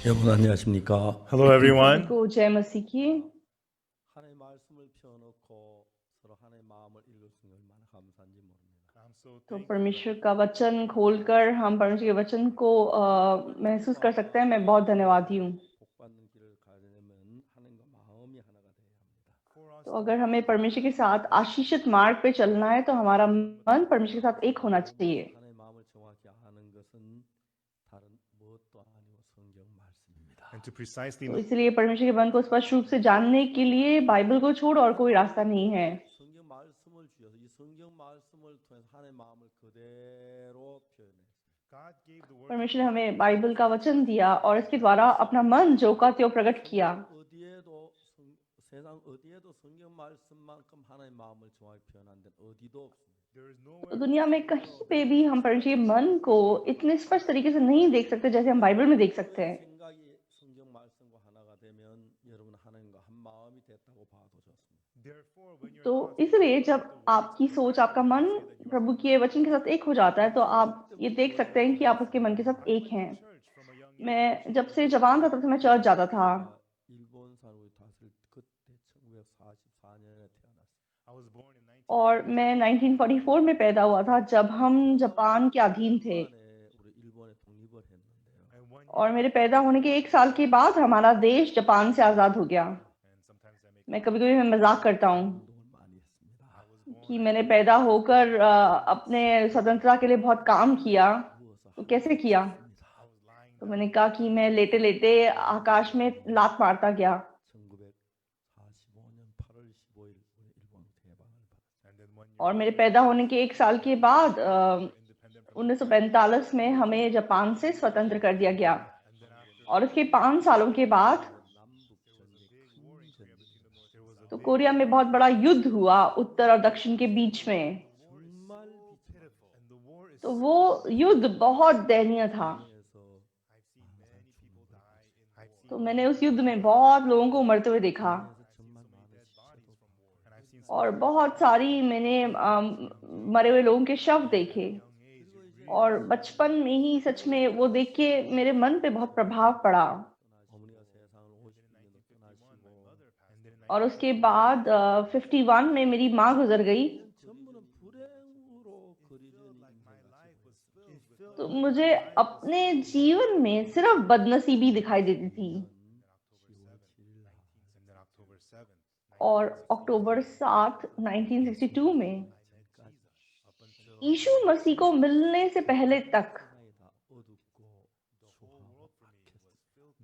여러분 안녕하십니까? Hello, everyone. को जय मसीह की। 하나님의 말씀을 펴놓고 서로 하나님의 마음을 읽을 수 있는 얼마나 감사한지 모릅니다. तो परमेश्वर का वचन खोलकर हम परमेश्वर के वचन को महसूस कर सकते हैं। मैं बहुत धन्यवादी हूँ। 복 받는 길을 가야 되려면 하나님과 마음이 하나가 돼야 합니다. तो अगर हमें परमेश्वर के साथ आशीषित मार्ग पे चलना है तो हमारा मन परमेश्वर के साथ एक होना चाहिए। 하나님의 마음을 정확히 아는 것은 다른 무엇도 아니고 성경 말씀입니다. And to precisely तो इसलिए परमेश्वर के मन को स्पष्ट रूप से जानने के लिए बाइबल को छोड़ और कोई रास्ता नहीं है। 성경 말씀을 주셔서 이 성경 말씀을 통해서 하나님의 마음을 그대로 표현했어요. God gave the word परमेश्वर ने हमें बाइबल का वचन दिया और इसके द्वारा अपना मन जो का त्यों प्रकट किया। 세상 어디에도 성경 말씀만큼 하나님의 마음을 정확히 표현한 데는 어디도 없습니다. there is no तो दुनिया में कहीं पे भी हम परमेश्वर के मन को इतने स्पष्ट तरीके से नहीं देख सकते जैसे हम बाइबल में देख सकते हैं। 생각이 성경 말씀과 하나가 되면 여러분 하나님과 한 마음이 됐다고 봐도 좋습니다. therefore when your तो इसलिए जब आपकी सोच आपका मन प्रभु के वचन के साथ एक हो जाता है तो आप ये देख सकते हैं कि आप उसके मन के साथ एक हैं। church from a young age, मैं जब से जवान था तब से मैं चर्च जाता था 일본 사람이 다스릴 그때 1944년에 태어났어요. I was born in 19 और मैं 1944 में पैदा हुआ था जब हम जापान के अधीन थे। 우리 일본에 독립을 했는데요. and one और मेरे पैदा होने के 1 साल के बाद हमारा देश जापान से आज़ाद हो गया। and sometimes I make मैं कभी कभी मैं मजाक करता हूँ 운동을 많이 했습니다. कि मैंने पैदा होकर अपने स्वतंत्रता के लिए बहुत काम किया। तो कैसे किया? I was lying तो मैंने कहा कि मैं लेटे लेटे आकाश में लात मारता गया। 1945년 8월 15일 우리 일본 해방을 받았어요. and then 1 year और मेरे पैदा होने के 1 साल के बाद independent from 1945 में हमें जापान से स्वतंत्र कर दिया गया। and then after और उसके 5 सालों के बाद there was a तो कोरिया में बहुत बड़ा युद्ध हुआ उत्तर और दक्षिण के बीच में। 정말 pitiful and the war is तो वो युद्ध बहुत दयनीय था। 비해서 I've seen many people die in war तो मैंने उस युद्ध में बहुत लोगों को मरते हुए देखा 정말 많은 dead bodies from war and I've seen और बहुत सारी मैंने मरे हुए लोगों के शव देखे। young age it really और बचपन में ही सच में वो देख के मेरे मन पे बहुत प्रभाव पड़ा। 어머니가 세상을 50년을 떠나시고 and then in और उसके बाद 51 में मेरी माँ गुजर गई। 전부는 불행으로 그려진 my life was filled with तो मुझे अपने जीवन में सिर्फ बदनसीबी दिखाई देती थी। and then October 7th और अक्टूबर 7 1962 में यीशु मसीह को मिलने से पहले तक 세상이 다 어둡고 추하고 악했어요.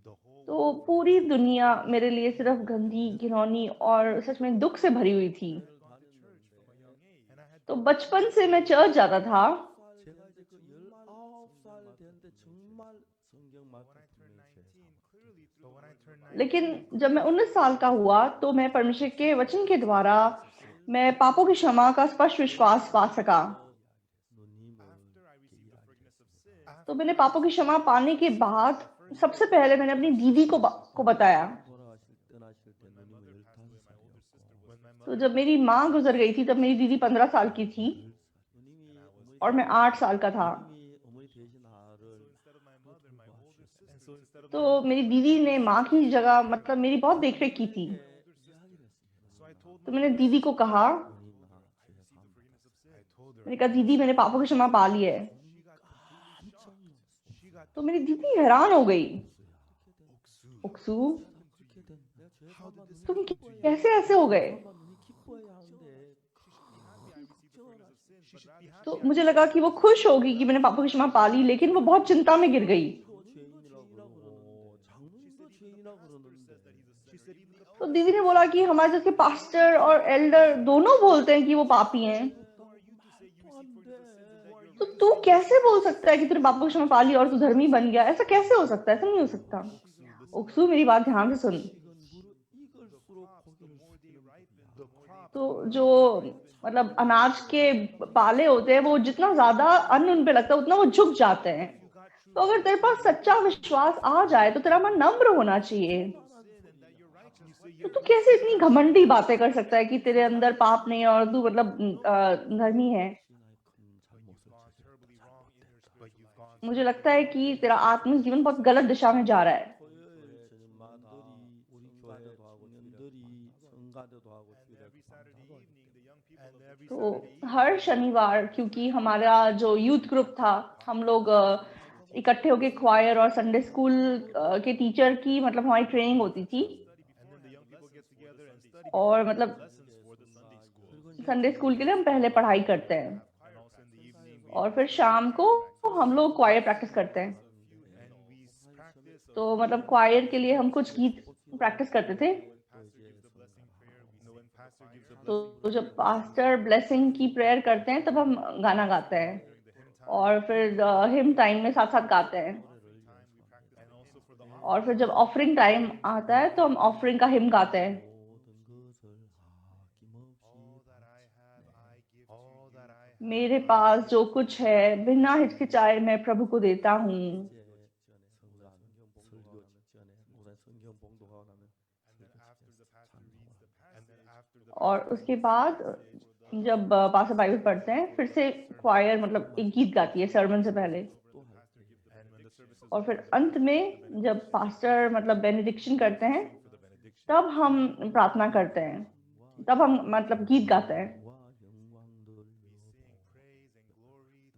the whole तो पूरी दुनिया मेरे लिए सिर्फ गंदी घिनौनी और सच में दुख से भरी हुई थी। and I had तो बचपन से मैं चर्च जाता था 제가 이제 그 19살 되는데 정말 성경 말씀 분명히 clearly through but when I turned 9 लेकिन जब मैं 19 साल का हुआ तो मैं परमेश्वर के वचन के द्वारा मैं पापों की क्षमा का स्पष्ट विश्वास पा सका। 누님을 after I received the forgiveness of sin तो मैंने पापों की क्षमा पाने के बाद सबसे पहले मैंने अपनी दीदी को बताया। 떠나실 때 누님은 15살이었고 when my तो जब मेरी माँ गुजर गई थी तब मेरी दीदी 15 साल की थी 누님이 어머니 और मैं 8 साल का था। 누님이 어머니 대신 나를 instead of my mother my older sister and so instead of तो मेरी दीदी ने माँ की जगह मतलब मेरी बहुत देखरेख की थी। 이야기를 했습니다. so I told तो मैंने दीदी को कहा, 누님 나 죄 사함 forgiveness of sin I told her मैंने कहा दीदी मैंने पापों की क्षमा पा ली है। she got तो मेरी दीदी हैरान हो गई। ओक्सू 그렇게 된 내가 죄 사함 तुम कैसे ऐसे हो गए? 누님 기뻐해야 하는데 she should be happy तो मुझे लगा कि वो खुश होगी कि मैंने पापों की क्षमा पा ली, लेकिन वो बहुत चिंता में गिर गई। 죄인이라고 그러고 장로님도 죄인이라고 그러는데 she said even the तो दीदी ने बोला कि हमारे जैसे पास्टर और एल्डर दोनों बोलते हैं कि वो पापी हैं, तो तू कैसे बोल सकता है कि तूने पापों की क्षमा पा ली और तू धर्मी बन गया? ऐसा कैसे हो सकता है? ऐसा नहीं हो सकता। ओक्सू मेरी बात ध्यान से सुन। 이걸수록 고기를 숙이는 the crop तो जो मतलब अनाज के पाले होते हैं वो जितना ज्यादा अन्न उन पे लगता है उतना वो झुक जाते हैं। तो अगर तेरे पास सच्चा विश्वास आ जाए तो तेरा मन नम्र होना चाहिए। तो तू कैसे इतनी घमंडी बातें कर सकता है कि तेरे अंदर पाप नहीं है और तू मतलब धर्मी है? gone terribly wrong in your spirit but you've gone मुझे लगता है कि तेरा आत्मिक जीवन बहुत गलत दिशा में जा रहा है। 예배도 하고 And 주일에도 every Saturday 강좌도 하기 evening, the young people तो of the हर शनिवार, क्योंकि हमारा जो यूथ ग्रुप था, हम लोग इकट्ठे होके क्वायर और संडे स्कूल के टीचर की मतलब हमारी ट्रेनिंग होती थी, and then the young people get together and study और मतलब lessons for the Sunday school. 그리고 이제 Sunday school के लिए हम पहले पढ़ाई करते हैं And also in the evening, we और फिर शाम को हम लोग क्वायर प्रैक्टिस करते हैं. and we practice a तो मतलब क्वायर के लिए हम कुछ गीत प्रैक्टिस करते थे. pastor gives the blessing prayer. We know when pastor gives the तो blessing जब पास्टर ब्लेसिंग की प्रेयर करते हैं तब हम गाना गाते हैं, during the hymn time, और फिर हिम टाइम में साथ साथ गाते हैं, offering time we practice, and also for the और फिर जब ऑफरिंग टाइम आता है तो हम ऑफरिंग का हिम गाते हैं. 모든 것을 아낌없이 all that I have, I give to मेरे you. पास जो कुछ है बिना हिचकिचाए मैं प्रभु को देता हूँ. 설교 직전에 우선 성경 봉독하고 나면 And then after the pastor reads the passage, and then after the और उसके बाद जब पास्टर बाइबल पढ़ते हैं फिर से क्वायर मतलब एक गीत गाती है सर्मन से पहले, the pastor gives the and when the service is और फिर अंत में जब पास्टर मतलब बेनेडिक्शन करते हैं for the benediction, तब हम प्रार्थना करते हैं, तब हम मतलब गीत गाते हैं. 와 영광들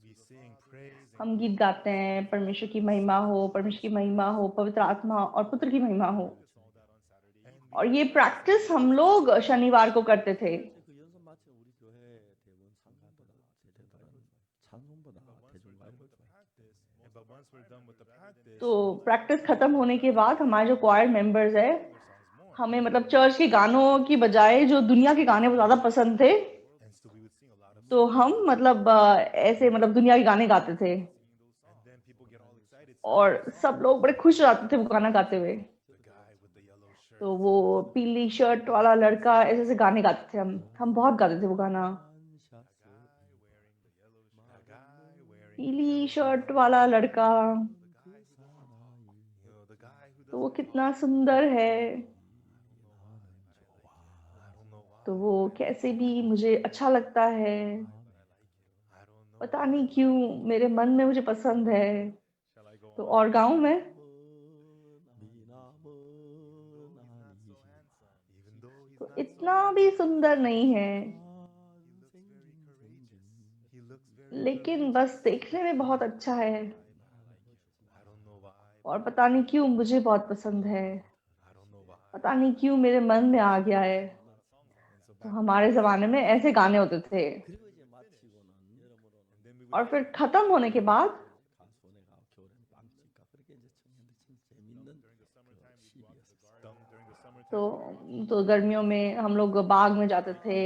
we sing praise and हम गीत गाते हैं परमेश्वर की महिमा हो, परमेश्वर की महिमा हो, पवित्र आत्मा और पुत्र की महिमा हो. all that on Saturday. And और ये प्रैक्टिस हम लोग शनिवार को करते थे. 그 연습 마치면 우리 교회 대부분 상가보다 제대들은 찬송보다 대중가요를 좋아해요. practice, but once we're done with the practice, तो प्रैक्टिस खत्म होने के बाद हमारे जो क्वायर मेंबर्स है, हमें मतलब चर्च के गानों की बजाय जो दुनिया के गाने वो ज्यादा पसंद थे, and so we would sing a lot of, तो हम मतलब ऐसे मतलब दुनिया के गाने गाते थे, and then people get all excited. और सब लोग बड़े खुश हो जाते थे वो गाना गाते हुए. The guy with the yellow shirt, तो वो पीली शर्ट वाला लड़का ऐसे ऐसे गाने गाते थे, हम बहुत गाते थे वो गाना. a guy wearing पीली शर्ट वाला लड़का, the guy who तो वो कितना सुंदर है, I don't know why, तो वो कैसे भी मुझे अच्छा लगता है, I don't know. पता नहीं क्यों मेरे मन में मुझे पसंद है. Shall I go तो on? और गाँव में 미남은 아니지 Even though he's तो not, इतना भी सुंदर नहीं है, he looks very, लेकिन बस देखने में बहुत अच्छा है, I don't know why, और पता नहीं क्यों मुझे बहुत पसंद है, I don't know why. पता नहीं क्यों मेरे मन में आ गया है. तो हमारे जमाने में ऐसे गाने होते थे. 그리고 이제 마치고는 여러모로 And then we would और फिर खत्म होने के बाद 가수원에가 겨울에는 빵집 가 그렇게 이제 청년들 참 재밌는 시기였었어요. during the summertime, तो गर्मियों में हम लोग बाग में जाते थे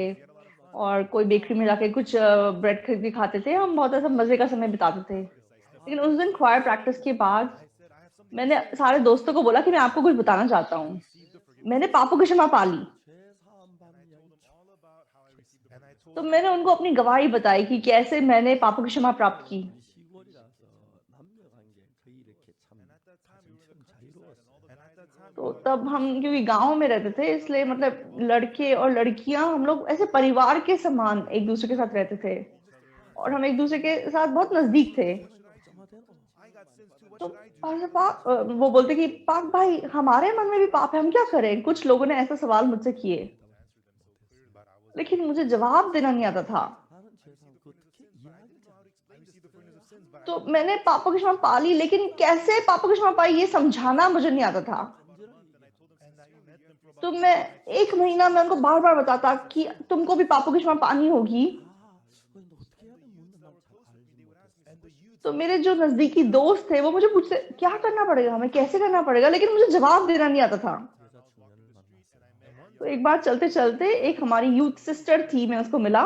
और कोई बेकरी में जाके कुछ ब्रेड खरीद के खाते थे. हम बहुत ऐसा मजे का समय बिताते थे. लेकिन उस दिन क्वायर प्रैक्टिस के बाद मैंने सारे दोस्तों को बोला कि मैं आपको कुछ बताना चाहता हूँ. मैंने पापों की क्षमा पा ली. 죄사함 받는 양이 all about how I received, and I told तो मैंने उनको अपनी गवाही बताई कि कैसे मैंने पापों की क्षमा प्राप्त की. 시골이라서 남녀 관계 거의 이렇게 참 가정처럼 자유로웠어요. and at that time, तो तब हम क्योंकि गांव में रहते थे इसलिए मतलब लड़के और लड़कियां हम लोग ऐसे परिवार के समान एक दूसरे के साथ रहते थे, और हम एक दूसरे के साथ बहुत नजदीक थे. I got sins too. What तो should I do? पास्टर पाक वो बोलते कि पाक भाई हमारे मन में भी पाप है, हम क्या करें. कुछ लोगों ने ऐसा सवाल मुझसे किए, But I was, लेकिन मुझे जवाब देना नहीं आता था. 나는 죄사함 그 어떻게 이야기를 잘해. I received the forgiveness of sins, but तो मैंने पापों की क्षमा पा ली, लेकिन कैसे पापों की क्षमा पाई ये समझाना मुझे नहीं आता था. and I met them for about, तो मैं एक महीना में उनको बार बार बताता कि तुमको भी पापों की क्षमा पानी होगी. 너 어떻게 해야 돼? 묻는 말잘 알지 못했어. and the youth, तो मेरे जो नजदीकी दोस्त थे वो मुझे पूछते क्या करना पड़ेगा, हमें कैसे करना पड़ेगा, लेकिन मुझे जवाब देना नहीं आता था. 제자 중년을 만났어요. तो एक बार चलते चलते एक हमारी यूथ सिस्टर थी, मैं उसको मिला.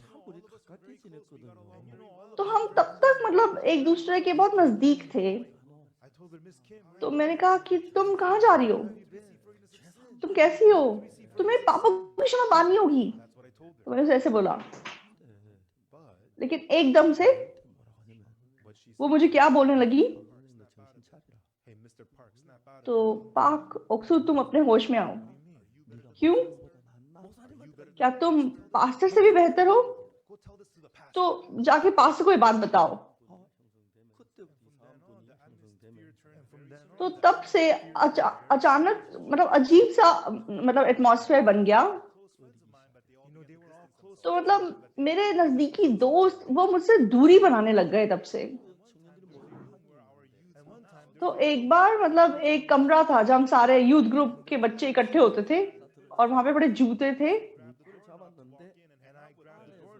참 우리 가깝게 지냈거든요. तो हम तब तक मतलब एक दूसरे के बहुत नजदीक थे. I told her, Miss Kim, तो मैंने कहा कि तुम कहाँ जा रही हो, तुम कैसी हो, तुम्हें पापों की क्षमा पानी होगी. that's what I told her. तो मैंने उसे ऐसे बोला, But लेकिन एकदम से what she वो मुझे क्या बोलने लगी, 너 정신 차리라. hey, Mr. Park, snap out of तो पाक ओक्सू तुम अपने होश में आओ. क्यों, क्या तुम पास्टर से भी बेहतर हो, go tell this to the pastor. तो जाके पास्टर को ये बात बताओ. 그때부터 사람 분이 형성되면 And from then on, तो तब से अचानक मतलब अजीब सा मतलब एटमॉस्फेयर बन गया. तो मतलब मेरे नजदीकी दोस्त वो मुझसे दूरी बनाने लग गए तब से। तो एक बार मतलब एक कमरा था जहाँ हम सारे यूथ ग्रुप के बच्चे इकट्ठे होते थे और वहां पे बड़े जूते थे। 문구를 잡았는데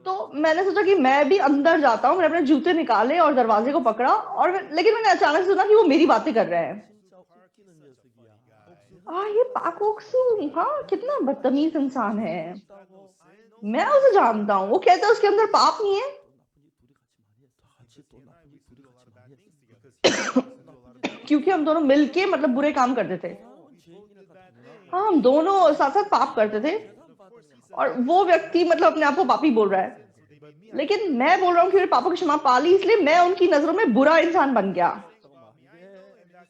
तो मैंने सोचा कि मैं भी अंदर जाता हूँ। मैंने अपने जूते निकाले और दरवाजे को पकड़ा और लेकिन मैंने अचानक से सुना कि वो मेरी बातें कर रहे हैं। 진짜 웃기는 녀석이야. ये पाकोक्सू, हाँ कितना बदतमीज इंसान है। 없다고 मैं उसे जानता हूँ, वो कहता है उसके अंदर पाप नहीं है। 또 나쁜 짓 둘이 같이 많이 했어. क्योंकि हम दोनों मिलके मतलब बुरे काम करते थे। 죄인이나 같은 हाँ, हम दोनों साथ साथ पाप करते थे और वो व्यक्ति मतलब अपने आप को पापी बोल रहा है, लेकिन मैं बोल रहा हूँ कि मेरे पापा की क्षमा पा ली, इसलिए मैं उनकी नजरों में बुरा इंसान बन गया।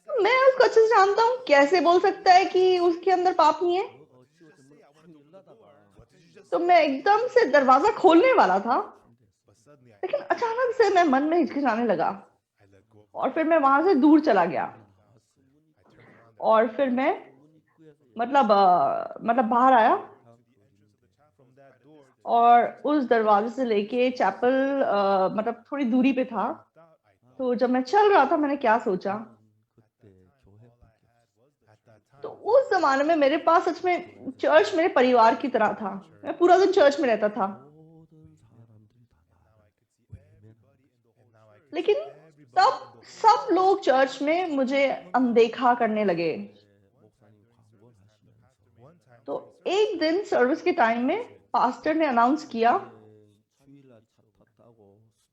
मैं उसको अच्छे से जानता हूँ, कैसे बोल सकता है कि उसके अंदर पाप नहीं है। तो मैं एकदम से दरवाजा खोलने वाला था, लेकिन अचानक से मैं मन में हिचकिचाने लगा और फिर मैं वहां से दूर चला गया। और फिर मैं मतलब बाहर आया और उस दरवाजे से लेके चैपल मतलब थोड़ी दूरी पे था। तो जब मैं चल रहा था, मैंने क्या सोचा, 그때 교회 तो उस जमाने में मेरे पास सच में चर्च मेरे परिवार की तरह था। मैं पूरा दिन चर्च में रहता था, 모든 사람들이 다 나와. लेकिन तब सब लोग चर्च में मुझे अनदेखा करने लगे। 목사님 광고하시면서 तो एक दिन सर्विस के टाइम में पास्टर ने अनाउंस किया 주일날 차 탔다고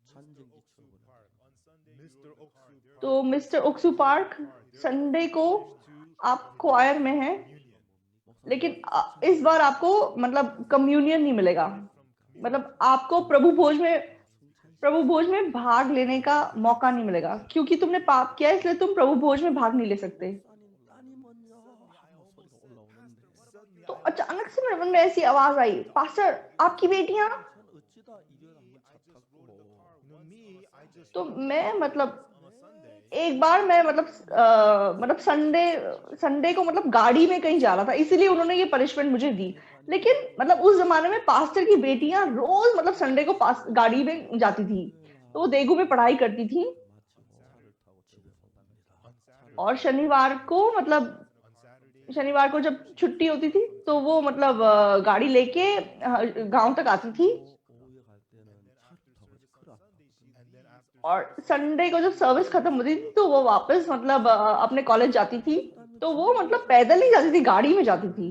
수찬정기 출근을 तो मिस्टर ओक्सू पार्क संडे को आप क्वायर में हैं, लेकिन इस बार आपको मतलब कम्युनियन नहीं मिलेगा। मतलब आपको प्रभु भोज में भाग लेने का मौका नहीं मिलेगा, क्योंकि तुमने पाप किया है, इसलिए तुम प्रभु भोज में भाग नहीं ले सकते। 따님은요 하고 소리가 올라오는데 तो अचानक से मेरे मन में ऐसी आवाज आई, पास्टर आपकी बेटियां। 전 어찌다 일요일 한번 차 탔고 तो मैं मतलब एक बार मैं मतलब संडे को मतलब गाड़ी में कहीं जा रहा था, इसीलिए उन्होंने ये पनिशमेंट मुझे दी। लेकिन मतलब उस जमाने में पास्टर की बेटियां रोज मतलब संडे को गाड़ी में जाती थी, तो वो देगू में पढ़ाई करती थी। और शनिवार को जब छुट्टी होती थी तो वो मतलब गाड़ी लेके गांव तक आती थी। 오후에 갈 때는 차를 타고 큰일 났거든요. और संडे को जब सर्विस खत्म होती थी तो वो वापस मतलब अपने कॉलेज जाती थी। तो वो मतलब पैदल नहीं जाती थी, गाड़ी में जाती थी।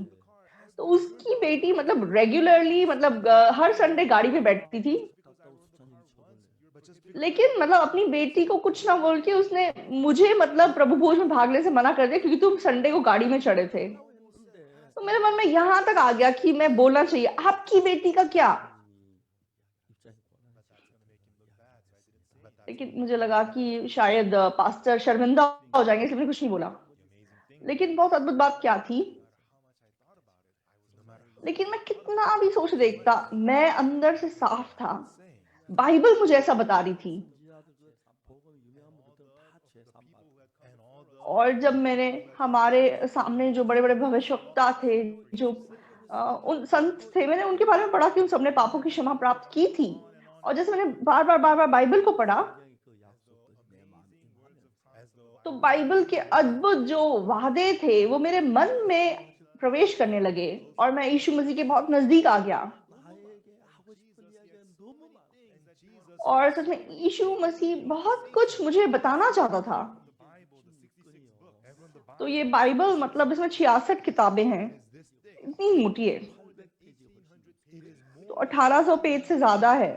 तो उसकी बेटी मतलब रेगुलरली मतलब हर संडे गाड़ी में बैठती थी, 탔다고 수찬이 처벌을 लेकिन मतलब अपनी बेटी को कुछ ना बोल के उसने मुझे मतलब प्रभु भोज में भाग लेने से मना कर दिया, क्योंकि तुम संडे को गाड़ी में चढ़े थे। तो मेरे मन में यहां तक आ गया कि मैं बोलना चाहिए आपकी बेटी का क्या, 입장이 लेकिन मुझे लगा कि शायद पास्टर शर्मिंदा हो जाएंगे, इसलिए मैंने कुछ नहीं बोला। लेकिन बहुत अद्भुत बात क्या थी, लेकिन मैं कितना भी सोच देखता, मैं अंदर से साफ था। बाइबल मुझे ऐसा बता रही थी। 복음 유명한 분들 다 죄 삼 और जब मैंने हमारे सामने जो बड़े बड़े भविष्यवक्ता थे, जो उन संत थे, मैंने उनके बारे में पढ़ा कि उन सबने पापों की क्षमा प्राप्त की थी। और जैसे मैंने बार बार बाइबल को पढ़ा, 그 약속도 내 마음에 임하면서 तो बाइबल के अद्भुत जो वादे थे वो मेरे मन में प्रवेश करने लगे और मैं यीशु मसीह के बहुत नजदीक आ गया। 나에게 하고 싶은 이야기가 너무 많아. और सच में यीशु मसीह बहुत कुछ मुझे बताना चाहता था। तो ये बाइबल मतलब इसमें 66 किताबें हैं, इतनी मोटी है, तो 1800 पेज से ज्यादा है।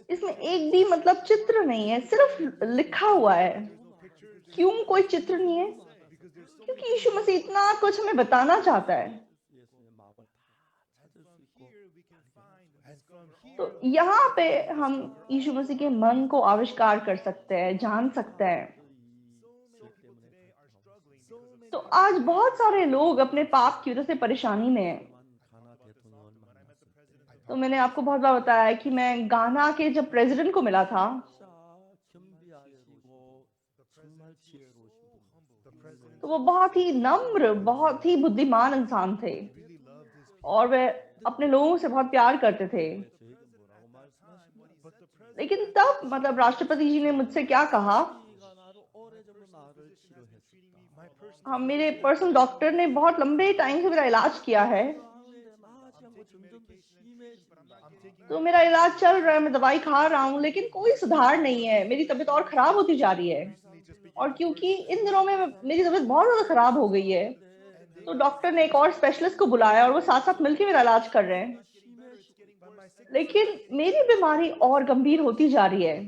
इसमें एक भी मतलब चित्र नहीं है, सिर्फ लिखा हुआ है। क्यों कोई चित्र नहीं है? क्योंकि यीशु मसीह इतना कुछ हमें बताना चाहता है। 예수의 마음을 다 찾을 수 있고 तो यहाँ पे हम यीशु मसीह के मन को आविष्कार कर सकते हैं, जान सकते हैं। तो आज बहुत सारे लोग अपने पाप की वजह से परेशानी में हैं। 가나 대통령을 만났을 तो मैंने आपको बहुत बार बताया है कि मैं गाना के जब प्रेसिडेंट को मिला था, 때 겸비하시고 정말 지혜로우신 분. तो वो बहुत ही नम्र, बहुत ही बुद्धिमान इंसान थे। और वे अपने लोगों से बहुत प्यार करते थे। 저에게 뭐라고 말씀하시냐? लेकिन तब मतलब राष्ट्रपति जी ने मुझसे क्या कहा, 네가 나를 오래전부터 나를 치료했었다. हम मेरे पर्सनल डॉक्टर ने बहुत लंबे टाइम से मेरा इलाज किया है, 하는데 나아지 않고 점점 더 심해진다. तो मेरा इलाज चल रहा है, मैं दवाई खा रहा हूँ, लेकिन कोई सुधार नहीं है, मेरी तबीयत और खराब होती जा रही है। और क्योंकि इन दिनों में मेरी तबीयत बहुत ज्यादा खराब हो गई है, तो डॉक्टर ने एक और स्पेशलिस्ट को बुलाया और वो साथ साथ मिलकर मेरा इलाज कर रहे हैं। लेकिन मेरी बीमारी और गंभीर होती जा रही है।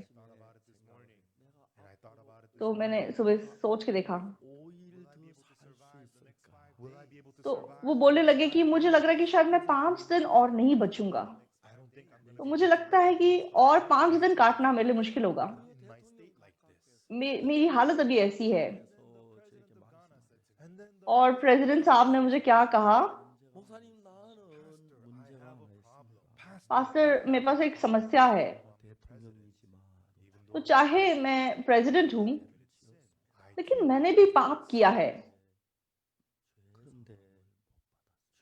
तो मैंने सुबह सोच के देखा, 5일 더 살 수 있을까? Will I be able to तो survive? वो बोलने लगे कि मुझे लग रहा है कि शायद मैं 5 दिन और नहीं बचूंगा। I don't think I'm तो gonna मुझे लगता है कि और 5 दिन काटना मेरे लिए मुश्किल होगा। in my state like this. मेरी हालत अभी ऐसी है। 저에게 말씀하셨어요. And then और प्रेसिडेंट साहब ने मुझे क्या कहा, 목사님 나는 문제가 하나 있습니다. पास्टर मेरे पास एक समस्या है। 대통령이지만 तो चाहे मैं प्रेसिडेंट हूँ, लेकिन मैंने भी पाप किया है। 그런데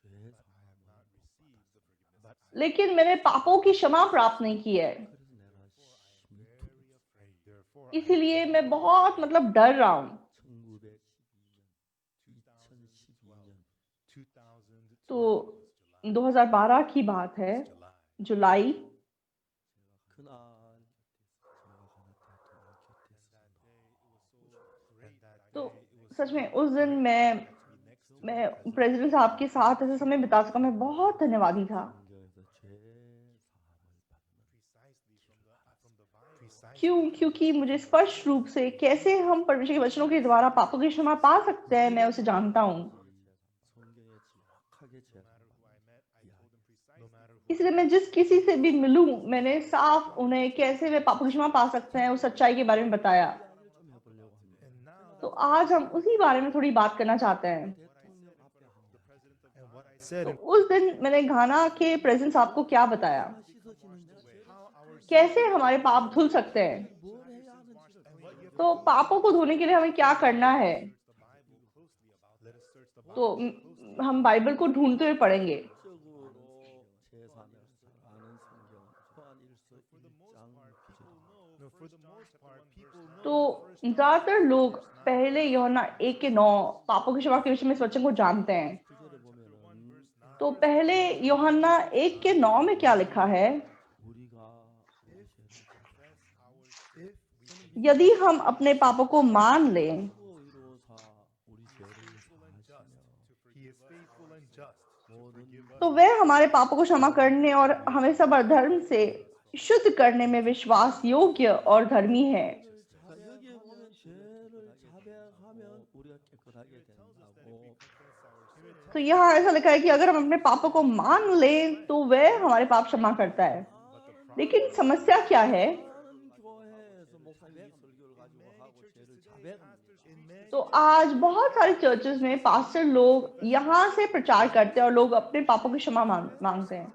죄 사함을 लेकिन मैंने पापों की क्षमा प्राप्त नहीं की है। 그래서 내가 심히 therefore इसीलिए मैं बहुत मतलब डर रहा हूँ। 1912년 2012년 2000 तो 2012 की बात है, जुलाई। 그날 제가 가나 대통령 곁에 있었습니다. तो सच में उस दिन मैं प्रेसिडेंट साहब के साथ ऐसे समय बिता सका, मैं बहुत धन्यवादी था। 성경에서 죄 사함을 받는 क्यों? क्योंकि मुझे स्पष्ट रूप से कैसे हम परमेश्वर के वचनों के द्वारा पापों की क्षमा पा सकते हैं, मैं उसे जानता हूँ। 성경에 정확하게 죄 no matter who इसलिए मैं जिस किसी से भी मिलूं, मैंने साफ उन्हें कैसे वे पापों की क्षमा पा सकते हैं उस सच्चाई के बारे में बताया। 좀 해보려고 합니다. and now तो आज हम उसी बारे में थोड़ी बात करना चाहते हैं। 대통령 앞에 한 말. and what I said तो and उस दिन मैंने घाना के प्रेसिडेंट साहब को क्या बताया, 씻어지는지 how our कैसे हमारे पाप धुल सकते हैं। 뭘 해야 하는지를 तो पापों को धोने के लिए हमें क्या करना है, let us search the तो हम बाइबल को ढूंढते हुए पढ़ेंगे। 적으로 제사를 아는 성경 요한 1서 1장 9절. no, for the most part people know तो ज्यादातर लोग पहले यूहन्ना 1:9 पापों की क्षमा के विषय में इस वचन को जानते हैं। 9절에 보면은 तो पहले यूहन्ना 1:9 में क्या लिखा है, 우리가 우리 죄를 यदि हम अपने पापों को मान लें 고 이루어사 우리 죄를 사하시며 he is faithful and just 모든 तो वह हमारे पापों को क्षमा करने और हमें सब अधर्म से शुद्ध करने में विश्वास योग्य और धर्मी है। 여기에 보면 죄를 자백하면 우리가 깨끗하게 된다고. तो यहाँ ऐसा लिखा है कि अगर हम अपने पापों को मान लें तो वह हमारे पाप क्षमा करता है। लेकिन समस्या क्या है, 많은 교회에서 목사님 설교를 가지고 하고 죄를 자백합니다. तो आज बहुत सारे चर्चेस में पास्टर लोग यहाँ से प्रचार करते हैं और लोग अपने पापों की क्षमा मांगते हैं।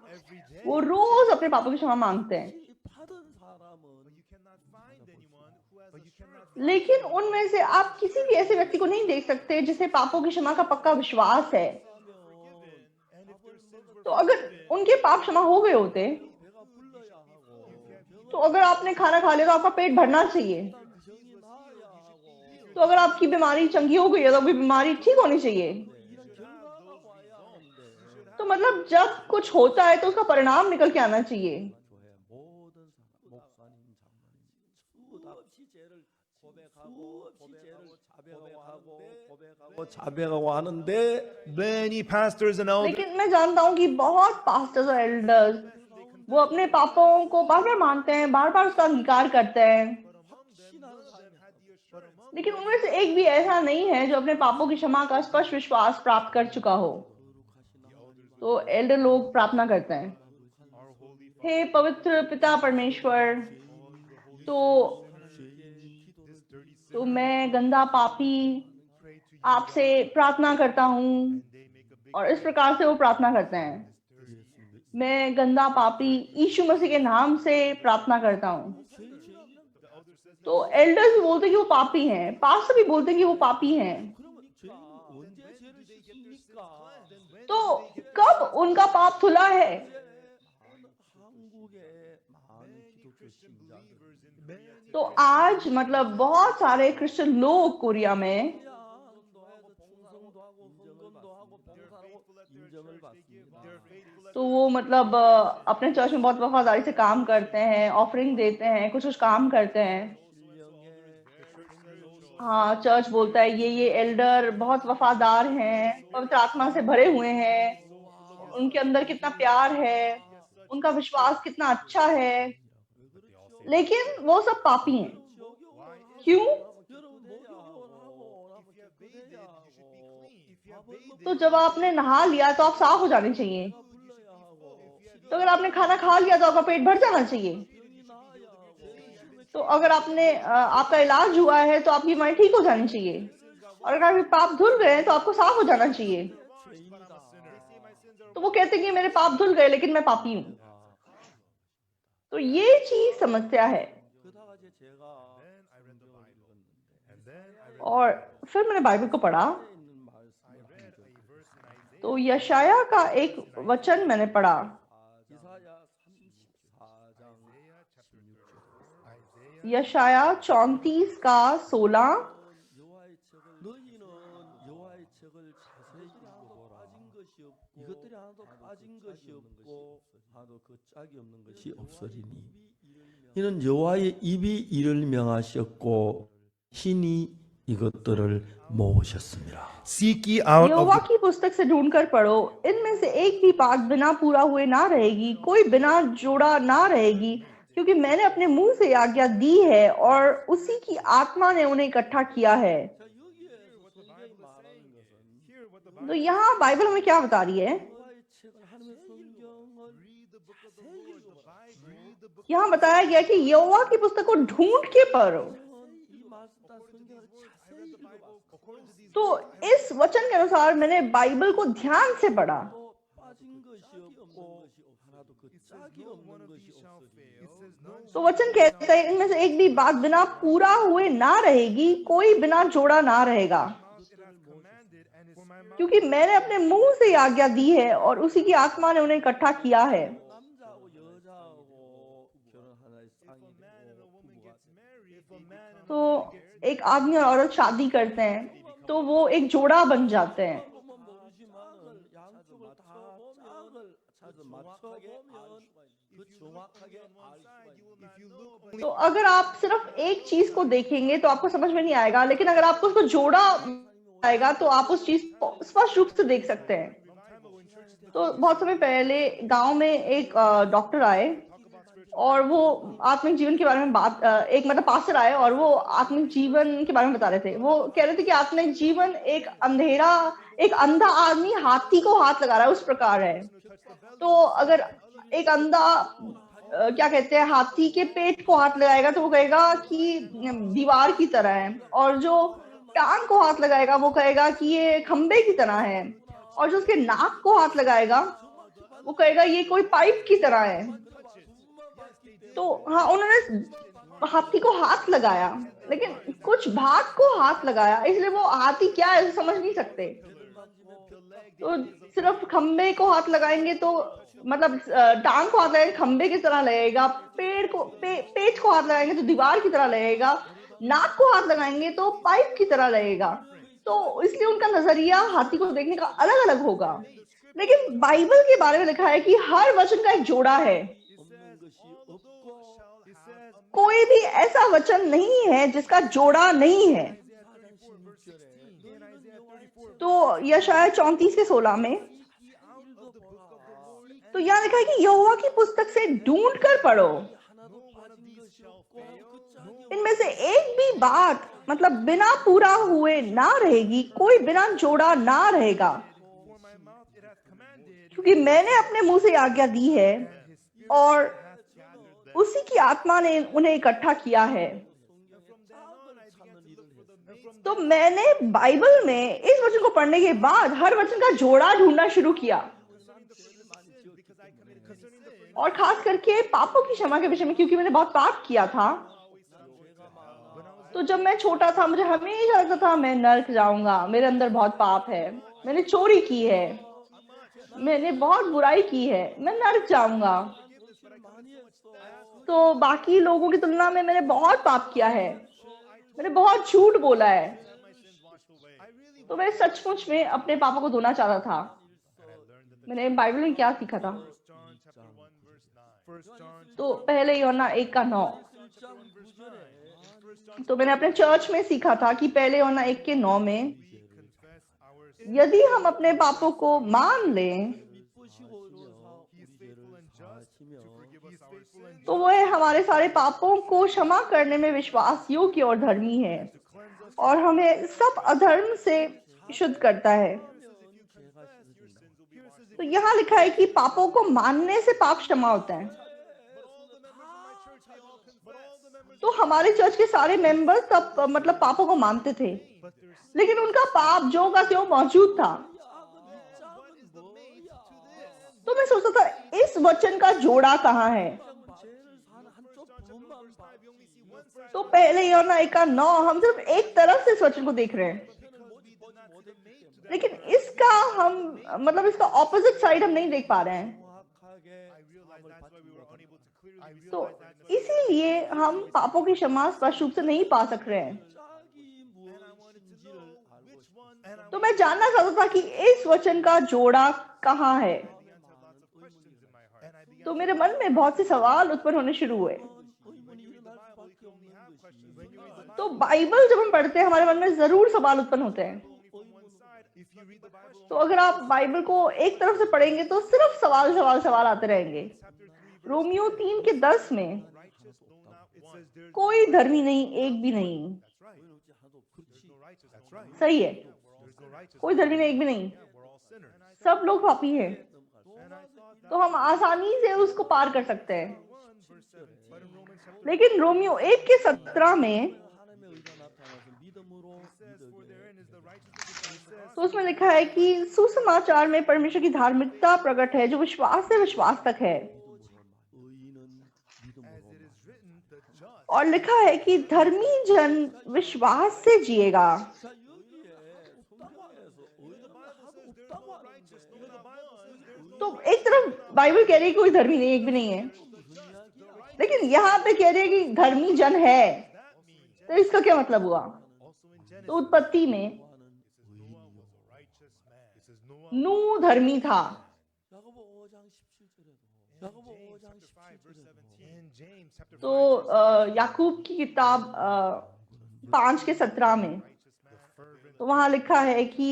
वो रोज अपने पापों की क्षमा मांगते हैं, 이 받은 사람은 you cannot find anyone who has a sure लेकिन उनमें से आप किसी भी ऐसे व्यक्ति को नहीं देख सकते जिसे पापों की क्षमा का पक्का विश्वास है। तो अगर उनके पाप क्षमा हो गए होते, 배가 불러야 하고 तो अगर आपने खाना खा लिया तो आपका पेट भरना चाहिए। 병이 나아야 하고 तो अगर आपकी बीमारी चंगी हो गई है तो आपकी बीमारी ठीक होनी चाहिए। 이런 결과가 와야 하는데 तो मतलब जब कुछ होता है तो उसका परिणाम निकल के आना चाहिए। 교회 모든 사람 목사님 장로님 수없이 죄를 고백하고 자백하고 하는데 many pastors and elders लेकिन मैं जानता हूँ कि बहुत पास्टर्स और एल्डर्स वो अपने पापों को बार बार मानते हैं, बार बार उसका अंगीकार करते हैं, 확신하는 사람이 लेकिन उनमें से एक भी ऐसा नहीं है जो अपने पापों की क्षमा का स्पष्ट विश्वास प्राप्त कर चुका हो। तो एल्डर लोग प्रार्थना करते हैं, हे पवित्र पिता परमेश्वर, तो मैं गंदा पापी आपसे प्रार्थना करता हूँ। और इस प्रकार से वो प्रार्थना करते हैं, मैं गंदा पापी यीशु मसीह के नाम से प्रार्थना करता हूँ। तो एल्डर्स भी बोलते हैं कि वो पापी हैं, पास्टर भी बोलते हैं कि वो पापी हैं। 그러면 죄인은 언제 죄를 씻습니까? तो कब उनका पाप धुला है? 한국의 많은 기독교 신자들 तो आज मतलब बहुत सारे क्रिश्चियन लोग कोरिया में 헌금도 하고 봉사도 하고 헌금도 하고 봉사하고 인정을 받습니다. तो वो मतलब अपने चर्च में बहुत वफादारी से काम करते हैं, ऑफरिंग देते हैं, कुछ कुछ काम करते हैं। हाँ, चर्च बोलता है ये एल्डर बहुत वफादार हैं, पवित्र आत्मा से भरे हुए हैं, उनके अंदर कितना प्यार है, उनका विश्वास कितना अच्छा है, लेकिन वो सब पापी हैं। क्यों? तो जब आपने नहा लिया तो आप साफ हो जाने चाहिए। तो अगर आपने खाना खा लिया तो आपका पेट भर जाना चाहिए। तो अगर आपने आपका इलाज हुआ है तो आपकी बीमारी ठीक हो जानी चाहिए। और अगर आपके पाप धुल गए हैं तो आपको साफ हो जाना चाहिए। तो वो कहते हैं कि मेरे पाप धुल गए लेकिन मैं पापी हूँ। तो ये चीज समस्या है। और फिर मैंने बाइबल को पढ़ा तो यशाया का एक वचन मैंने पढ़ा, यशाया 34 का 16। 너희는 여호와의 책을 자세히 읽어보라. 이것들이 하나도 빠진 것이 없고 하나도 그 짝이 없는 것이 없으리니 이는 여호와의 입이 이를 명하셨고 신이 이것들을 모으셨습니다. Seek ye out of Jehovah the की पुस्तक से ढूंढकर पढ़ो, इनमें से एक भी बात बिना पूरा हुए ना रहेगी, कोई बिना जोड़ा ना रहेगी, क्योंकि मैंने अपने मुंह से आज्ञा दी है और उसी की आत्मा ने उन्हें इकट्ठा किया है। तो यहाँ बाइबल हमें क्या बता रही है? यहाँ बताया गया कि यहोवा की पुस्तक को ढूंढ के पढ़ो। तो इस वचन के अनुसार मैंने बाइबल को ध्यान से पढ़ा। तो वचन कहता है इनमें से एक भी बात बिना पूरा हुए ना रहेगी, कोई बिना जोड़ा ना रहेगा, क्योंकि मैंने अपने मुंह से आज्ञा दी है और उसी की आत्मा ने उन्हें इकट्ठा किया है। तो एक आदमी और औरत शादी करते हैं तो वो एक जोड़ा बन जाते हैं। तो अगर आप सिर्फ एक चीज को देखेंगे तो आपको समझ में नहीं आएगा, लेकिन अगर आपको उसको जोड़ा आएगा तो आप उस चीज को स्पष्ट रूप से देख सकते हैं। तो बहुत समय पहले गांव में एक डॉक्टर आए और वो आत्मिक जीवन के बारे में एक मतलब पास्टर आए और वो आत्मिक जीवन के बारे में बता रहे थे। वो कह रहे थे कि आत्मिक जीवन एक अंधा आदमी हाथी को हाथ लगा रहा है, उस प्रकार है। तो अगर एक अंधा क्या कहते हैं हाथी के पेट को हाथ लगाएगा तो वो कहेगा कि दीवार की तरह है, और जो टांग को हाथ लगाएगा वो कहेगा कि ये खंबे की तरह है, और जो उसके नाक को हाथ लगाएगा वो कहेगा ये कोई पाइप की तरह है। तो हाँ, उन्होंने हाथी को हाथ लगाया लेकिन कुछ भाग को हाथ लगाया, इसलिए वो हाथी क्या है समझ नहीं सकते। तो सिर्फ खंबे को हाथ लगाएंगे तो मतलब टांग को हाथ लगाएंगे खंबे की तरह लगेगा, पेट को हाथ लगाएंगे तो दीवार की तरह लगेगा, नाक को हाथ लगाएंगे तो पाइप की तरह लगेगा। तो इसलिए उनका नजरिया हाथी को देखने का अलग अलग होगा। लेकिन बाइबल के बारे में लिखा है कि हर वचन का एक जोड़ा है। कोई भी ऐसा वचन नहीं है जिसका जोड़ा नहीं है। तो यशाया 34 के 16 में तो यहाँ लिखा है कि यहोवा की पुस्तक से ढूंढ कर पढ़ो, इनमें से एक भी बात मतलब बिना पूरा हुए ना रहेगी, कोई बिना जोड़ा ना रहेगा, क्योंकि मैंने अपने मुंह से आज्ञा दी है और उसी की आत्मा ने उन्हें इकट्ठा किया है। तो मैंने बाइबल में इस वचन को पढ़ने के बाद हर वचन का जोड़ा ढूंढना शुरू किया, और खास करके पापों की क्षमा के विषय में, क्योंकि मैंने बहुत पाप किया था। तो जब मैं छोटा था मुझे हमेशा लगता था मैं नर्क जाऊंगा, मेरे अंदर बहुत पाप है, मैंने चोरी की है, मैंने बहुत बुराई की है, मैं नरक जाऊंगा। 무엇을 많이 했어. तो बाकी लोगों की तुलना में मैंने बहुत पाप किया है, मैंने बहुत झूठ बोला है। Have my sins washed away. तो मैं सचमुच में अपने पापों को धोना चाहता था। And I learned that the मैंने बाइबल में क्या सीखा था? 1 John chapter 1 verse 9. 1 John तो पहले यूहन्ना 1:9। 1장 9절에 तो मैंने अपने चर्च में सीखा था कि पहले यूहन्ना 1:9 में we confess our sins. यदि हम अपने पापों को मान लें 미쁘시고 의로우사 He is 우리 faithful 죄를 and just to 사하시며 forgive us our sins, तो वह हमारे सारे पापों को क्षमा करने में विश्वास योग्य और धर्मी है to cleanse us. और हमें सब अधर्म से शुद्ध करता है। 죄가 씻어진다. तो यहाँ लिखा है कि पापों को मानने से पाप क्षमा होते हैं। तो हमारे चर्च के सारे मेंबर तब मतलब पापों को मानते थे, लेकिन उनका पाप जो का त्यों मौजूद था। तो मैं सोचता था इस वचन का जोड़ा कहाँ है? 죄를 산 한쪽 부분만 봐. तो पहले यूहन्ना 1:9 हम सिर्फ एक तरफ से इस वचन को देख रहे हैं, लेकिन इसका हम मतलब इसका ऑपोजिट साइड हम नहीं देख पा रहे हैं। 정확하게 I realized that's why we were unable to clearly तो realize that. इसीलिए हम पापों की क्षमा स्पष्ट रूप से नहीं पा सक रहे हैं। 짝이 무엇인지를 알고 Which one? And I तो मैं जानना चाहता था कि इस वचन का जोड़ा कहाँ है। answered lots of questions in my heart. And I began तो मेरे मन में बहुत से सवाल उत्पन्न होने शुरू हुए। 의문이 일어날 수밖에 없는 것이 when you read the Bible तो बाइबल जब हम पढ़ते हैं हमारे मन में जरूर सवाल उत्पन्न होते हैं। only from one side, if you read the Bible तो अगर आप बाइबल को एक तरफ से पढ़ेंगे तो सिर्फ सवाल सवाल सवाल आते रहेंगे। रोमियो 3:10 में righteous, no not one. It says there's कोई धर्मी नहीं, एक भी नहीं। that's right. 의롭지 않아도 그렇지. No righteous. That's right. सही है, There's no righteous. कोई धर्मी नहीं, एक भी नहीं, We're all sinners. सब लोग पापी हैं। And I thought that तो हम आसानी से उसको पार कर सकते हैं। 1 verse 7. But in Romans chapter लेकिन रोमियो 1:17 में 하나님의 의가 나타나서 믿음으로 says, for 믿으되 therein is the righteousness of God. It says, तो उसमें लिखा है कि सुसमाचार में परमेश्वर की धार्मिकता प्रकट है जो विश्वास से विश्वास तक है। 의인은 믿음으로 as it is written, the just. और लिखा है कि धर्मी जन विश्वास से जिएगा। 자 여기에 없다고 해서 의인은 하나도 없다고 하는데 तो एक तरफ बाइबल कह रही है कि कोई धर्मी नहीं, एक भी नहीं है, 무슨 이야기야? लेकिन यहाँ पे कह रही है कि धर्मी जन है। तो इसका क्या मतलब हुआ? Also in Genesis, तो उत्पत्ति में Noah was a righteous man. It says Noah. नूह धर्मी था। 야고보 5장 17절에도 야고보 5장 5 verse 17절에도 17. In James chapter 5 तो याकूब की किताब 5:17 में righteous man, the fervent. तो वहां लिखा है कि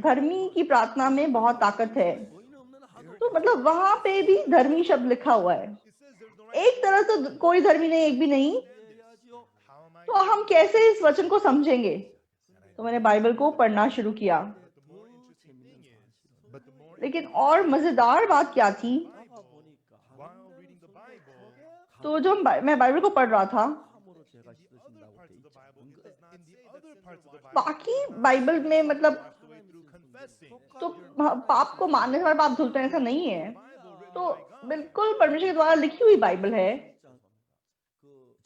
धर्मी की प्रार्थना में बहुत ताकत है। 의인 없는 하도 तो मतलब वहां पे भी धर्मी शब्द लिखा हुआ है। It says there's no एक तरफ तो कोई धर्मी नहीं, एक भी नहीं, 해야지요. How am I? तो हम कैसे इस वचन को समझेंगे? तो मैंने बाइबल को पढ़ना शुरू किया। The more interesting thing is, but the more लेकिन और मजेदार बात क्या थी? 아까 보니까 while reading the Bible, तो जो मैं बाइबल को पढ़ रहा था, 함으로 죄가 씻으신다고 돼 parts of the 있죠. Bible, it does not say that sins parts of the Bible बाकी बाइबल में मतलब washed away through confessing. तो पाप को मानने से हमारे पाप धुलते हैं, ऐसा नहीं है। तो बिल्कुल परमेश्वर के द्वारा लिखी हुई बाइबल है।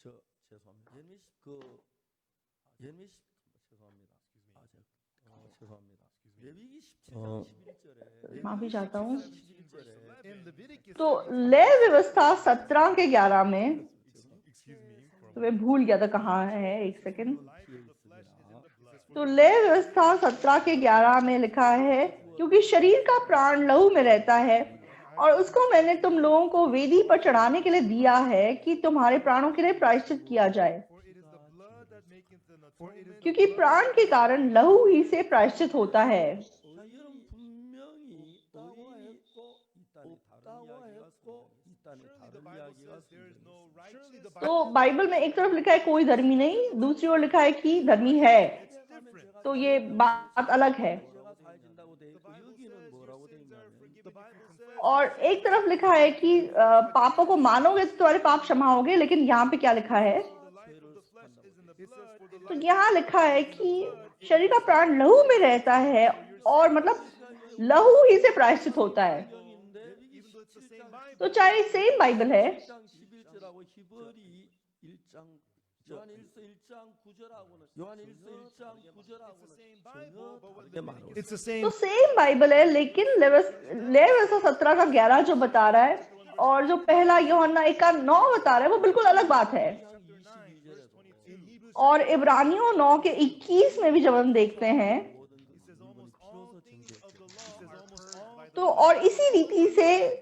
저 죄송합니다. 예미 죄송합니다. 죄송합니다. 레위기 17장 11절에 माफी चाहता हूँ। 11절에 In Leviticus, तो लय व्यवस्था 17:11 में, excuse me, तो मैं भूल गया था कहाँ है, एक second. life of the flesh is in the blood. तो लय व्यवस्था 17:11 में लिखा है, क्योंकि शरीर का प्राण लहू में रहता है और उसको मैंने तुम लोगों को वेदी पर चढ़ाने के लिए दिया है कि तुम्हारे प्राणों के लिए प्रायश्चित किया जाए। For it is the blood that maketh an atonement. क्योंकि प्राण के कारण लहू ही से प्रायश्चित होता है। 자, 여러분 분명히 없다고 했고 이 땅에 The 다른 Bible 이야기가 says there is no righteous. तो बाइबल में एक तरफ लिखा है कोई धर्मी नहीं, दूसरी ओर लिखा है कि धर्मी है। तो ये बात अलग है। 죄가 사해진다고 돼 있고 여기는 뭐라고 돼 있냐면 The Bible says और एक तरफ लिखा है कि पापों को मानोगे तो तुम्हारे पाप क्षमा होंगे, लेकिन यहाँ पे क्या लिखा है? the life of the flesh is in the blood. For the तो यहाँ लिखा है कि शरीर का प्राण लहू में रहता है और मतलब लहू ही से प्रायश्चित होता है। even though it's the same Bible, तो चाहे सेम बाइबल है, 1장 11절하고 히브리 1장 요한 1서 1장 9절하고는 요한 1서 1장 9절하고는 전혀 다르게 말하고 It's the same. तो सेम बाइबल है, लेकिन लेवियस्ता 17 का 11 जो बता रहा है और जो पहला यूहन्ना 1 का 9 बता रहा है वो बिल्कुल अलग बात है। और इब्रानियों 9 के 21 में भी जब हम देखते हैं तो और इसी रीति से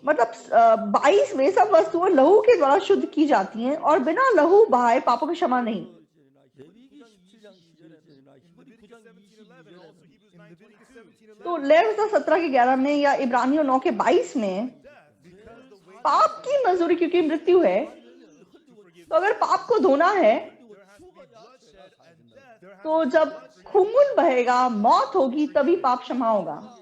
मतलब 22 में सब वस्तुएं लहू के द्वारा शुद्ध की जाती हैं और बिना लहू बहाए पापों की क्षमा नहीं। 레위기 17장 10절에나 히브리 9장 22절에서 तो लेवियस्ता 17 के 11 में या इब्रानियों 9 के 22 में पाप की मजदूरी क्योंकि मृत्यु है, तो अगर पाप को धोना है तो जब खून बहेगा, मौत होगी, तभी पाप क्षमा होगा।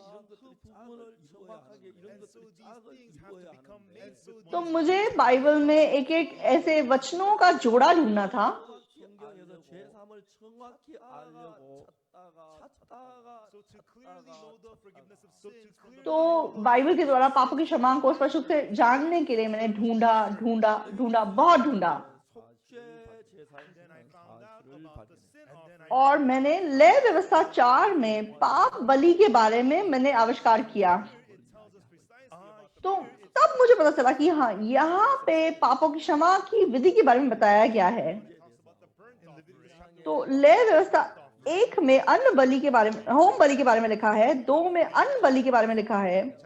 तो मुझे बाइबल में एक एक ऐसे वचनों का जोड़ा ढूंढना था 성경에서 제3을 정확히 알려고 찾다가 तो बाइबल के द्वारा पापों की क्षमा को स्पष्ट रूप से जानने के लिए मैंने ढूंढा बहुत ढूंढा 속죄 제사의 사실을 발견했어요. और मैंने लेव व्यवस्था 4 में पाप बलि के बारे में मैंने आविष्कार किया। तो तब मुझे पता चला कि हाँ, यहाँ पे पापों की क्षमा की विधि के बारे में बताया गया है। तो लेव व्यवस्था 1 में अन्न बलि के बारे में, होम बलि के बारे में लिखा है, 2 में अन्न बलि के बारे में लिखा है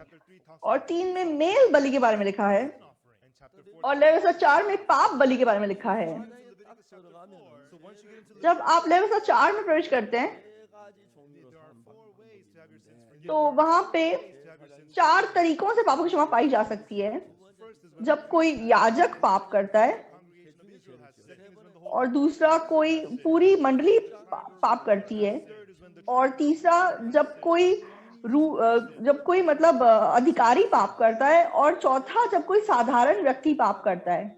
और 3 में मेल बलि के बारे में लिखा है और लेव व्यवस्था 4 में पाप बलि के बारे में लिखा है। 딱 들어가면 जब आप लेव व्यवस्था 4 में प्रवेश करते हैं 세 가지 종류로 사람 तो वहां पे 4 तरीकों से पापों की क्षमा पाई जा सकती है। जब कोई याजक पाप करता है और दूसरा कोई पूरी मंडली पाप करती है और तीसरा जब कोई मतलब अधिकारी पाप करता है और चौथा जब कोई साधारण व्यक्ति पाप करता है।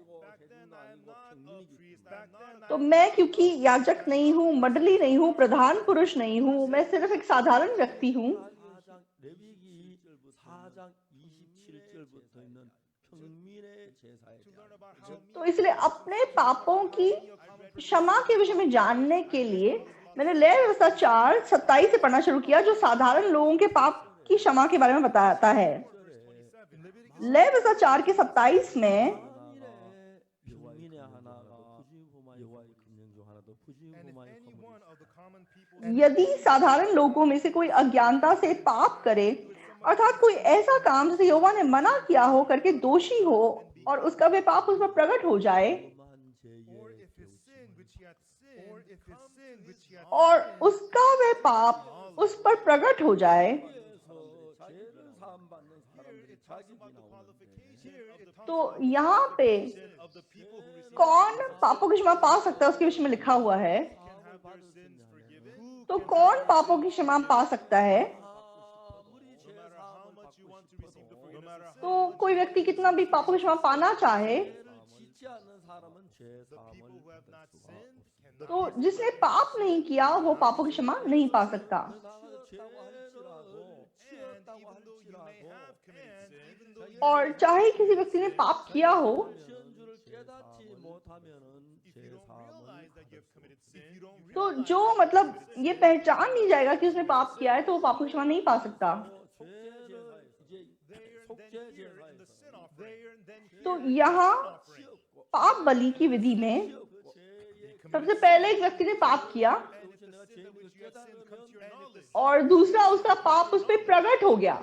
तो मैं क्योंकि याजक नहीं हूँ, मंडली नहीं हूँ, प्रधान पुरुष नहीं हूँ, मैं सिर्फ एक साधारण व्यक्ति हूँ, 4장 레위기 4장 27절부터 있는 평민의 제사에 대한 तो इसलिए अपने पापों की क्षमा के विषय में जानने के लिए मैंने लेवी व्यवस्था 4:27 से पढ़ना शुरू किया, जो साधारण लोगों के पाप की क्षमा के बारे में बताता है। लेवी व्यवस्था 4 के 27 में 평민의 하나가 푸짐후마의 여호와의 금령 중 하나도 푸짐후마의 यदि साधारण लोगों में से कोई अज्ञानता से पाप करे, अर्थात कोई ऐसा काम जिसे यहोवा ने मना किया हो करके दोषी हो और उसका वे पाप उस पर प्रकट हो जाए और उसका वे पाप उस पर प्रकट हो जाए, 죄를 사함 받는 사람들이 자기 나오는데 तो यहाँ पे कौन पापों की क्षमा पा सकता है उसके विषय में लिखा हुआ है। तो कौन पापों की क्षमा पा सकता है? तो कोई व्यक्ति कितना भी पापों की क्षमा पाना चाहे, 짓지 않는 사람은 죄 사함을 받을 수가 없습니다. तो जिसने पाप नहीं किया वो पापों की क्षमा नहीं पा सकता। 치었다고 할지라도 और चाहे किसी व्यक्ति ने पाप किया हो, 치은 줄을 깨닫지 못하면은 죄 사함을 받을 수 없습니다. तो जो मतलब ये पहचान नहीं जाएगा कि उसने पाप किया है तो वो पापों की क्षमा नहीं पा सकता। तो यहाँ पाप बलि की विधि में सबसे पहले एक व्यक्ति ने पाप किया और दूसरा उसका पाप उस पर प्रकट हो गया,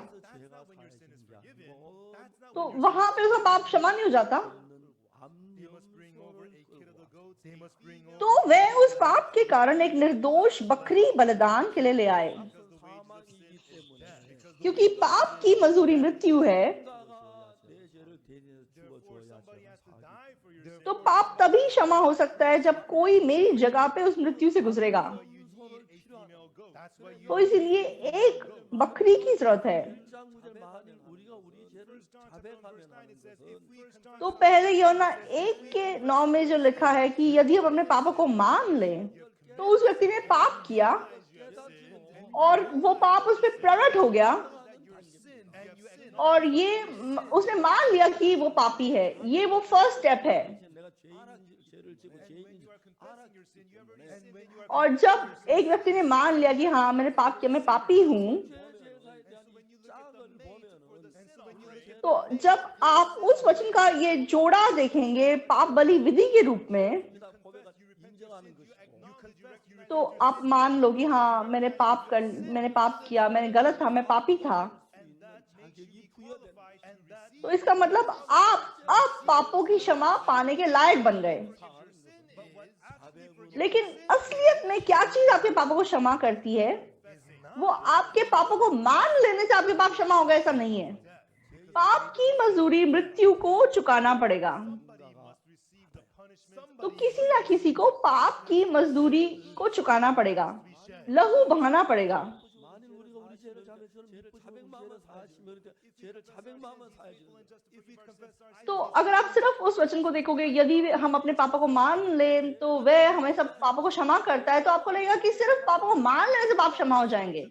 तो वहां पे उसका पाप क्षमा नहीं हो जाता। तो वह उस पाप के कारण एक निर्दोष बकरी बलिदान के लिए ले आए, क्योंकि पाप की मजदूरी मृत्यु है। तो पाप तभी क्षमा हो सकता है जब कोई मेरी जगह पे उस मृत्यु से गुजरेगा। तो इसलिए एक बकरी की जरूरत है। तो पहले यूहन्ना 1:9 में जो लिखा है कि यदि हम अपने पापों को मान लें, तो उस व्यक्ति ने पाप किया और वो पाप उस पर प्रकट हो गया और ये उसने मान लिया कि वो पापी है। ये वो फर्स्ट स्टेप है। 내가 죄를 지고 죄인인지 알았기 때문에 And when you are और जब एक व्यक्ति ने मान लिया कि हाँ मैंने पाप किया, मैं पापी हूँ, 제사에 대한 이 짝을 보면은 तो जब आप उस वचन का ये जोड़ा देखेंगे पाप बलि विधि के रूप में, 다 고백을 인정하는 것이고 तो आप मान लो कि हाँ मैंने पाप किया, मैंने गलत था, मैं पापी था। 자격이 부여된 तो इसका मतलब आप अब पापों की क्षमा पाने के लायक बन गए। लेकिन असलियत में क्या चीज आपके पापों को क्षमा करती है? वो आपके पापों को मान लेने से आपके पाप क्षमा हो गए, ऐसा नहीं है। पाप की मजदूरी मृत्यु को चुकाना पड़ेगा। तो किसी ना किसी को पाप की मजदूरी को चुकाना पड़ेगा, लहू बहाना पड़ेगा। 만일 우리가 우리 죄를 자백처럼 미쁘시고 자백마음을 사하시면 이렇게 죄를 자백마음을 사야지. तो अगर आप सिर्फ उस वचन को देखोगे, यदि हम अपने पापों को मान लें तो वह हमें सब पापों को क्षमा करता है, तो आपको लगेगा कि सिर्फ पापों को मान लेने से पाप क्षमा हो जाएंगे।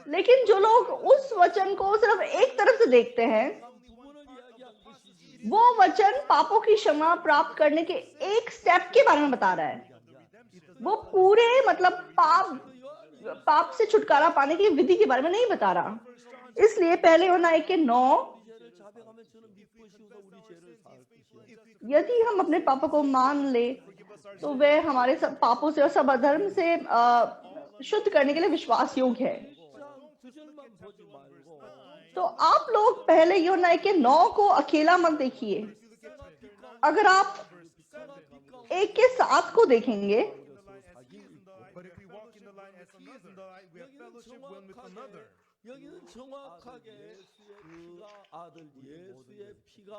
लेकिन जो लोग उस वचन को सिर्फ एक तरफ से देखते हैं, 부분을 이야기한 것이지. वो वचन पापों की क्षमा प्राप्त करने के एक स्टेप के बारे में बता रहा है। वो पूरे मतलब पाप से छुटकारा पाने की विधि के बारे में नहीं बता रहा। इसलिए पहले यूहन्ना 1:9, 죄를 자백하면 저는 미쁘시오서 उरी 죄를 사할 것이요. यदि हम अपने पापों को मान ले तो वह हमारे सब पापों से और सब अधर्म से शुद्ध करने के लिए विश्वास योग्य है। 구절만 보지 말고 तो आप लोग पहले यूहन्ना 1:9 को अकेला मत देखिए। अगर आप 1:7 को देखेंगे, But if we walk in the light as he is in the light, we have fellowship one with another. 여기는 정확하게 그 아들 예수의 피가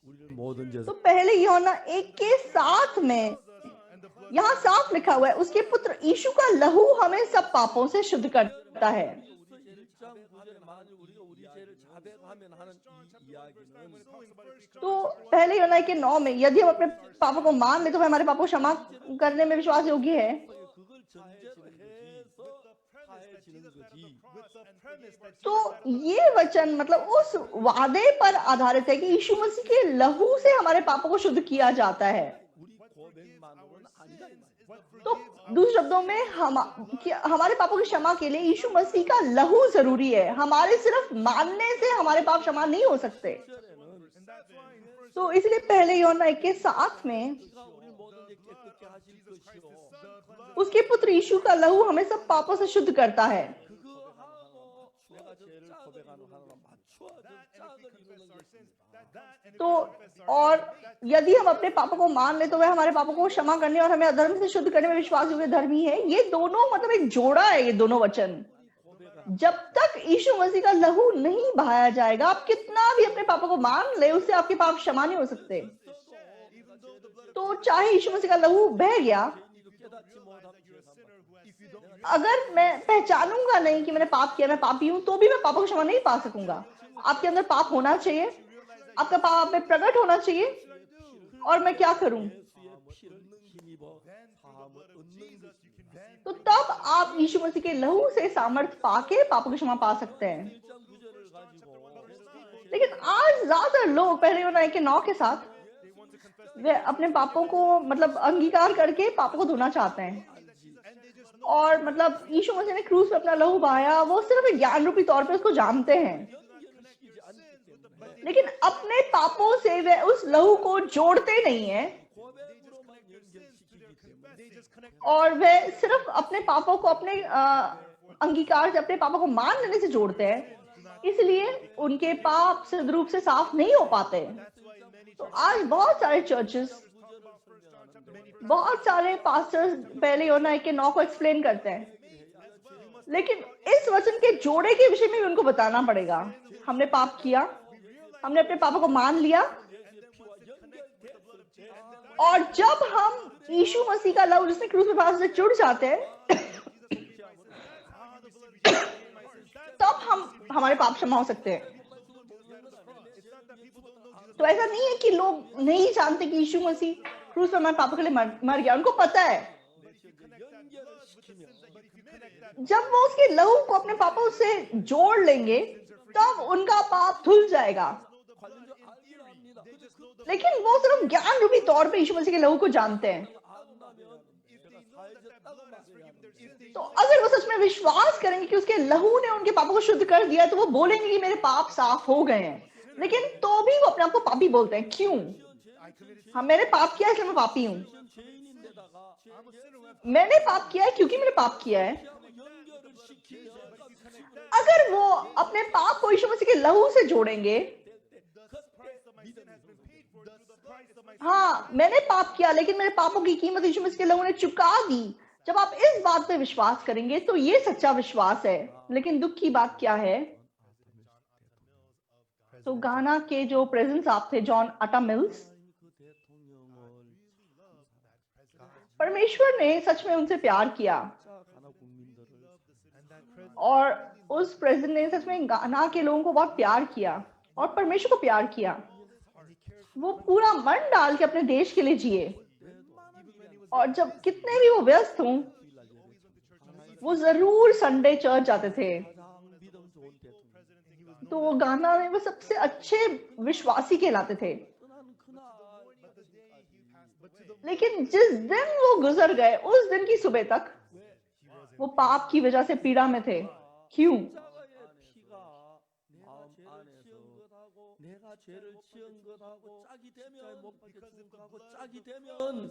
우리를 모든 तो 죄에서 पहले यूहन्ना 1:7 में यहाँ साफ लिखा हुआ है, उसके पुत्र यीशु का लहू हमें सब पापों से शुद्ध करता है। 1장 9절에 만일 우리가 우리 죄를 자백하면 하는 이 이야기는 तो पहले यूहन्ना 1:9 में यदि हम अपने पापों को मान ले तो वह हमारे पापों को क्षमा करने में विश्वास योग्य है। 그걸 전제로 해서 사해지는 거지. तो ये वचन मतलब उस वादे पर आधारित है कि यीशु मसीह के लहू से हमारे पापों को शुद्ध किया जाता है। 우리 고백만으로는 아니다 이 말이야. तो दूसरे शब्दों में हमारे पापों की क्षमा के लिए यीशु मसीह का लहू जरूरी है। हमारे सिर्फ मानने से हमारे पाप क्षमा नहीं हो सकते। तो इसलिए पहले यूहन्ना 1:7 में 그가 우리 모든 죄 깨끗게 하실 것이요. उसके पुत्र यीशु का लहू हमें सब पापों से शुद्ध करता है। 그거하고 내가 죄를 고백하는 하나가 맞춰져 짝을 이루는 것입니다. तो और यदि हम अपने पापों को मान ले तो वह हमारे पापों को क्षमा करने और हमें अधर्म से शुद्ध करने में विश्वास योग्य धर्मी है। ये दोनों मतलब एक जोड़ा है, ये दोनों वचन। जब तक यीशु मसीह का लहू नहीं बहाया जाएगा, आप कितना भी अपने पापों को मान ले, उससे आपके पाप क्षमा नहीं हो सकते। तो चाहे यीशु मसीह का लहू बह गया, 깨닫지 못하면 죄가 अगर मैं पहचानूंगा नहीं कि मैंने पाप किया, मैं पापी हूं, तो भी मैं पापों को क्षमा नहीं पा सकूंगा। आपके अंदर पाप होना चाहिए, आपका पाप आप में प्रकट होना चाहिए, और मैं क्या करूं? 예수의 피를 힘입어 사함을 얻는 것입니다. तो तब आप यीशु मसीह के लहू से सामर्थ पाके पापों की क्षमा पा सकते हैं। 1장 9절을 가지고 लेकिन आज ज्यादातर लोग पहले यूहन्ना 1:9 के साथ वे अपने पापों को मतलब अंगीकार करके पापों को धोना चाहते हैं, और मतलब यीशु मसीह ने क्रूस पे अपना लहू बहाया, वो सिर्फ एक ज्ञान रूपी तौर पे उसको जानते हैं, लेकिन अपने पापों से वे उस लहू को जोड़ते नहीं है, 고백으로만 연결시키기 때문에 और वे सिर्फ अपने पापों को अपने अंगीकार से, अपने पापों को मान लेने से जोड़ते हैं। इसलिए उनके पाप सिद्ध रूप से साफ नहीं हो पाते। तो आज बहुत सारे चर्चेस, बहुत सारे पास्टर्स पहले यूहन्ना 1:9 को एक्सप्लेन करते हैं, लेकिन इस वचन के जोड़े के विषय में भी उनको बताना पड़ेगा। हमने पाप किया, हमने अपने पापों को मान लिया, और जब हम यीशु मसीह का लहू जिसने क्रूस पे फांसी से जुड़ जाते हैं, तब हमारे पाप क्षमा हो सकते हैं। तो ऐसा नहीं है कि लोग नहीं जानते कि यीशु मसीह क्रूस पे हमारे पापों के लिए मर गया, उनको पता है। जब वो उसके लहू को अपने पापों से जोड़ लेंगे, तब उनका पाप धुल जाएगा। लेकिन वो सिर्फ ज्ञान रूपी तौर पे यीशु मसीह के लहू को जानते हैं। तो अगर वो सच में विश्वास करेंगे कि उसके लहू ने उनके पापों को शुद्ध कर दिया, तो वो बोलेंगे कि मेरे पाप साफ हो गए हैं। लेकिन तो भी वो अपने आप को पापी बोलते हैं। क्यों? हाँ, मैंने पाप किया इसलिए मैं पापी हूँ। मैंने पाप किया है क्योंकि मैंने पाप किया है। अगर वो अपने पाप को यीशु मसीह के लहू से जोड़ेंगे, हाँ मैंने पाप किया लेकिन मेरे पापों की कीमत यीशु मसीह के लहू ने चुका दी, जब आप इस बात पे विश्वास करेंगे तो ये सच्चा विश्वास है। लेकिन दुख की बात क्या है? तो गाना के जो प्रेजेंस आप थे, जॉन अटा मिल्स, परमेश्वर ने सच में उनसे प्यार किया और उस प्रेजेंट ने सच में गाना के लोगों को बहुत प्यार किया और परमेश्वर को प्यार किया। वो पूरा मन डाल के अपने देश के लिए जिए, और जब कितने भी वो व्यस्त हों, वो जरूर संडे चर्च जाते थे। तो वो गाना में वो सबसे अच्छे विश्वासी कहलाते थे। लेकिन जिस दिन वो गुजर गए, उस दिन की सुबह तक वो पाप की वजह से पीड़ा में थे। क्यों?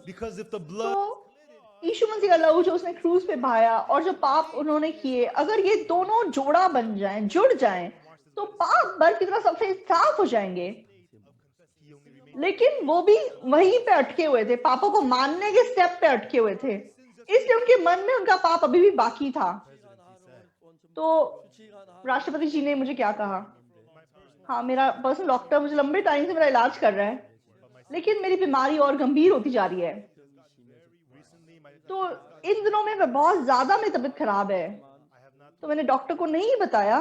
Because if the blood तो यीशु मसीह का लहू जो उसने क्रूज पे बहाया और जो पाप उन्होंने किए, अगर ये दोनों जोड़ा बन जाएं, जुड़ जाएं, तो पाप बर्फ की तरह सफेद साफ हो जाएंगे। लेकिन वो भी वहीं पे अटके हुए थे, पापों को मानने के स्टेप पे अटके हुए थे, इसलिए उनके मन में उनका पाप अभी भी बाकी था। तो राष्ट्रपति जी ने मुझे क्या कहा? हाँ, मेरा पर्सनल डॉक्टर मुझे लंबे टाइम से मेरा इलाज कर रहा है, लेकिन मेरी बीमारी और गंभीर होती जा रही है। तो इन दिनों में बहुत ज्यादा मेरी तबीयत खराब है। तो मैंने डॉक्टर को नहीं बताया,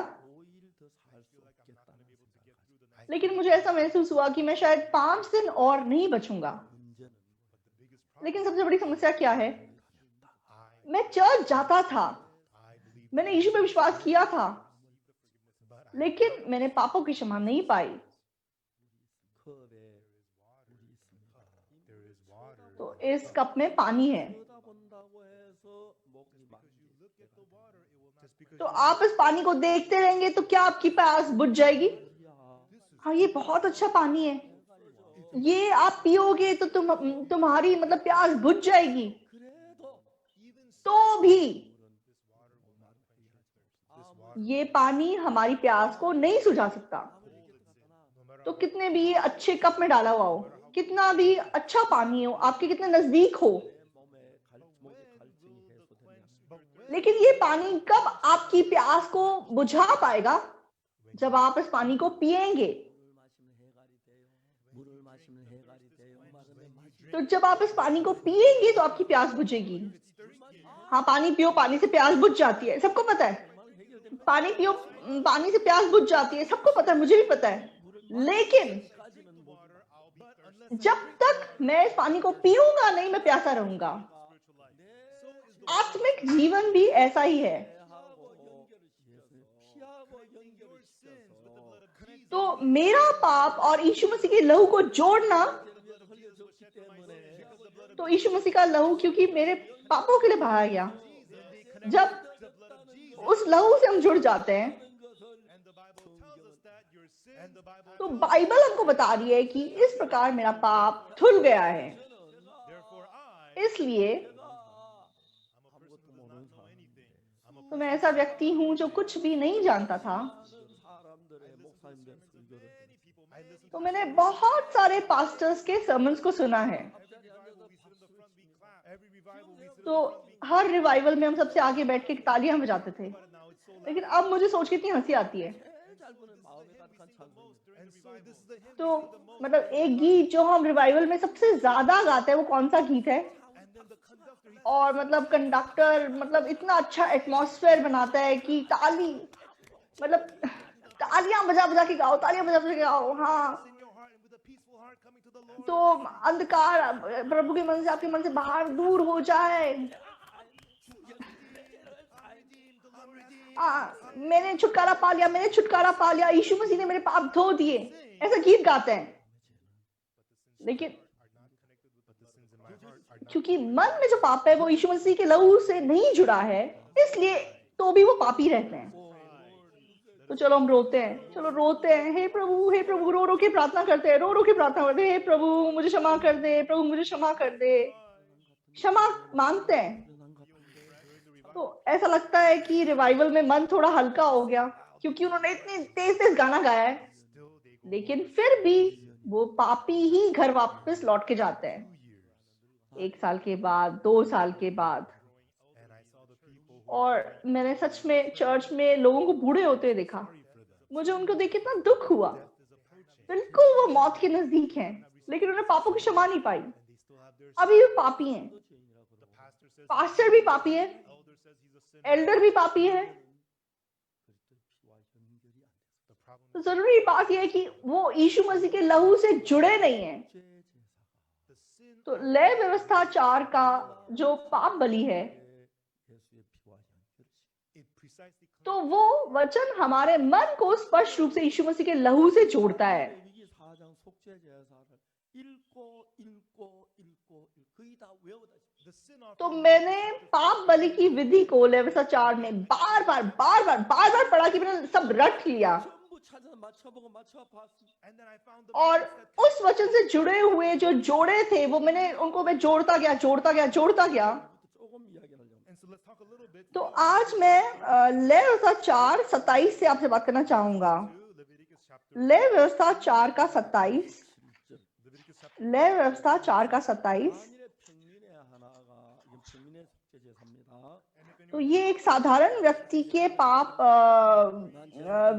लेकिन मुझे ऐसा महसूस हुआ कि मैं शायद 5 दिन और नहीं बचूंगा। लेकिन सबसे बड़ी समस्या क्या है? मैं चर्च जाता था, मैंने यीशु पे विश्वास किया था, लेकिन मैंने पापों की क्षमा नहीं पाई। तो इस कप में पानी है, तो आप इस पानी को देखते रहेंगे तो क्या आपकी प्यास बुझ जाएगी? हाँ, ये बहुत अच्छा पानी है, ये आप पियोगे तो तुम्हारी मतलब प्यास बुझ जाएगी। तो भी ये पानी हमारी प्यास को नहीं सुझा सकता। तो कितने भी ये अच्छे कप में डाला हुआ हो, कितना भी अच्छा पानी हो, आपके कितने नजदीक हो, लेकिन ये पानी कब आपकी प्यास को बुझा पाएगा? जब आप इस पानी को पिएंगे। तो जब आप इस पानी को पिएंगे तो आपकी प्यास बुझेगी। हाँ, पानी पियो, पानी से प्यास बुझ जाती है, सबको पता है। पानी पियो, पानी से प्यास बुझ जाती है, सबको पता है, मुझे भी पता है। लेकिन जब तक मैं इस पानी को पीऊंगा नहीं, मैं प्यासा रहूंगा। आत्मिक जीवन भी ऐसा ही है। तो मेरा पाप और यीशु मसीह के लहू को जोड़ना, तो यीशु मसीह का लहू क्योंकि मेरे पापों के लिए बहाया गया, जब उस लहू से हम जुड़ जाते हैं, तो बाइबल हमको बता रही है कि इस प्रकार मेरा पाप धुल गया है। इसलिए तो मैं ऐसा व्यक्ति हूं जो कुछ भी नहीं जानता था। तो मैंने बहुत सारे पास्टर्स के सर्मन्स को सुना है। तो हर रिवाइवल में हम सबसे आगे बैठ के तालियां बजाते थे, लेकिन अब मुझे सोच के इतनी हंसी आती है। तो मतलब एक गीत जो हम रिवाइवल में सबसे ज्यादा गाते हैं, वो कौन सा गीत है? और मतलब कंडक्टर मतलब इतना अच्छा एटमॉस्फेयर बनाता है कि मतलब तालियां बजा बजा के गाओ, तालियां बजा बजा के गाओ। हाँ, तो अंधकार प्रभु के मन से, आपके मन से बाहर दूर हो जाए। मैंने छुटकारा पा लिया, मैंने छुटकारा पा लिया, यीशु मसीह ने मेरे पाप धो दिए, ऐसा गीत गाते हैं। लेकिन but the sins in my heart are not. क्योंकि मन में जो पाप है वो यीशु मसीह के लहू से नहीं जुड़ा है, इसलिए तो भी वो पापी रहते हैं। तो चलो हम रोते हैं, चलो रोते हैं, हे प्रभु, रो रो के प्रार्थना करते हैं, रो रो के प्रार्थना करते हैं, हे प्रभु मुझे क्षमा कर दे, प्रभु मुझे क्षमा कर दे, क्षमा मांगते हैं। तो ऐसा लगता है कि रिवाइवल में मन थोड़ा हल्का हो गया क्योंकि उन्होंने इतनी तेज तेज गाना गाया है, लेकिन फिर भी वो पापी ही घर वापस लौट के जाते हैं 1 साल के बाद, 2 साल के बाद। और मैंने सच में चर्च में लोगों को बूढ़े होते हुए देखा, मुझे उनको देख के इतना दुख हुआ। बिल्कुल वो मौत के नजदीक हैं, लेकिन उन्होंने पापों की क्षमा नहीं पाई, अभी भी पापी हैं। पास्टर भी पापी है, एल्डर भी पापी है। तो जरूरी बात यह है कि वो यीशु मसीह के लहू से जुड़े नहीं हैं। तो लय व्यवस्था 4 का जो पाप बलि है, तो वो वचन हमारे मन को स्पष्ट रूप से यीशु मसीह के लहू से जोड़ता है। 레위기 4장 속죄 제사를 읽고 거의 다 외우다. तो मैंने पाप बलि की विधि को लय व्यवस्था 4 में बार बार पढ़ा कि मैंने सब रट लिया, 전부 찾아 맞춰보고 맞춰봤어. और उस वचन से जुड़े हुए जो जोड़े थे वो मैं जोड़ता गया। 조금 이야기를 하려고. And so let's talk a little bit तो आज मैं लय व्यवस्था 4:27 से आपसे बात करना चाहूंगा। to Leviticus chapter लय व्यवस्था 4 का 27, Leviticus chapter लय व्यवस्था 4 का 27। 만일의 평민의 하나가 이건 평민의 속죄 제사입니다. तो ये एक साधारण व्यक्ति के पाप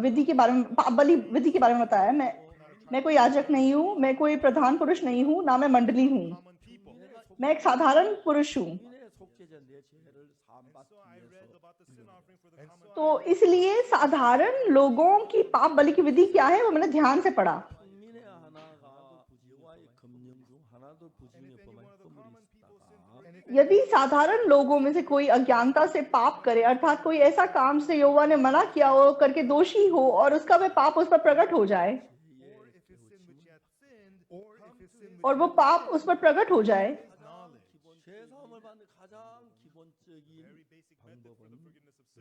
विधि के बारे में, पाप बलि विधि के बारे में बताया है। मैं कोई याजक नहीं हूँ, मैं कोई प्रधान पुरुष नहीं हूँ, ना मैं मंडली हूँ, common people. मैं एक साधारण पुरुष हूँ। 평민의 속죄제 내 죄를 사함받기 So I read 위해서 about the sin offering for the common तो इसलिए साधारण लोगों की पाप बलि की विधि क्या है वो मैंने ध्यान से पढ़ा। 평민의 하나가 여호와의 금령 중 하나도 부진이 범할 허물이 있다가 यदि साधारण लोगों में से कोई अज्ञानता से पाप करे, अर्थात कोई ऐसा काम से यहोवा ने मना किया हो करके दोषी हो और उसका वह पाप उस पर प्रकट हो जाए, or if his sin which he had sinned, or if his sin which और वो पाप उस पर प्रकट हो जाए, 기본 죄사함을 받는 가장 기본적인 방법은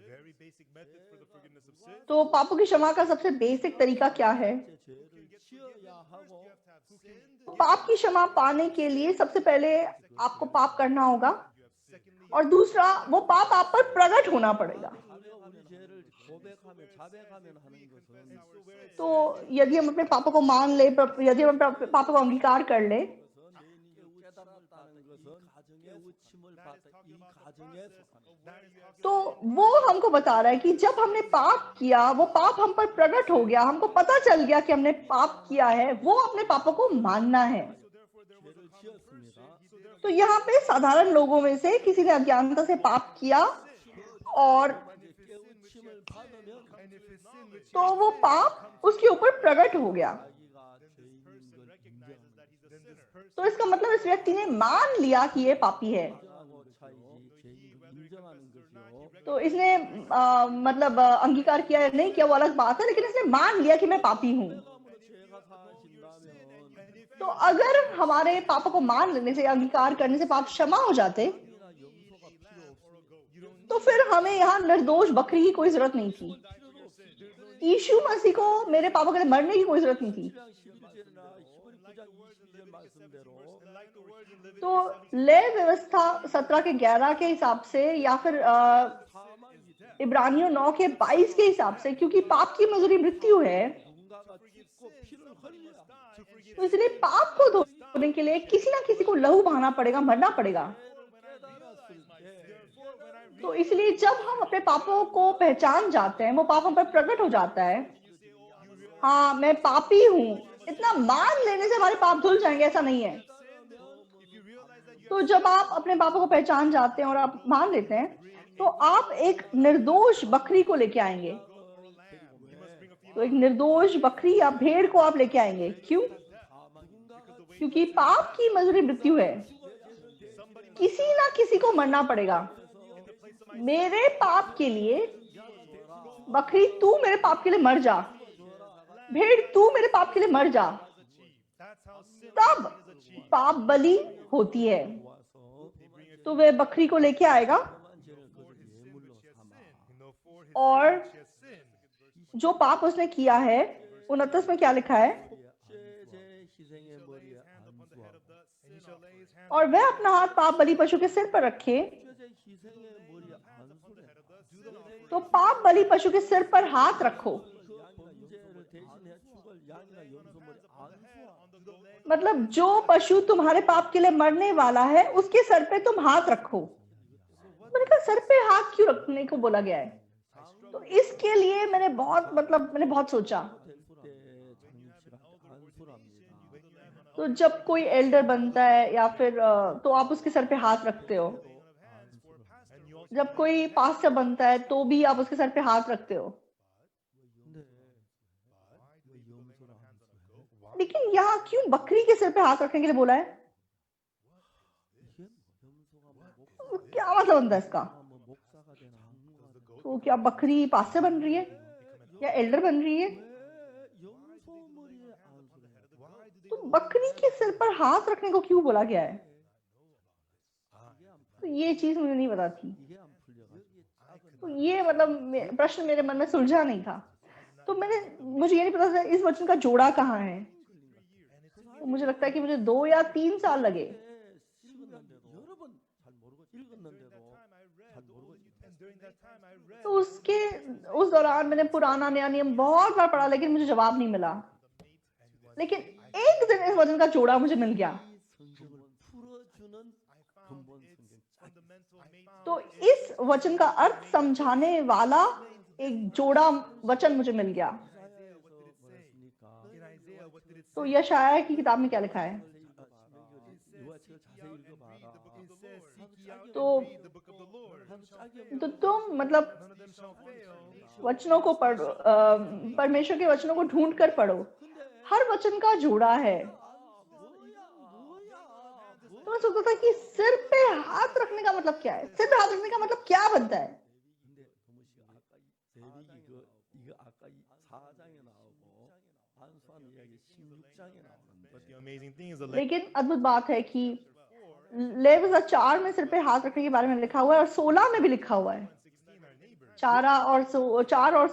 very basic method for the forgiveness of sin. तो पापों की क्षमा का सबसे बेसिक तरीका क्या है? 제 죄를 지어야 하고 तो पाप की क्षमा पाने के लिए सबसे पहले आपको पाप करना होगा, और दूसरा वो पाप आप पर प्रकट होना पड़ेगा। 우리 죄를 고백하며 자백하면 하는 것은 तो यदि हम अपने पापों को मान ले, यदि हम अपने पापों को अंगीकार कर ले, 내게 깨달았다는 것은 가정의 우침을 받아 이 가정에 속하는 तो वो हमको बता रहा है कि जब हमने पाप किया, वो पाप हम पर प्रकट हो गया, हमको पता चल गया कि हमने पाप किया है, वो अपने पापों को मानना है। 죄를 지었습니다. तो यहाँ पे साधारण लोगों में से किसी ने अज्ञानता से पाप किया और 깨우침을 받으면 And if his sin which तो वो पाप उसके ऊपर प्रकट हो गया। 자기가 죄인인 걸 인정하는 then this person तो इसका मतलब इस व्यक्ति ने मान लिया कि ये पापी है। 인정하고 차이지 죄인인 걸 인정하는 거죠. तो इसने मतलब अंगीकार किया या नहीं किया वो अलग बात है, लेकिन इसने मान लिया कि मैं पापी हूँ। 아무로 죄가 사하신다면 तो अगर हमारे पापों को मान लेने से, अंगीकार करने से पाप क्षमा हो जाते, 우리나 용서가 필요 없습니다. तो फिर हमें यहाँ निर्दोष बकरी की कोई जरूरत नहीं थी। यीशु मसीह को मेरे पापों के लिए मरने की कोई जरूरत नहीं थी। 11절이나 히브리 9장 22절 말씀대로 like the words in Leviticus तो लय व्यवस्था 17 के 11 के हिसाब से, या फिर 사망이 इब्रानियों 9 के 22 के हिसाब से, क्योंकि पाप की मजदूरी मृत्यु है, 누군가가 찢고 피를 흘려야 तो इसलिए पाप को धोने के लिए किसी ना किसी को लहू बहाना पड़ेगा, मरना पड़ेगा। 깨달았을 때 तो इसलिए जब हम अपने पापों को पहचान जाते हैं, वो पाप हम पर प्रकट हो जाता है। हाँ, मैं पापी हूँ, इतना मान लेने से हमारे पाप धुल जाएंगे, ऐसा नहीं है। तो जब आप अपने पापों को पहचान जाते हैं और आप मान लेते हैं, तो आप एक निर्दोष बकरी को लेके आएंगे। तो एक निर्दोष बकरी या भेड़ को आप लेके आएंगे। क्यों? क्योंकि पाप की मजदूरी मृत्यु है, किसी ना किसी को मरना पड़ेगा। मेरे पाप के लिए बकरी तू मेरे पाप के लिए मर जा, भेड़ तू मेरे पाप के लिए मर जा, that's how sin तब पाप बलि होती है 와서 तो वह बकरी को लेके आएगा 그만 죄를 그것을 예물로 삼아 और She has sinned. जो पाप उसने किया है 29 में क्या लिखा है 속죄제 희생의 머리에 안수하고 And he shall lay his hand और वह अपना हाथ पाप बलि पशु के सिर पर रखे 속죄제 희생의 머리에 안수래 तो पाप बलि पशु के सिर पर हाथ रखो 그 범죄를 대신해 죽을 양이나 염소 머리 안수하 मतलब जो पशु तुम्हारे पाप के लिए मरने वाला है उसके सर पे तुम हाथ रखो मैंने कहा सर पे हाथ क्यों रखने को बोला गया है तो इसके लिए मैंने बहुत सोचा 때 장립식한테 안수랍니다 तो जब कोई एल्डर बनता है या फिर तो आप उसके सर पे हाथ रखते हो जब कोई पास्टर बनता है तो भी आप उसके सर पे हाथ रखते हो 근데 왜 염소를 안수해? लेकिन यहाँ क्यों बकरी के सिर पे हाथ रखने के लिए बोला है 이게 염소가 뭐 목사가 क्या मतलब बनता है इसका 뭐 목사가 된 장로가 된 तो क्या बकरी पास्टर बन रही है या एल्डर बन रही है 왜 염소 머리에 안수래? तो बकरी के सिर पर हाथ रखने को क्यों बोला गया है तो ये चीज मुझे नहीं पता थी 이게 안 풀려가지고 तो ये प्रश्न मेरे मन में सुलझा नहीं था तो मुझे ये नहीं पता था इस वचन का जोड़ा कहाँ है तो मुझे लगता है कि मुझे 2 या 3 साल लगे 읽었는데도 여러 번 잘 모르고 읽었는데도 잘 모르고 and during that time I read तो उस दौरान मैंने पुराना नया नियम बहुत बार पढ़ा लेकिन मुझे जवाब नहीं मिला लेकिन एक दिन इस वचन का जोड़ा मुझे मिल गया 이 성경을 풀어주는 근본 성경 짝 तो इस वचन का अर्थ समझाने वाला एक जोड़ा वचन मुझे मिल गया 뭐였습니까? in Isaiah what did it say? तो यशायाह की किताब में क्या लिखा है 요한책을 자세히 읽어봐라. It says seek ye out तो and read the book of the Lord. 한 짝이 तो तुम None of them shall fail. वचनों को पढ़ो परमेश्वर के वचनों को ढूंढ कर पढ़ो हर वचन का जोड़ा है तो मैं सोचता था कि सिर पे हाथ रखने का मतलब क्या है सिर पे हाथ रखने का मतलब क्या बनता है 근데 동무 씨 아까 레위기 이거 아까 4장에 나오고 안수하는 이야기 16장에 나오는데 But the amazing thing is the लेकिन अद्भुत बात है कि लेविता 4 में सिर पे हाथ रखने के बारे में लिखा हुआ है और 16 में भी लिखा हुआ है 4 और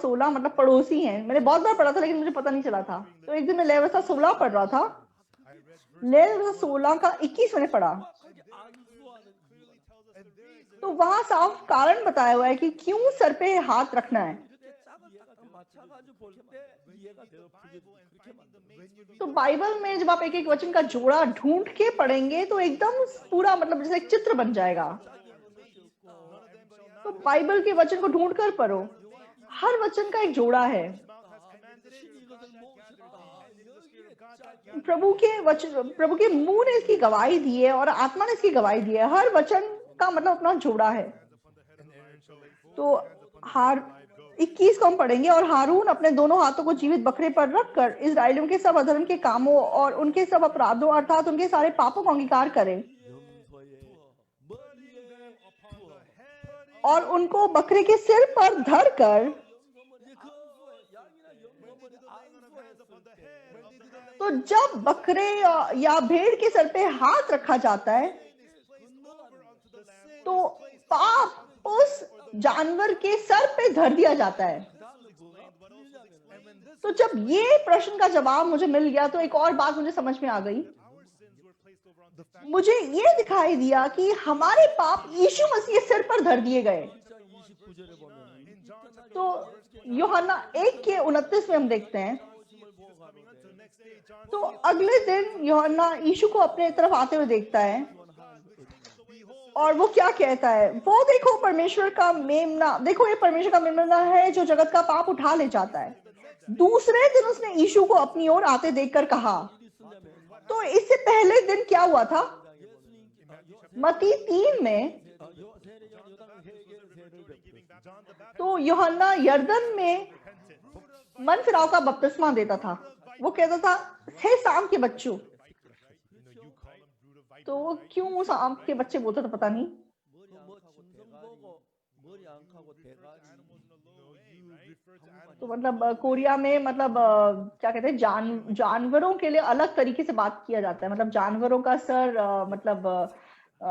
16 मतलब पड़ोसी हैं मैंने बहुत बार पढ़ा था लेकिन मुझे पता नहीं चला था तो एक दिन मैं लेविता 16 पढ़ रहा था लेविता 16 का 21 मैंने पढ़ा तो वहां साफ कारण बताया हुआ है कि क्यों सर पे हाथ रखना है 이해가 맞춰가지고 볼 때 이해가 되어 풀게 그렇게 만들어. तो बाइबल में जब आप एक एक वचन का जोड़ा ढूंढ के पढ़ेंगे तो एकदम पूरा मतलब जैसे एक चित्र बन जाएगा तो बाइबल के वचन को ढूंढ कर पढ़ो हर वचन का एक जोड़ा है प्रभु के मुंह ने इसकी गवाही दी है और आत्मा ने इसकी गवाही दी है हर वचन का मतलब अपना जोड़ा है तो हार 21 को हम पढ़ेंगे और हारून अपने दोनों हाथों को जीवित बकरे पर रखकर इस्राएलियों के सब अधर्म के कामों और उनके सब अपराधों अर्थात उनके सारे पापों को अंगीकार करें और उनको बकरे के सिर पर धरकर तो जब बकरे या भेड़ के सर पे हाथ रखा जाता है तो पाप उस जानवर के सर पे धर दिया जाता है तो जब ये प्रश्न का जवाब मुझे मिल गया तो एक और बात मुझे समझ में आ गई मुझे ये दिखाई दिया कि हमारे पाप यीशु मसीह के सिर पर धर दिए गए 29절에 보면 तो यूहन्ना 1:29 में हम देखते हैं तो अगले दिन यूहन्ना यीशु को अपने तरफ आते हुए देखता है और वो क्या कहता है वो देखो परमेश्वर का मेमना देखो ये परमेश्वर का मेमना है जो जगत का पाप उठा ले जाता है दूसरे दिन उसने यीशु को अपनी ओर आते देखकर कहा तो इससे पहले दिन क्या हुआ था मत्ती 3 में तो यूहन्ना यरदन में मन फिराव का बपतिस्मा देता था वो कहता था हे सांप के बच्चों तो वो क्यों सांप के बच्चे बोलता था पता नहीं 뭐 짐승 보고 뭐 머리 안 카고 대가리. तो मतलब कोरिया में मतलब क्या कहते हैं जानवरों के लिए अलग तरीके से बात किया जाता है। मतलब जानवरों का सर मतलब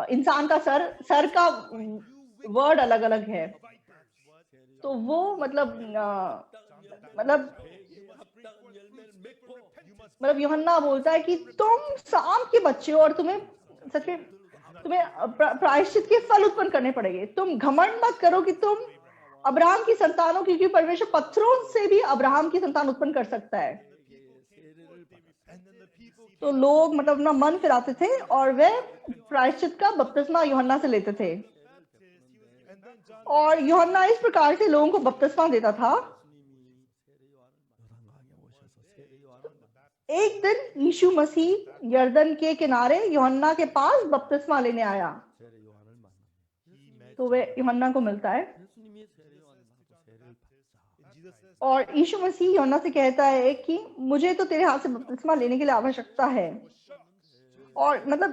इंसान का सर का वर्ड अलग अलग है। तो वो मतलब यूहन्ना बोलता है कि तुम सांप के बच्चे हो और तुम्हें सच में प्रायश्चित के फल उत्पन्न करने पड़ेंगे। तुम घमंड मत करो कि तुम अब्राहम की संतानों, क्योंकि परमेश्वर पत्थरों से भी अब्राहम की संतान उत्पन्न कर सकता है। तो लोग मतलब अपना मन फिराते थे और वे प्रायश्चित का बपतिस्मा यूहन्ना से लेते थे, और यूहन्ना इस प्रकार से लोगों को बपतिस्मा देता था। एक दिन यीशु मसीह यर्दन के किनारे यूहन्ना के पास बपतिस्मा लेने आया, तो वे यूहन्ना को मिलता है और यीशु मसीह यूहन्ना से कहता है कि मुझे तो तेरे हाथ से बपतिस्मा लेने के लिए आवश्यकता है। और मतलब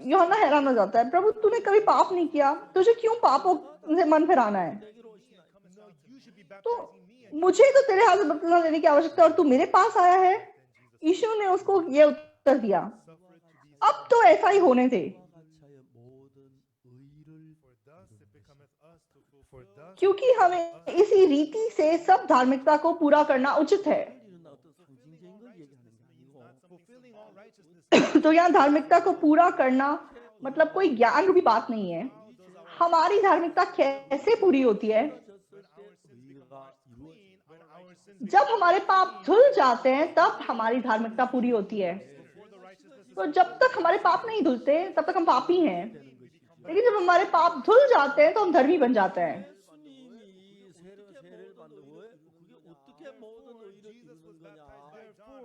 यूहन्ना हैरान हो जाता है, प्रभु तूने कभी पाप नहीं किया, तुझे क्यों पापों से मन फिराना है? तो मुझे तो तेरे हाथ से बपतिस्मा लेने की आवश्यकता है और तू मेरे पास आया है। यीशु ने उसको ये उत्तर दिया, अब तो ऐसा ही होने दे, क्योंकि हमें इसी रीति से सब धार्मिकता को पूरा करना उचित है। तो यहाँ धार्मिकता को पूरा करना मतलब कोई ज्ञान की बात नहीं है। हमारी धार्मिकता कैसे पूरी होती है? जब हमारे पाप धुल जाते हैं तब हमारी धार्मिकता पूरी होती है। तो जब तक हमारे पाप नहीं धुलते तब तक हम पापी हैं, लेकिन जब हमारे पाप धुल जाते हैं तो हम धर्मी बन जाते हैं।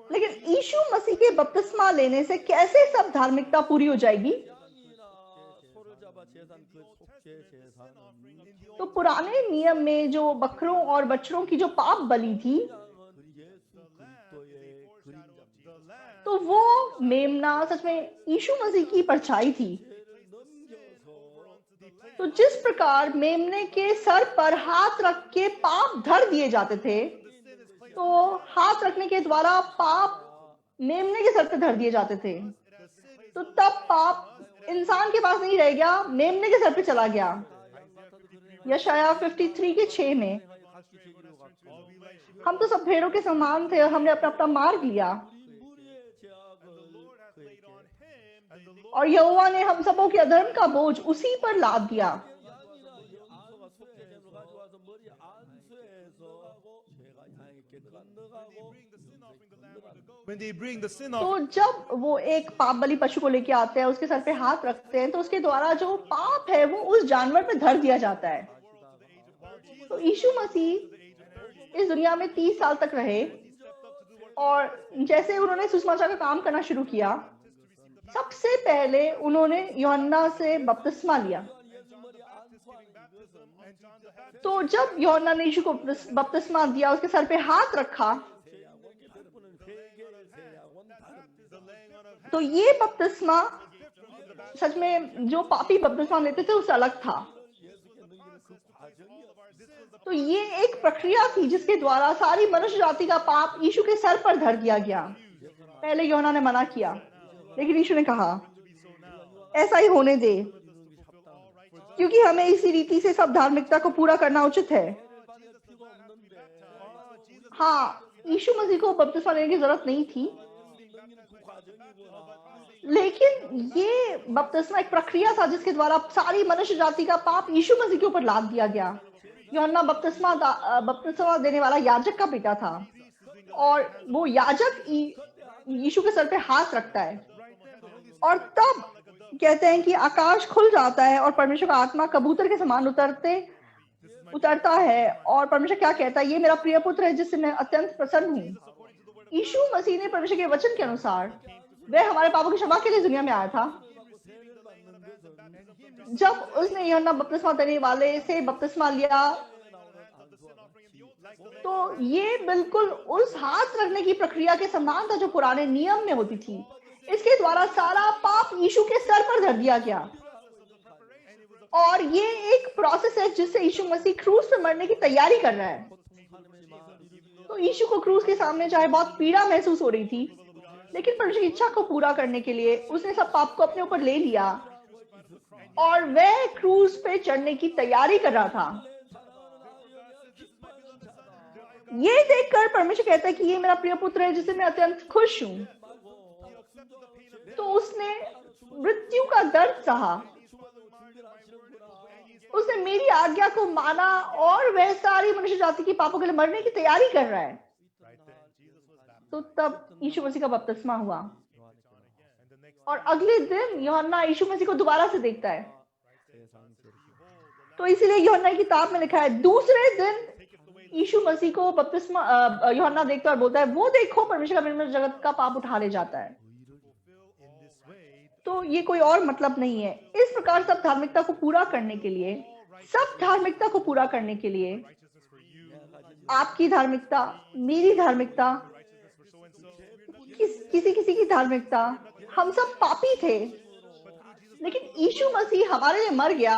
लेकिन यीशु मसीह के बपतिस्मा लेने से कैसे सब धार्मिकता पूरी हो जाएगी? तो पुराने नियम में जो बकरों और बछड़ों की जो पाप बलि थी, तो वो मेमना सच में यीशु मसीह की परछाई थी। तो जिस प्रकार मेमने के सर पर हाथ रख के पाप धर दिए जाते थे, तो हाथ रखने के द्वारा पाप मेमने के सर पे धर दिए जाते थे, तो तब पाप इंसान के पास नहीं रह गया, मेमने के सर पे चला गया। यशाया 53 के 6 में, हम तो सब भेड़ों के समान थे और हमने अपना अपना मार्ग लिया, और यहोवा ने हम सबों के अधर्म का बोझ उसी पर लाद दिया। तो जब वो एक पाप बलि पशु को लेके आते हैं, उसके सर पे हाथ रखते हैं, तो उसके द्वारा जो पाप है वो उस जानवर पे धर दिया जाता है। तो यीशु मसीह इस दुनिया में 30 साल तक रहे, और जैसे उन्होंने सुसमाचार का काम करना शुरू किया, सबसे पहले उन्होंने यूहन्ना से बपतिस्मा लिया। तो जब यूहन्ना ने यीशु को बपतिस्मा दिया, उसके सर पे हाथ रखा, तो ये बपतिस्मा सच में जो पापी बपतिस्मा लेते थे उससे अलग था। तो ये एक प्रक्रिया थी जिसके द्वारा सारी मनुष्य जाति का पाप यीशु के सर पर धर दिया गया। पहले यूहन्ना ने मना किया, लेकिन यीशु ने कहा ऐसा ही होने दे, क्योंकि हमें इसी रीति से सब धार्मिकता को पूरा करना उचित है। हाँ, यीशु मसीह को बपतिस्मा लेने की जरूरत नहीं थी, लेकिन ये बपतिस्मा एक प्रक्रिया था जिसके द्वारा सारी मनुष्य जाति का पाप यीशु मसीह के ऊपर लाद दिया गया। यूहन्ना बपतिस्मा देने वाला याजक का बेटा था, और वो याजक यीशु के सर पे हाथ रखता है, और तब कहते हैं कि आकाश खुल जाता है और परमेश्वर का आत्मा कबूतर के समान उतरता है, और परमेश्वर क्या कहता है, ये मेरा प्रिय पुत्र है जिससे मैं अत्यंत प्रसन्न हूँ। यीशु मसीह ने परमेश्वर के वचन के अनुसार वह हमारे पापों की क्षमा के लिए दुनिया में आया था। जब उसने यूहन्ना बपतिस्मा देने वाले से बपतिस्मा लिया, तो ये बिल्कुल उस हाथ रखने की प्रक्रिया के समान था जो पुराने नियम में होती थी। इसके द्वारा सारा पाप यीशु के सर पर धर दिया गया, और ये एक प्रोसेस है जिससे यीशु मसीह क्रूस पे मरने की तैयारी कर रहा है। तो यीशु को क्रूस के सामने चाहे बहुत पीड़ा महसूस हो रही थी, लेकिन परमेश्वर की इच्छा को पूरा करने के लिए उसने सब पाप को अपने ऊपर ले लिया और वह क्रूस पे चढ़ने की तैयारी कर रहा था। ये देखकर परमेश्वर कहता है कि ये मेरा प्रिय पुत्र है जिससे मैं अत्यंत खुश हूं। तो उसने मृत्यु का दर्द सहा, उसने मेरी आज्ञा को माना और वह सारी मनुष्य जाति की पापों के लिए मरने की तैयारी कर रहा है। तो तब यीशु मसीह का बपतिस्मा हुआ और अगले दिन यूहन्ना यीशु मसीह को दोबारा से देखता है। तो इसीलिए यूहन्ना की किताब में लिखा है, दूसरे दिन यीशु मसीह को बपतिस्मा यूहन्ना देखता है और बोलता है, वो देखो परमेश्वर का मेमना जगत का पाप उठा ले जाता है। तो ये कोई और मतलब नहीं है। इस प्रकार सब धार्मिकता को पूरा करने के लिए, सब धार्मिकता को पूरा करने के लिए, आपकी धार्मिकता, मेरी धार्मिकता, किसी किसी की धार्मिकता, हम सब पापी थे, लेकिन यीशु मसीह हमारे लिए मर गया,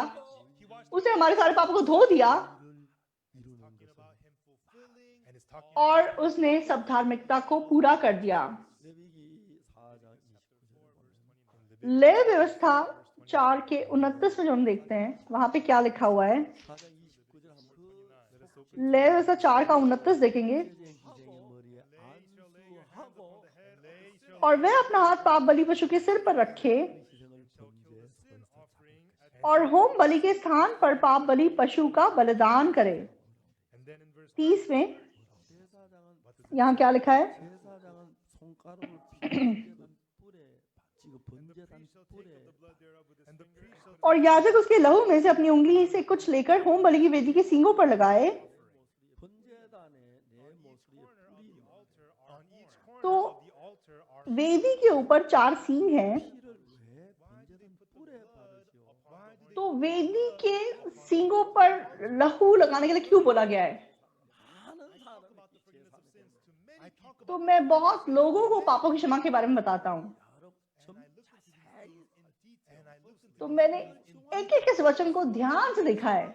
उसने हमारे सारे पापों को धो दिया और उसने सब धार्मिकता को पूरा कर दिया। लेव व्यवस्था 4 के 29 में जो हम देखते हैं, वहां पे क्या लिखा हुआ है? लेव व्यवस्था 4 का 29 देखेंगे, और वह अपना हाथ पाप बलि पशु के सिर पर रखे और होम बलि के स्थान पर पाप बलि पशु का बलिदान करे। 30 में यहाँ क्या लिखा है? और याजक उसके लहू में से अपनी उंगली से कुछ लेकर होम बलि की वेदी के सींगों पर लगाए। तो वेदी के ऊपर 4 सींग हैं। तो वेदी के सींगों पर लहू लगाने के लिए क्यों बोला गया है? तो मैं बहुत लोगों को पापों की क्षमा के बारे में बताता हूँ। तो मैंने एक एक इस वचन को ध्यान से देखा है।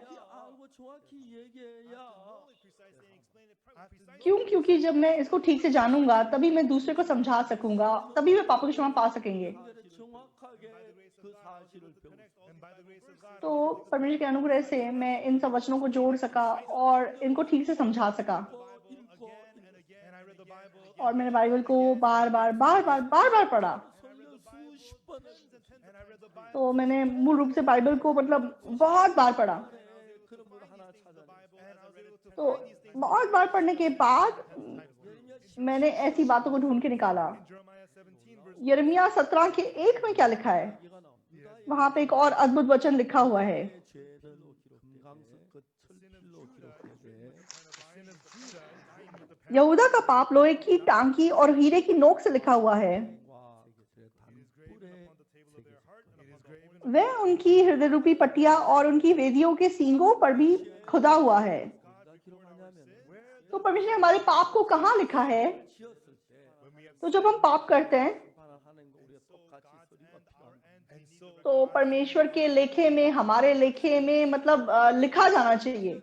क्यों? क्योंकि जब मैं इसको ठीक से जानूंगा तभी मैं दूसरे को समझा सकूंगा, तभी वे पापों की क्षमा पा सकेंगे। तो परमेश्वर के अनुग्रह से मैं इन सब वचनों को जोड़ सका और इनको ठीक से समझा सका। और मैंने बाइबल को बार बार पढ़ा। तो मैंने मूल रूप से बाइबल को मतलब बहुत बार पढ़ा। तो बहुत बार पढ़ने के बाद मैंने ऐसी बातों को ढूंढ के निकाला। यिर्मयाह 17 के 1 में क्या लिखा है? वहां पे एक और अद्भुत वचन लिखा हुआ है। यहूदा का पाप लोहे की टांकी और हीरे की नोक से लिखा हुआ है। वह उनकी हृदय रूपी पट्टियां और उनकी वेदियों के सींगों पर भी खुदा हुआ है। तो परमेश्वर ने हमारे पाप को कहाँ लिखा है? तो जब हम पाप करते हैं तो परमेश्वर के लेखे में, हमारे लेखे में मतलब लिखा जाना चाहिए।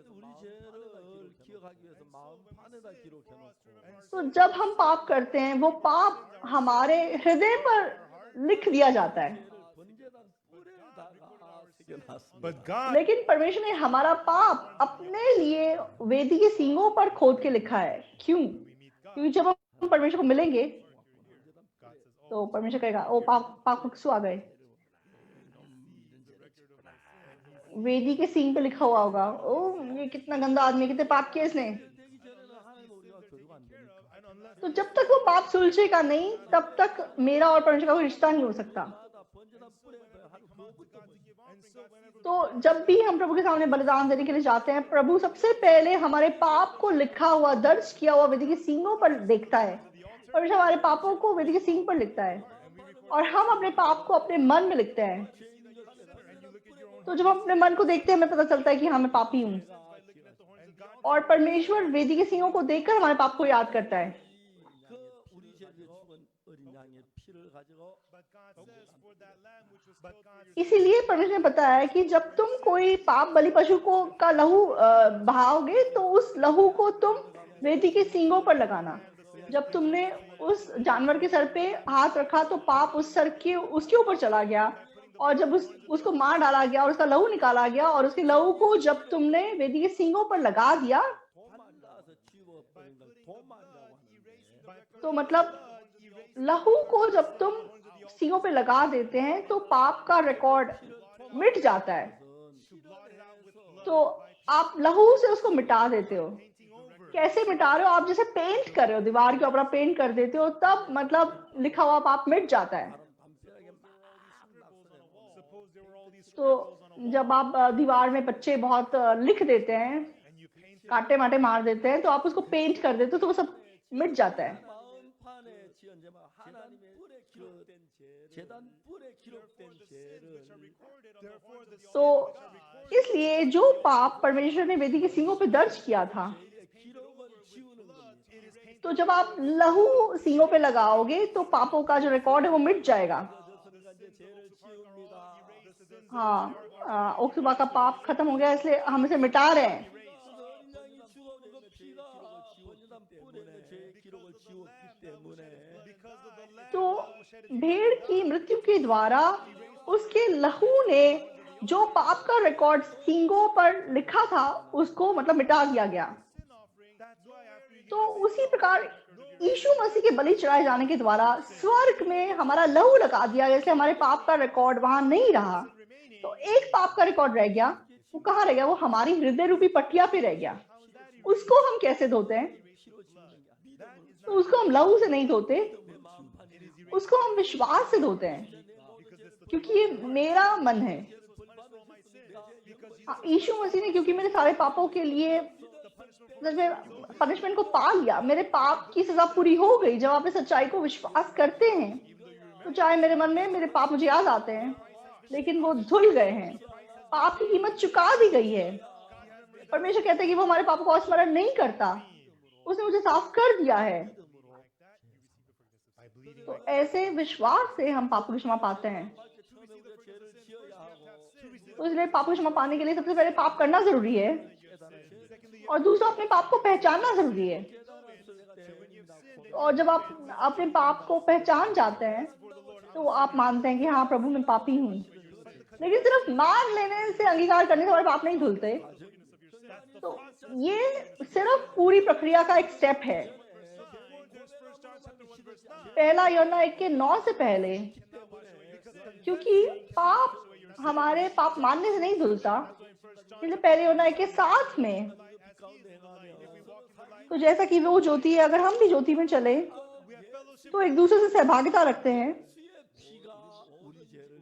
तो जब हम पाप करते हैं वो पाप हमारे हृदय पर लिख दिया जाता है। लेकिन परमेश्वर ने हमारा पाप अपने लिए वेदी के सींगों पर खोद के लिखा है। क्यों? क्योंकि जब हम परमेश्वर को मिलेंगे तो परमेश्वर कहेगा, ओ पाप आ गए। वेदी के सींग पे लिखा हुआ होगा, ओ ये कितना गंदा आदमी, कितने पाप किए इसने। तो जब तक वो पाप सुलझेगा नहीं तब तक मेरा और परमेश्वर का कोई रिश्ता नहीं हो सकता। तो जब भी हम प्रभु के सामने बलिदान देने के लिए जाते हैं, प्रभु सबसे पहले हमारे पाप को लिखा हुआ, दर्ज किया हुआ वेदी के सींगों पर देखता है। परमेश्वर हमारे पापों को वेदी के सींग पर लिखता है और हम अपने पाप को अपने मन में लिखते हैं। तो जब हम अपने मन को देखते हैं हमें पता चलता है कि हाँ मैं पापी हूँ, और परमेश्वर वेदी के सींगों को देखकर हमारे पाप को याद करता है। इसीलिए परमेश्वर ने बताया कि जब तुम कोई पाप बलि पशु को का लहू बहाओगे तो उस लहू को तुम वेदी के सींगों पर लगाना। जब तुमने उस जानवर के सर पे हाथ रखा तो पाप उस सर के उसके ऊपर चला गया, और जब उसको मार डाला गया और उसका लहू निकाला गया, और उसके लहू को जब तुमने वेदी के सींगों पर लगा दिया, 도망가서 지워버린 걸 도망가고 하는데 तो मतलब लहू को जब तुम सींगों पे लगा देते हैं तो पाप का रिकॉर्ड मिट जाता है। तो आप लहू से उसको मिटा देते हो। कैसे मिटा रहे हो? आप जैसे पेंट कर रहे हो, दीवार के ऊपर आप पेंट कर देते हो, तब मतलब लिखा हुआ पाप मिट जाता है। 담벼락에 막 낙서내고 तो जब आप दीवार में बच्चे बहुत लिख देते हैं, काटे माटे मार देते हैं, तो आप उसको पेंट कर देते हो तो वो सब मिट जाता है। 마음판에 지은 죄만 하나님의 뿔에 기록된 제단 뿔에 기록된 죄를 तो इसलिए जो पाप परमेश्वर ने वेदी के सींगों पे दर्ज किया था, 기록을 지우는 겁니다. तो जब आप लहू सींगों पे लगाओगे तो पापों का जो रिकॉर्ड है वो मिट जाएगा। 저희가 이제 죄를 지웁니다. हाँ, ओक्सुबा का पाप खत्म हो गया, इसलिए हम इसे मिटा रहे हैं। 어린양이 죽어오는 그 피가 번제단 뿔에 죄의 기록을 지웠기 때문에 तो भेड़ की मृत्यु के द्वारा उसके लहू ने जो पाप का रिकॉर्ड सींगों पर लिखा था उसको मतलब मिटा दिया गया। तो उसी प्रकार यीशु मसीह के बलि चढ़ाए जाने के द्वारा स्वर्ग में हमारा लहू लगा दिया गया, इसलिए हमारे पाप का रिकॉर्ड वहां नहीं रहा। तो एक पाप का रिकॉर्ड रह गया, वो कहाँ रह गया? वो हमारी हृदय रूपी पटिया पे रह गया। उसको हम कैसे धोते हैं? तो उसको हम लहू से नहीं धोते, उसको हम विश्वास से धोते हैं, क्योंकि ये मेरा मन है। यीशु मसीह ने क्योंकि मेरे सारे पापों के लिए पनिशमेंट को पा लिया, मेरे पाप की सजा पूरी हो गई। जब आप इस सच्चाई को विश्वास करते हैं तो चाहे मेरे मन में मेरे पाप मुझे याद आते हैं, लेकिन वो धुल गए हैं, पाप की कीमत चुका दी गई है। परमेश्वर कहते हैं कि वो हमारे पापों को स्मरण नहीं करता, उसने मुझे साफ कर दिया है। तो ऐसे विश्वास से हम पापों की क्षमा पाते हैं। तो इसलिए पापों की क्षमा पाने के लिए सबसे पहले पाप करना जरूरी है, और दूसरा अपने पाप को पहचानना जरूरी है। और जब आप अपने पाप को पहचान जाते हैं तो आप मानते हैं कि हाँ प्रभु मैं पापी हूँ। लेकिन सिर्फ मान लेने से, अंगीकार करने से हमारे पाप नहीं धुलते। तो ये सिर्फ पूरी प्रक्रिया का एक स्टेप है। पहला यूहन्ना 1:9 से पहले, क्योंकि पाप हमारे पाप मानने से नहीं धुलता, इसलिए पहले यूहन्ना 1:7 में, तो जैसा कि वो ज्योति है, अगर हम भी ज्योति में चले तो एक दूसरे से सहभागिता रखते हैं, 피가 우리 죄를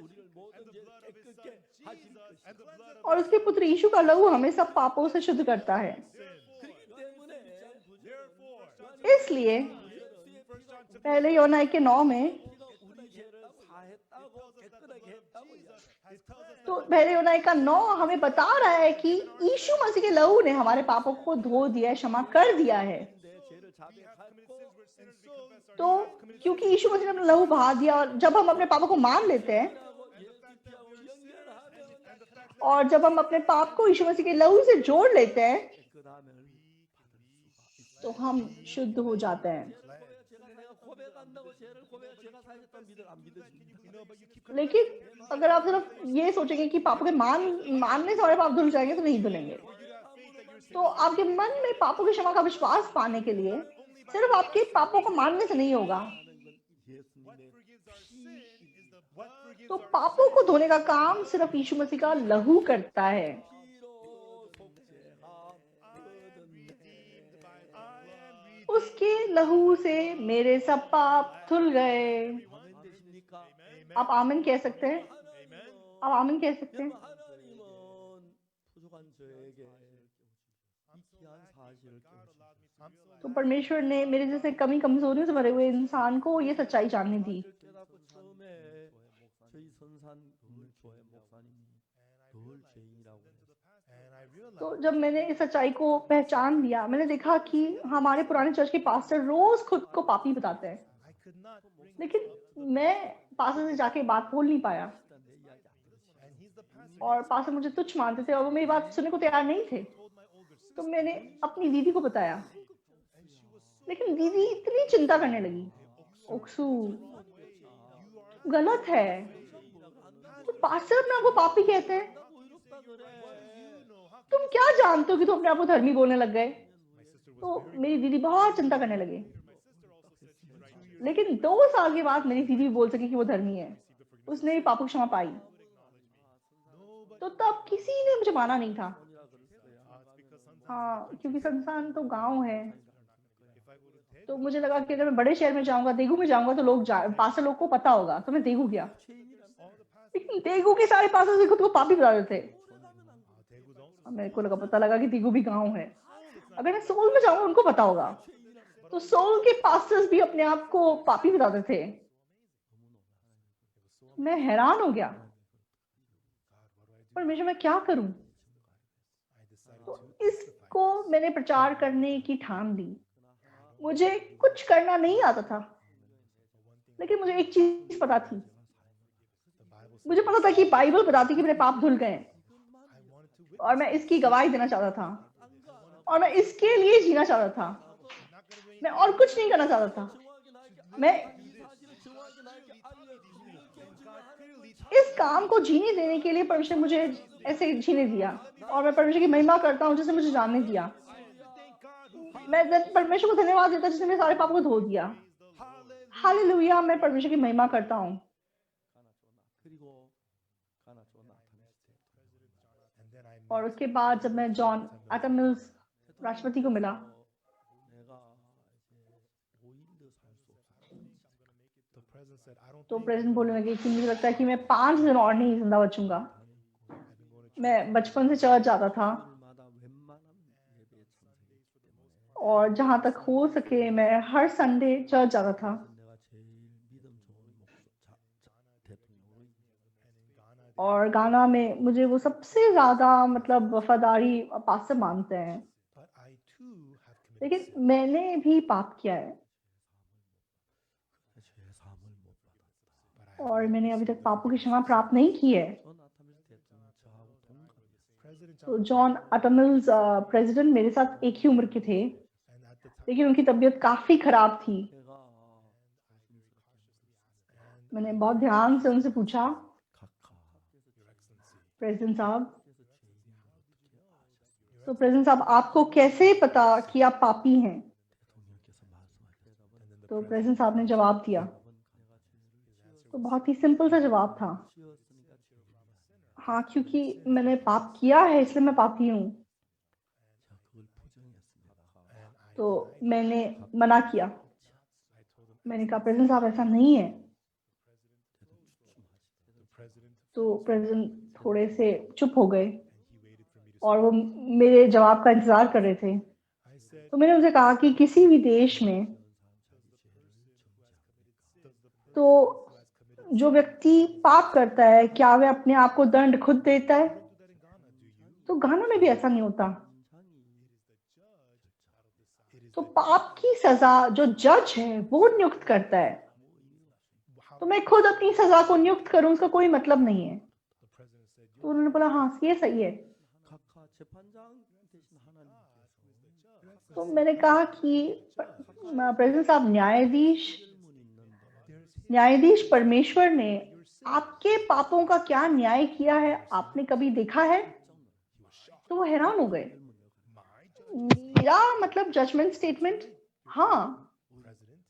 우리를 모든 죄를 깨끗게 하실 것이다. और उसके पुत्र यीशु का लहू हमें सब पापों से शुद्ध करता है। 그렇기 때문에 इसलिए पहले यूहन्ना 1:9 में, 우리 죄를 사했다고 깨끗하게 했다고 이야기해요. तो पहले यूहन्ना 1:9 हमें बता रहा है कि यीशु मसीह के लहू ने हमारे पापों को धो दिया, क्षमा कर दिया है। 내 죄를 자백하고 तो क्योंकि यीशु मसीह ने अपना लहू बहा दिया, और जब हम अपने पापों को मान लेते हैं 예수피하고 연결하면 और जब हम अपने पाप को यीशु मसीह के लहू से जोड़ लेते हैं 깨끗함을 तो हम शुद्ध हो जाते हैं। 내가 고백한다고 죄를 제가 사했다는 믿을 안 믿으십니다. लेकिन अगर आप सिर्फ ये सोचेंगे कि पापों के मानने से हमारे पाप धुल जाएंगे तो नहीं धुलेंगे। तो आपके मन में पापों की क्षमा का विश्वास पाने के लिए सिर्फ आपके पापों को मानने से नहीं होगा। तो पापों को धोने का काम सिर्फ यीशु मसीह का लहू करता है। उसके लहू से मेरे सब पाप धुल गए। आप आमीन कह सकते हैं? आप आमीन कह सकते हैं? 하나님은 부족한 저에게 이 귀한 사실을 깨우치셨어요. तो परमेश्वर ने मेरे जैसे कमी कमजोरियों से भरे हुए इंसान को ये सच्चाई जानने दी। 깨닫고 처음에 저희 선산 교회 목사님이 늘 죄인이라고 했어요. तो जब मैंने इस सच्चाई को पहचान लिया, मैंने देखा कि हमारे पुराने चर्च के पास्टर रोज खुद को पापी बताते हैं। could not bring लेकिन मैं पास्टर से जाके बात बोल नहीं पाया 일단 내 이야기 안 들으시고 and he's the pastor. और पास्टर मुझे तुच्छ मानते थे और वो मेरी बात सुनने को तैयार नहीं थे। Told my older sister, तो मैंने अपनी दीदी को बताया, and she was so लेकिन दीदी इतनी चिंता करने लगी, ओक्सू you are गलत है, तो पास्टर अपने आप को पापी कहते हैं, 의롭다 그래. you know how तुम क्या जानते हो कि तुम अपने आप को धर्मी बोलने लग गए। my sister was तो मेरी दीदी बहुत चिंता करने लगी, my sister also said she was 2 years लेकिन 2 साल के बाद मेरी दीदी बोल सकी कि वो धर्मी है, उसने भी पापों की क्षमा पाई। nobody तो तब किसी ने मुझे माना नहीं था। 뭐냐 그럴 거야. it's because sometimes हाँ, क्योंकि संस्थान तो गांव है, if I go to Ted, तो मुझे लगा कि अगर मैं बड़े शहर में जाऊंगा, देगू में जाऊंगा, तो पास्टर लोग को पता होगा, तो मैं देगू गया। 죄인이란 all the pastors लेकिन देगू के सारे पास्टर से खुद को पापी बता रहे थे। Tegu's also अब मेरे को पता लगा कि देगू भी गांव है। अगर मैं सोल में जाऊंगा, उनको पता होगा। तो सोल के पास्टर्स भी अपने आप को पापी बताते थे। मैं हैरान हो गया, परमेश्वर मैं क्या करूं। I decided तो to इसको मैंने प्रचार करने की ठान ली। मुझे कुछ करना नहीं आता था, लेकिन मुझे एक चीज पता थी। the Bible मुझे पता था कि बाइबल बताती कि मेरे पाप धुल गए, I wanted to witness और मैं इसकी गवाही देना चाहता था, और मैं इसके लिए जीना चाहता था। not gonna do मैं और कुछ नहीं करना चाहता था। मैं 이 사실을 정확히 나에게 알려주고 God clearly इस काम को जीने देने के लिए परमेश्वर ने मुझे ऐसे जीने दिया, और मैं परमेश्वर की महिमा करता हूँ जिसने मुझे जानने दिया। thank God who मैं परमेश्वर को धन्यवाद देता जिसने मेरे सारे पापों को धो दिया। हालेलुया, मैं परमेश्वर की महिमा करता हूँ। 그리고 가나조 나타났을 때 and then I और उसके बाद जब मैं जॉन एटम मिल्स राष्ट्रपति को मिला, 내가 이제 5일도 살 수 없어. the president said I don't तो think प्रेसिडेंट बोलने लगे कि मुझे लगता है कि मैं 5 दिन और नहीं जिंदा बचूंगा। I've been going to मैं बचपन से चर्च जाता था, 일마다 웬만한 예배에 참석했기 때문에 और जहां तक हो सके मैं हर संडे चर्च जाता था। 내가 제일 믿음 좋은 대통령으로 and in Ghana और गाना में मुझे वो सबसे ज्यादा मतलब वफादारी पास्टर मानते हैं। but I too have committed लेकिन sin. मैंने भी पाप किया है, 죄 사함을 못 받았다. But I और मैंने अभी तक पापों की क्षमा प्राप्त नहीं की है। 저 나타날 대통령 저하고 동갑이었어요. President तो John जॉन अटमिल्स प्रेसिडेंट मेरे साथ एक ही उम्र के थे, and at the time लेकिन उनकी तबीयत काफी खराब थी। 내가 and मैंने बहुत ध्यान से उनसे पूछा, 각하 Your Excellency प्रेसिडेंट साहब, 그래서 죄인이 어떻게 아셨어요? तो प्रेसिडेंट साहब आपको कैसे पता कि आप पापी हैं? 대통령께서 말씀하셨다. and then the तो प्रेसिडेंट साहब ने जवाब दिया, 내가 죄를 तो बहुत ही सिंपल सा जवाब था, 지었으니까 죄인이야. हाँ क्योंकि मैंने पाप किया है इसलिए मैं पापी हूँ। 제가 그걸 부정했습니다. and I तो मैंने मना किया, I told him मैंने कहा प्रेसिडेंट साहब ऐसा नहीं है। the president तो प्रेसिडेंट थोड़े से चुप हो गए, and he waited for me to और वो मेरे जवाब का इंतजार कर रहे थे। I said तो मैंने उनसे कहा कि किसी भी देश में तो जो व्यक्ति पाप करता है, क्या वह अपने आप को दंड खुद देता है? do that in Ghana, do you? तो घाना में भी ऐसा नहीं होता। 인상이 It is तो पाप की सजा जो जज है वो नियुक्त करता है। how तो मैं खुद अपनी सजा को नियुक्त करूं उसका कोई मतलब नहीं है। the president said तो उन्होंने बोला हाँ ये सही है। 각하 재판장 대신 하나님께서 तो मैंने कहा कि प्रेसिडेंट साहब, न्यायाधीश 질문 있는데 न्यायाधीश परमेश्वर ने आपके पापों का क्या न्याय किया है, आपने कभी देखा है? तो वो हैरान हो गए। my मेरा मतलब जजमेंट स्टेटमेंट, हाँ president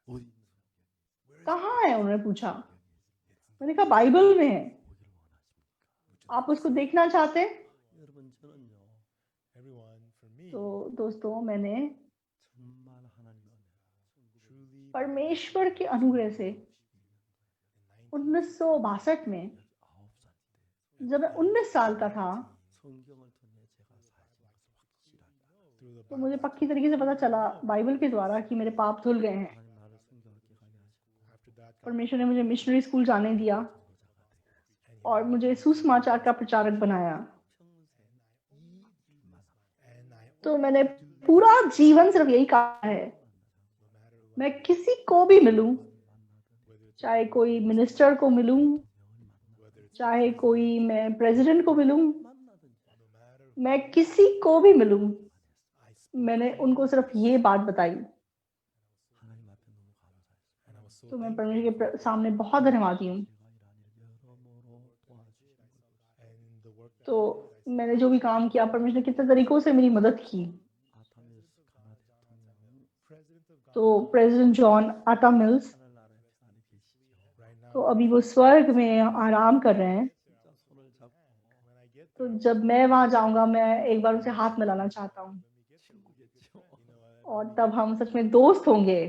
어디 कहाँ है? उन्होंने पूछा। मैंने कहा बाइबल में है, आप उसको देखना चाहते हैं? 여러분 저는요 everyone for me तो दोस्तों, मैंने 정말 하나님 은혜 truly परमेश्वर के अनुग्रह से in 1962 में 9살 때 जब मैं 19 साल का था, 성경을 통해 제가 사실 확실하게 through the तो मुझे पक्की तरीके से पता चला बाइबल के द्वारा कि मेरे पाप धुल गए हैं। 하나님 나를 성경학교 가게 하시고 after that God परमेश्वर ने मुझे मिशनरी स्कूल जाने दिया और मुझे सुसमाचार का प्रचारक बनाया। and I तो मैंने पूरा जीवन सिर्फ यही कहा है, no matter मैं किसी को भी मिलूं, चाहे कोई मिनिस्टर को मिलूं, चाहे कोई मैं प्रेसिडेंट को मिलूं, मैं किसी को भी मिलूं, मैंने उनको सिर्फ ये बात बताई 하나님 앞에 너무 감사했어요. तो मैं परमेश्वर के सामने बहुत धन्यवादी हूँ। 여러모로 도와주시는 것. तो मैंने जो भी काम किया परमेश्वर ने कितने तरीकों से मेरी मदद की। 아타밀스 가나 대통령은 तो प्रेसिडेंट जॉन आटा मिल्स, 하늘나라에 안에 계시죠. तो अभी वो स्वर्ग में आराम कर रहे हैं। 진짜 손을 잡고 तो जब मैं वहां जाऊंगा मैं एक बार उसे हाथ मिलाना चाहता हूँ 친구겠죠. और तब हम सच में दोस्त होंगे।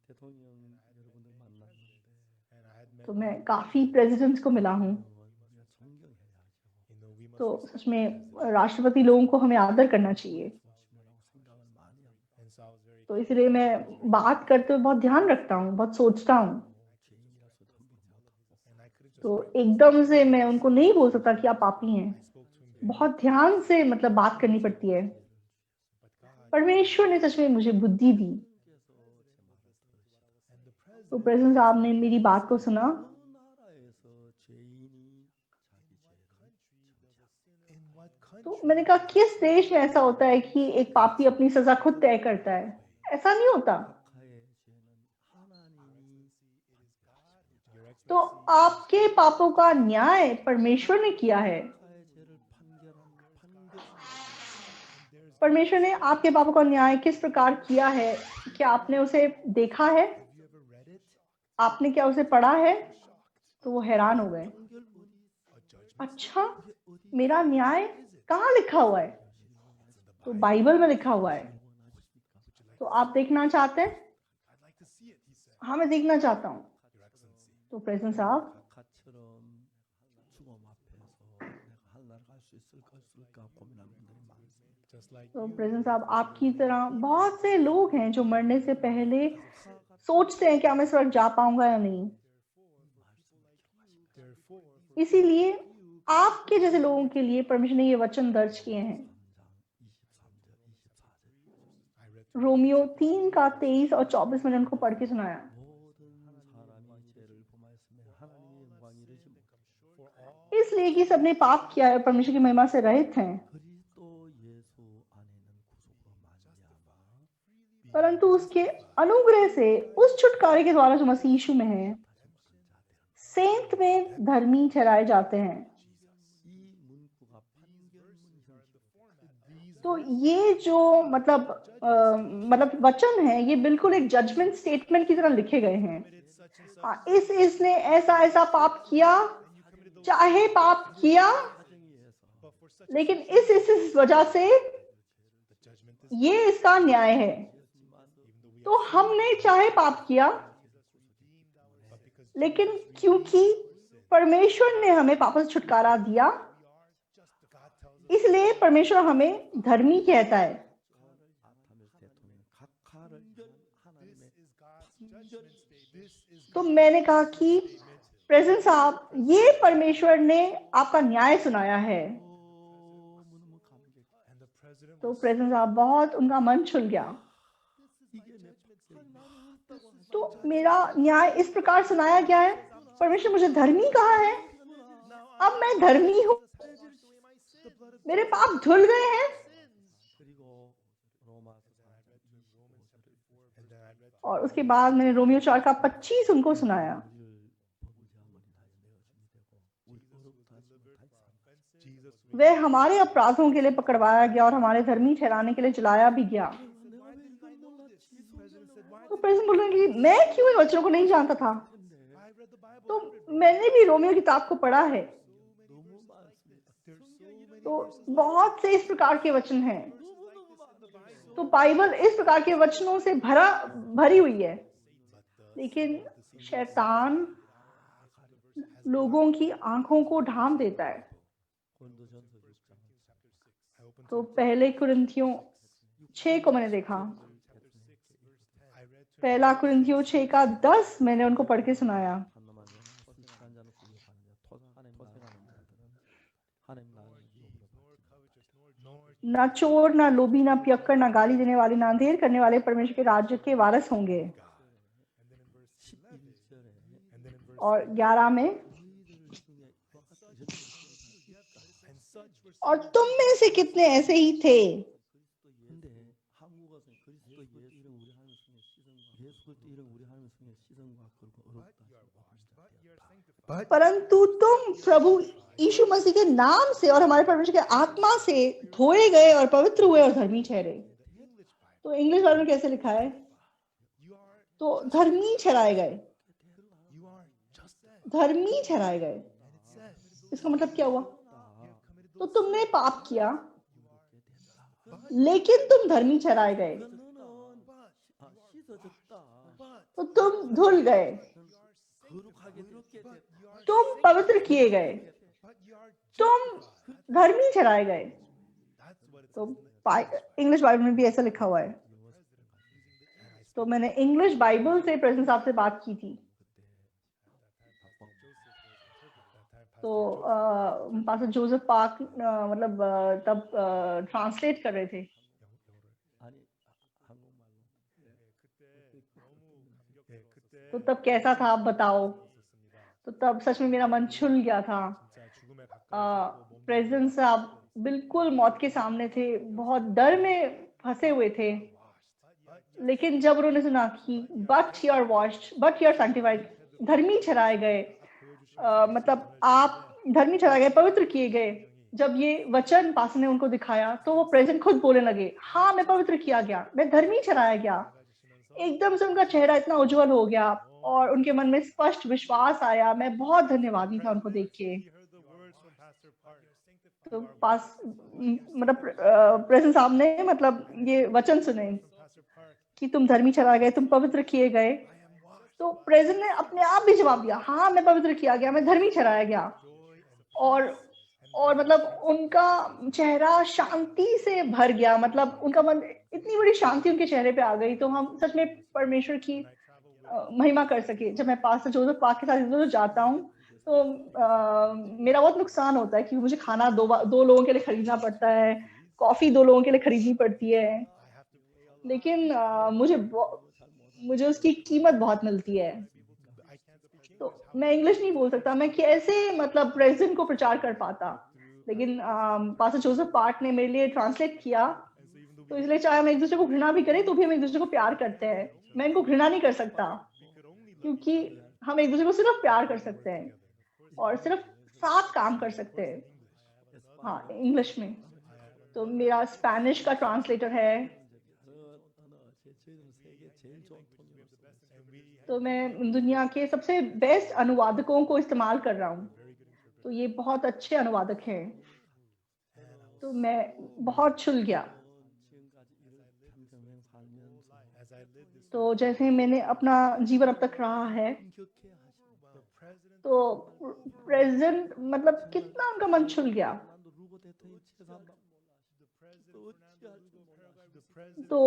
대통령 여러분들 만났는데 तो मैं काफी प्रेसिडेंट्स को मिला हूँ, 우리가 존경해야죠. तो सच में राष्ट्रपति लोगों को हमें आदर करना चाहिए। 조심하라고 생각을 많이 합니다. तो इसलिए मैं बात करते हुए बहुत ध्यान रखता हूँ, बहुत सोचता हूँ। 죄인이라서 함부로 못하고 तो एकदम से मैं उनको नहीं बोल सकता कि आप पापी हैं, बहुत ध्यान से मतलब बात करनी पड़ती है। परमेश्वर ने सच में मुझे बुद्धि दी। तो प्रेसिडेंट साहब ने मेरी बात को सुना। 그 나라에서 죄인이 자기 죄를 참지 तो मैंने कहा किस देश में ऐसा होता है कि एक पापी अपनी सजा खुद तय करता है? ऐसा नहीं होता। 각하의 죄는 하나님이 तो आपके पापों का न्याय परमेश्वर ने किया है। 각하의 죄를 판결 परमेश्वर ने आपके पापों का न्याय किस प्रकार किया है? क्या आपने उसे देखा है? आपने क्या उसे पढ़ा है? तो वो हैरान हो गए। 판결 어디 अच्छा, मेरा न्याय कहाँ लिखा हुआ है? तो बाइबल में लिखा हुआ है। तो आप देखना चाहते हैं? हाँ, मैं देखना चाहता हूँ। तो प्रेसिडेंट साहब, 각하처럼 죽음 앞에서 내가 하늘나라 갈 수 있을까 고민하는 분들이 많습니다. तो प्रेसिडेंट साहब आपकी तरह बहुत से लोग हैं जो मरने से पहले सोचते हैं क्या मैं स्वर्ग जा पाऊंगा या नहीं। इसीलिए आपके जैसे लोगों के लिए परमेश्वर ने ये वचन दर्ज किए हैं। 23장 24절 रोमियो 3 का 23 और 24 मैंने उनको पढ़ के सुनाया। 모든 사람이 죄를 범하였으며 하나님의 영광이 이르지 못하고 इसलिए कि सबने पाप किया है और परमेश्वर की महिमा से रहित हैं, 그리스도 예수 안에는 구속으로 말미암아 परंतु उसके अनुग्रह से उस छुटकारे के द्वारा जो मसीह यीशु में है सेंत में धर्मी ठहराए जाते हैं। 이 문구가 판결문 형식 तो ये जो मतलब वचन है ये बिल्कुल एक जजमेंट स्टेटमेंट की तरह लिखे गए हैं। हाँ, इसने ऐसा ऐसा पाप किया, चाहे पाप किया, लेकिन इस वजह से ये इसका न्याय है। तो हमने चाहे पाप किया, लेकिन क्योंकि परमेश्वर ने हमें पापों से छुटकारा दिया, इसलिए परमेश्वर हमें धर्मी कहता है। 아타밀 대통령 각하를 하나님의 판결 तो मैंने कहा कि प्रेसिडेंट साहब ये परमेश्वर ने आपका न्याय सुनाया है। 너무너무 감격 तो प्रेसिडेंट साहब बहुत उनका मन छुल गया। 이게 내 판결이 तो मेरा न्याय इस प्रकार सुनाया गया है, परमेश्वर मुझे धर्मी कहा है, अब मैं धर्मी हूँ, मेरे पाप धुल गए हैं। 그리고 로마서 4장 25절을 और उसके बाद मैंने रोमियो 4 का 25 उनको सुनाया। वह हमारे अपराधों के लिए पकड़वाया गया और हमारे धर्मी ठहराने के लिए जलाया भी गया। तो प्रेसिडेंट बोल रहे हैं कि मैं क्यों इन वचनों को नहीं जानता था। तो मैंने भी रोमियो किताब को पढ़ा है, तो बहुत से इस प्रकार के वचन हैं। तो बाइबल इस प्रकार के वचनों से भरी हुई है, लेकिन शैतान लोगों की आंखों को ढांप देता है। तो पहले कुरिन्थियों 6 को मैंने देखा, पहला कुरिन्थियों 6 का 10 मैंने उनको पढ़ के सुनाया। ना चोर, ना लोभी, ना पियक्कड़, ना गाली देने वाले, ना अंधेर करने वाले परमेश्वर के राज्य के वारिस होंगे। और 11 में, और तुम में से कितने ऐसे ही थे 근데 한국 와서 그리스도 예수 이름 우리 하나님 성에 시선과 예수 그리스도 이름 우리 하나님 성에 시선과 그리고 어렵다 But परंतु तुम प्रभु यीशु मसीह के नाम से और हमारे परमेश्वर के आत्मा से धोए गए और पवित्र हुए और धर्मी ठहरे। तो इंग्लिश बाइबल में कैसे लिखा है? you are तो धर्मी ठहराए गए, you are just that. धर्मी ठहराए गए। And it says इसका मतलब क्या हुआ? you have committed तो those तुमने पाप किया लेकिन तुम धर्मी ठहराए गए, 씻어졌다 तो तुम धुल गए, 거룩하게 되었게 됐다 तुम पवित्र किए गए, but you are तुम धर्मी ठहराए गए। that's what it तो इंग्लिश बाइबल में भी ऐसा लिखा हुआ है। तो मैंने इंग्लिश बाइबल से प्रेजेंट साहब से बात की थी, तो पास्टर जोसेफ पार्क मतलब तब ट्रांसलेट कर रहे थे। 아니 한국말로 तो तब कैसा था आप बताओ? तो तब सच में मेरा मन छुल गया था। प्रेजेंट साहब बिल्कुल मौत के सामने थे, बहुत डर में फंसे हुए थे, लेकिन जब उन्होंने सुना कि but you are washed, but you are sanctified, धर्मी ठहराए गए, मतलब आप धर्मी ठहराए गए, पवित्र किए गए, जब ये वचन पास्टर ने उनको दिखाया तो वो प्रेजेंट खुद बोलने लगे, हाँ मैं पवित्र किया गया, मैं धर्मी ठहराया गया। एकदम से उनका चेहरा इतना उज्जवल हो गया और उनके मन में स्पष्ट विश्वास आया। मैं बहुत धन्यवादी था उनको देख के। you heard the words from Pastor Park. तो पास मतलब प्रेजेंट साहब ने मतलब ये वचन सुने Pastor Park, कि तुम धर्मी ठहराए गए, तुम पवित्र किए गए, I am washed. तो प्रेजेंट ने अपने आप भी जवाब दिया, हाँ मैं पवित्र किया गया, मैं धर्मी ठहराया गया। Joy and और मतलब उनका चेहरा शांति से भर गया, मतलब उनका मन, इतनी बड़ी शांति उनके चेहरे पे आ गई। तो हम सच में परमेश्वर की महिमा कर सके। जब मैं पास्टर जोसेफ पार्क के साथ इधर जाता हूँ तो मेरा बहुत नुकसान होता है, क्योंकि मुझे खाना दो लोगों के लिए खरीदना पड़ता है, कॉफी 2 लोगों के लिए खरीदनी पड़ती है, लेकिन मुझे उसकी कीमत बहुत मिलती है। I can't speak तो मैं इंग्लिश नहीं बोल सकता, मैं कैसे मतलब प्रेजेंट को प्रचार कर पाता, लेकिन पास्टर जोसेफ पार्क ने मेरे लिए ट्रांसलेट किया। तो इसलिए चाहे हम एक दूसरे को घृणा भी करें तो भी हम एक दूसरे को प्यार करते हैं। मैं इनको घृणा नहीं कर सकता, क्योंकि हम एक दूसरे को सिर्फ प्यार कर सकते हैं और सिर्फ साथ काम कर सकते हैं, हाँ इंग्लिश में। तो मेरा स्पेनिश का ट्रांसलेटर है, 저희는 세계 제일 좋은 통역을 쓰고 तो मैं दुनिया के सबसे बेस्ट अनुवादकों को इस्तेमाल कर रहा हूँ। तो ये बहुत अच्छे अनुवादक हैं। तो मैं बहुत छुल गया। 지금까지 이를 평생 살면서 as I live this तो जैसे मैंने अपना जीवन अब तक रहा है, 힘겹게 하시고 the president तो प्रेजेंट मतलब कितना उनका मन छुल गया। 나도 루고 대통령 최삼 또 어찌할지 몰라 the president तो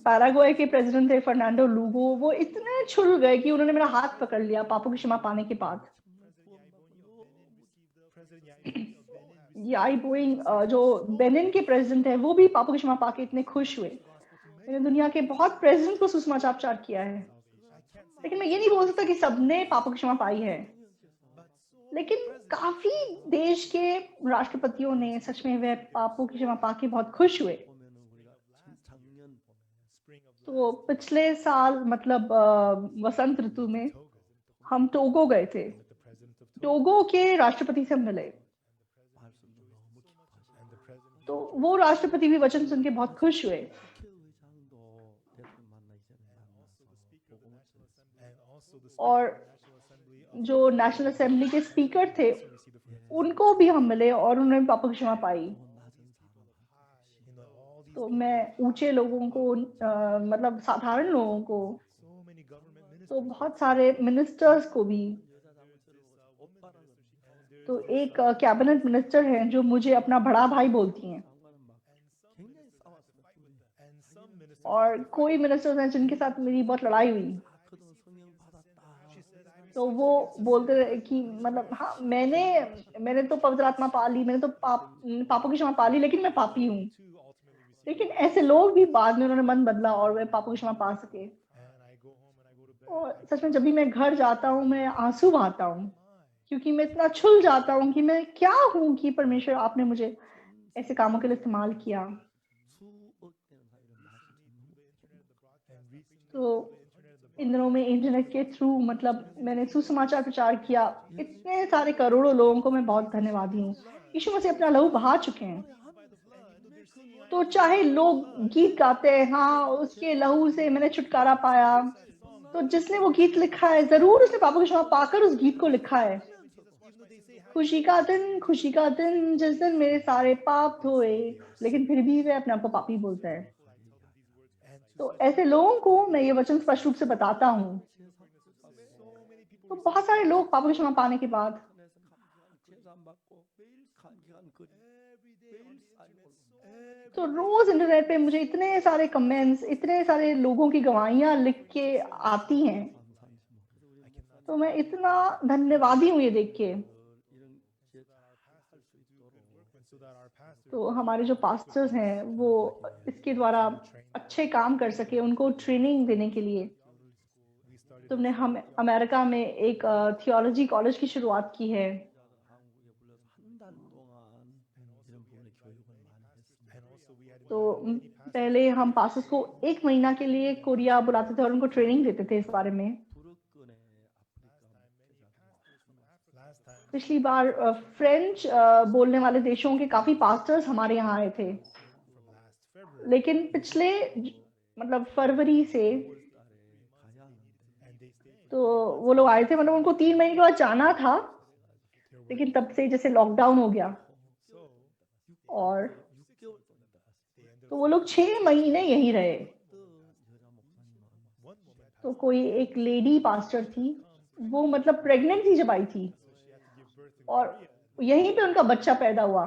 पैराग्वे के प्रेसिडेंट थे फर्नांडो लूगो, वो इतने छुल गए कि उन्होंने मेरा हाथ पकड़ लिया पापों की क्षमा पाने के बाद। याई बोइंग जो बेनिन के प्रेसिडेंट है, वो भी पापों की क्षमा पाके इतने खुश हुए। मैंने दुनिया के बहुत प्रेसिडेंट को सुसमाचार किया है, लेकिन मैं ये नहीं बोल सकता कि सबने पापों की क्षमा पाई है, लेकिन काफी देश के राष्ट्रपतियों ने सच में वह पापों की क्षमा पाके बहुत खुश हुए। 보면은 우리가 작년 spring of तो पिछले साल मतलब वसंत ऋतु में हम टोगो गए थे। the president of टोगो के राष्ट्रपति से हम मिले, 말씀도 너무 기뻐하시고 and the president तो वो राष्ट्रपति भी वचन सुन के बहुत खुश हुए। 국회의장도 대통령 만나기 전에 만나서 복음을 전했어요. and also the और National Assembly जो नेशनल असेंबली के स्पीकर थे receive the उनको भी हम मिले और उन्होंने पापों की क्षमा पाई। 또 낮은 사람 all these तो मैं ऊंचे लोगों को मतलब साधारण लोगों को, so many government ministers तो बहुत सारे मिनिस्टर्स को भी, 여자 자문서로 오빠라고 तो एक कैबिनेट मिनिस्टर हैं जो मुझे अपना बड़ा भाई बोलती हैं, 장관은 막 굉장히 싸웠어요. 둘이. and some ministers और कोई मिनिस्टर्स हैं जिनके साथ मेरी बहुत लड़ाई हुई। 그동안 성령 받았다. तो वो बोलते रहे कि मतलब हाँ मैंने तो पवित्र आत्मा पा ली, मैंने तो पापों की क्षमा पा ली, लेकिन मैं पापी हूँ। to ultimately receive लेकिन ऐसे लोग भी बाद में उन्होंने मन बदला और वे पापों की क्षमा पा सके। and I go home and I go to bed और सच में जब भी मैं घर जाता हूँ मैं आंसू बहाता हूँ, क्योंकि मैं इतना छुल जाता हूँ कि मैं क्या हूँ कि परमेश्वर आपने मुझे ऐसे कामों के लिए इस्तेमाल किया। 수억 되는 사이를 마실 수 있는 तो इन दिनों में इंटरनेट के थ्रू मतलब मैंने सुसमाचार प्रचार किया, इतने सारे करोड़ों लोगों को मैं बहुत धन्यवादी हूँ। यीशु मसीह अपना लहू बहा चुके हैं, तो चाहे लोग गीत गाते हैं, हाँ उसके लहू से मैंने छुटकारा पाया, तो जिसने वो गीत लिखा है जरूर उसने पापों की क्षमा पाकर उस गीत को लिखा है। खुशी का दिन जिस दिन मेरे सारे पाप धोए, लेकिन फिर भी वे अपने आप को पापी बोलते हैं। तो ऐसे लोगों को मैं ये वचन स्पष्ट रूप से बताता हूँ। तो बहुत सारे लोग पापों की क्षमा पाने के बाद तो रोज इंटरनेट पे मुझे इतने सारे कमेंट्स, इतने सारे लोगों की गवाहियां लिख के आती हैं, तो मैं इतना धन्यवादी हूँ ये देख के। तो हमारे जो पास्टर्स हैं वो इसके द्वारा अच्छे काम कर सके, उनको ट्रेनिंग देने के लिए तुमने हम अमेरिका में एक थियोलॉजी कॉलेज की शुरुआत की है। तो पहले हम पास्टर्स को 1 महीना के लिए कोरिया बुलाते थे और उनको ट्रेनिंग देते थे इस बारे में। पिछली बार फ्रेंच बोलने वाले देशों के काफी पास्टर्स हमारे यहाँ आए थे, लेकिन पिछले मतलब फरवरी से तो वो लोग आए थे, मतलब उनको 3 महीने के बाद जाना था, लेकिन तब से जैसे लॉकडाउन हो गया और तो वो लोग 6 महीने यहीं रहे। तो कोई एक लेडी पास्टर थी, वो मतलब प्रेग्नेंट थी जब आई थी और यहीं पे उनका बच्चा पैदा हुआ।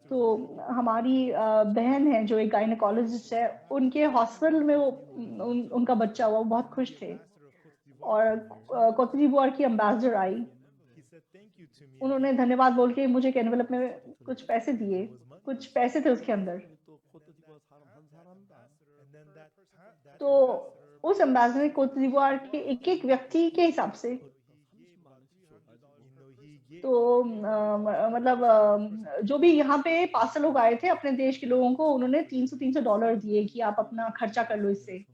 तो हमारी बहन है जो एक गायनेकोलॉजिस्ट है, उनके हॉस्पिटल में वो उनका बच्चा हुआ, वो बहुत खुश थे। और कोत दीवुआर की एम्बेसडर आई, उन्होंने धन्यवाद बोल के मुझे एक एनवेलप में कुछ पैसे दिए, कुछ पैसे थे उसके अंदर। तो उस एम्बेसडर ने कोत दीवुआर के एक एक व्यक्ति के हिसाब से तो मतलब जो भी यहाँ पे पास्टर लोग आए थे अपने देश के लोगों को, उन्होंने $300 दिए कि आप अपना खर्चा कर लो इससे।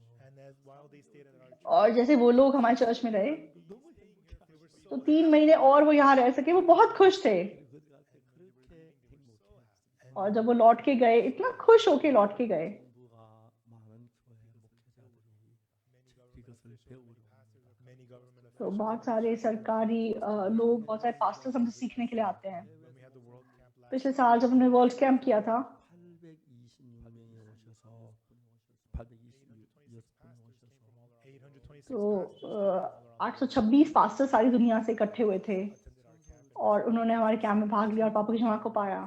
और जैसे वो लोग हमारे चर्च में रहे तो 3 महीने और वो यहाँ रह सके, वो बहुत खुश थे। और जब वो लौट के गए, इतना खुश होके लौट के गए। तो बहुत सारे सरकारी लोग, बहुत सारे पास्टर्स हमसे सीखने के लिए आते हैं। पिछले साल जब हमने वर्ल्ड कैंप किया था तो 826 पास्टर सारी दुनिया से इकट्ठे हुए थे और उन्होंने हमारे कैंप में भाग लिया और पापों की क्षमा को पाया।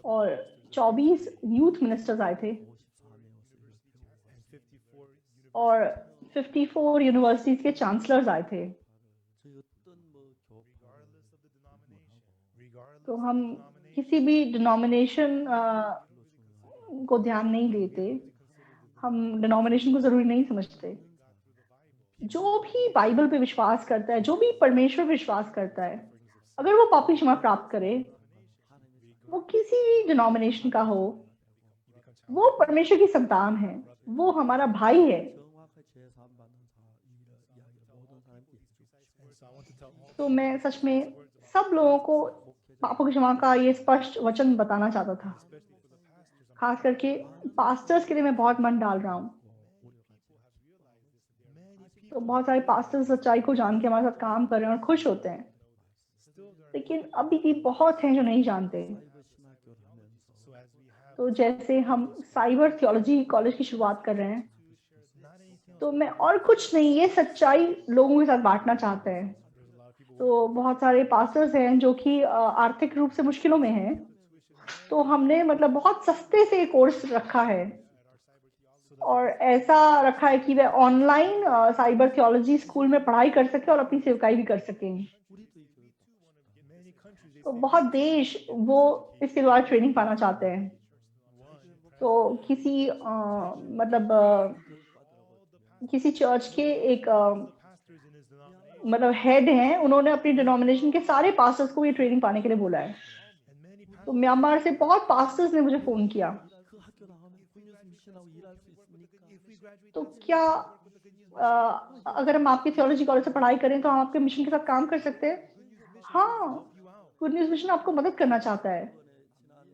और 24 यूथ मिनिस्टर्स आए थे और 54 यूनिवर्सिटीज के चांसलर्स आए थे। तो हम किसी भी डिनोमिनेशन को ध्यान नहीं देते, हम डिनोमिनेशन को जरूरी नहीं समझते। जो भी बाइबल पे विश्वास करता है, जो भी परमेश्वर पे विश्वास करता है, अगर वो पापी क्षमा प्राप्त करे, वो किसी भी डिनोमिनेशन का हो, वो परमेश्वर की संतान है, वो हमारा भाई है। तो मैं सच में सब लोगों को पापों की क्षमा का ये स्पष्ट वचन बताना चाहता था। खास करके पास्टर्स के लिए मैं बहुत मन डाल रहा हूँ। तो बहुत सारे पास्टर्स सच्चाई को जान के हमारे साथ काम कर रहे हैं और खुश होते हैं, लेकिन अभी भी बहुत हैं जो नहीं जानते। तो जैसे हम साइबर थियोलॉजी कॉलेज की शुरुआत कर रहे हैं, तो मैं और कुछ नहीं, ये सच्चाई लोगों के साथ बांटना चाहते हैं। तो बहुत सारे पास्टर्स हैं जो कि आर्थिक रूप से मुश्किलों में हैं, तो हमने मतलब बहुत सस्ते से कोर्स रखा है और ऐसा रखा है कि वे ऑनलाइन साइबर थियोलॉजी स्कूल में पढ़ाई कर सके और अपनी सेवकाई भी कर सकें। तो बहुत देश वो इसके द्वारा ट्रेनिंग पाना चाहते हैं। तो किसी मतलब किसी चर्च के एक pastors in his denomination, मतलब हेड हैं, उन्होंने अपनी डिनोमिनेशन के सारे पास्टर्स को ये ट्रेनिंग पाने के लिए बोला है। and many तो pastors, म्यांमार से बहुत पास्टर्स ने मुझे फोन किया। 그 학교 나오면 굿뉴스 미션하고 일할 수 있습니까? if we graduate तो that school, क्या we work with the Good News Mission. अगर हम आपके थियोलॉजी कॉलेज से पढ़ाई करें तो हम आपके मिशन के साथ काम कर सकते हैं? Good News Mission wants to हाँ, help you out. Good news mission आपको मदद करना चाहता है। 이번에 지난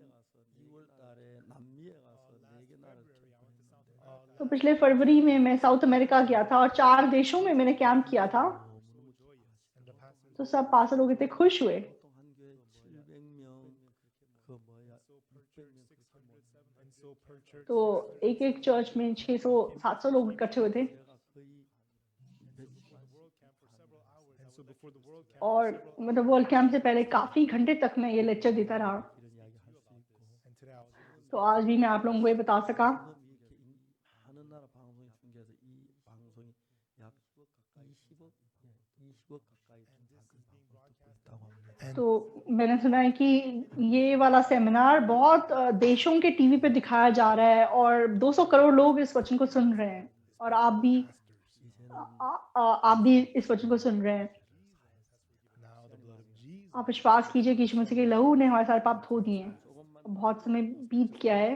2월 달에 남미에 가서 4개 나라를 캠프했는데 तो पिछले फरवरी में मैं साउथ अमेरिका गया था और 4 देशों में मैंने कैंप किया था। And the pastors तो सब पास्टर लोग इतने खुश हुए। 보통 한 교회 700명 그 뭐야 600명 그렇게 모였는데 and so per church, तो एक एक चर्च में 600-700 लोग इकट्ठे हुए थे 내가 거의 world camp for several hours. And so before the world camp, और मतलब वर्ल्ड कैंप से पहले काफी घंटे तक मैं ये लेक्चर देता रहा। 이런 이야기 할 수 있고 and today I was able to तो आज भी मैं आप लोगों को ये बता सका। 지금 이렇게 하는 나라 방송이 중계해서 이 방송이 약 20억 가까이 된 작은 방송을 듣고 있다고 합니다. तो मैंने सुना है कि ये वाला सेमिनार बहुत देशों के टीवी पे दिखाया जा रहा है और 200 करोड़ लोग इस वचन को सुन रहे हैं और आप भी इस वचन को सुन रहे हैं। now the blood of Jesus. आप विश्वास कीजिए कि यीशु मसीह के लहू ने हमारे सारे पाप धो दिए हैं। बहुत समय बीत गया है,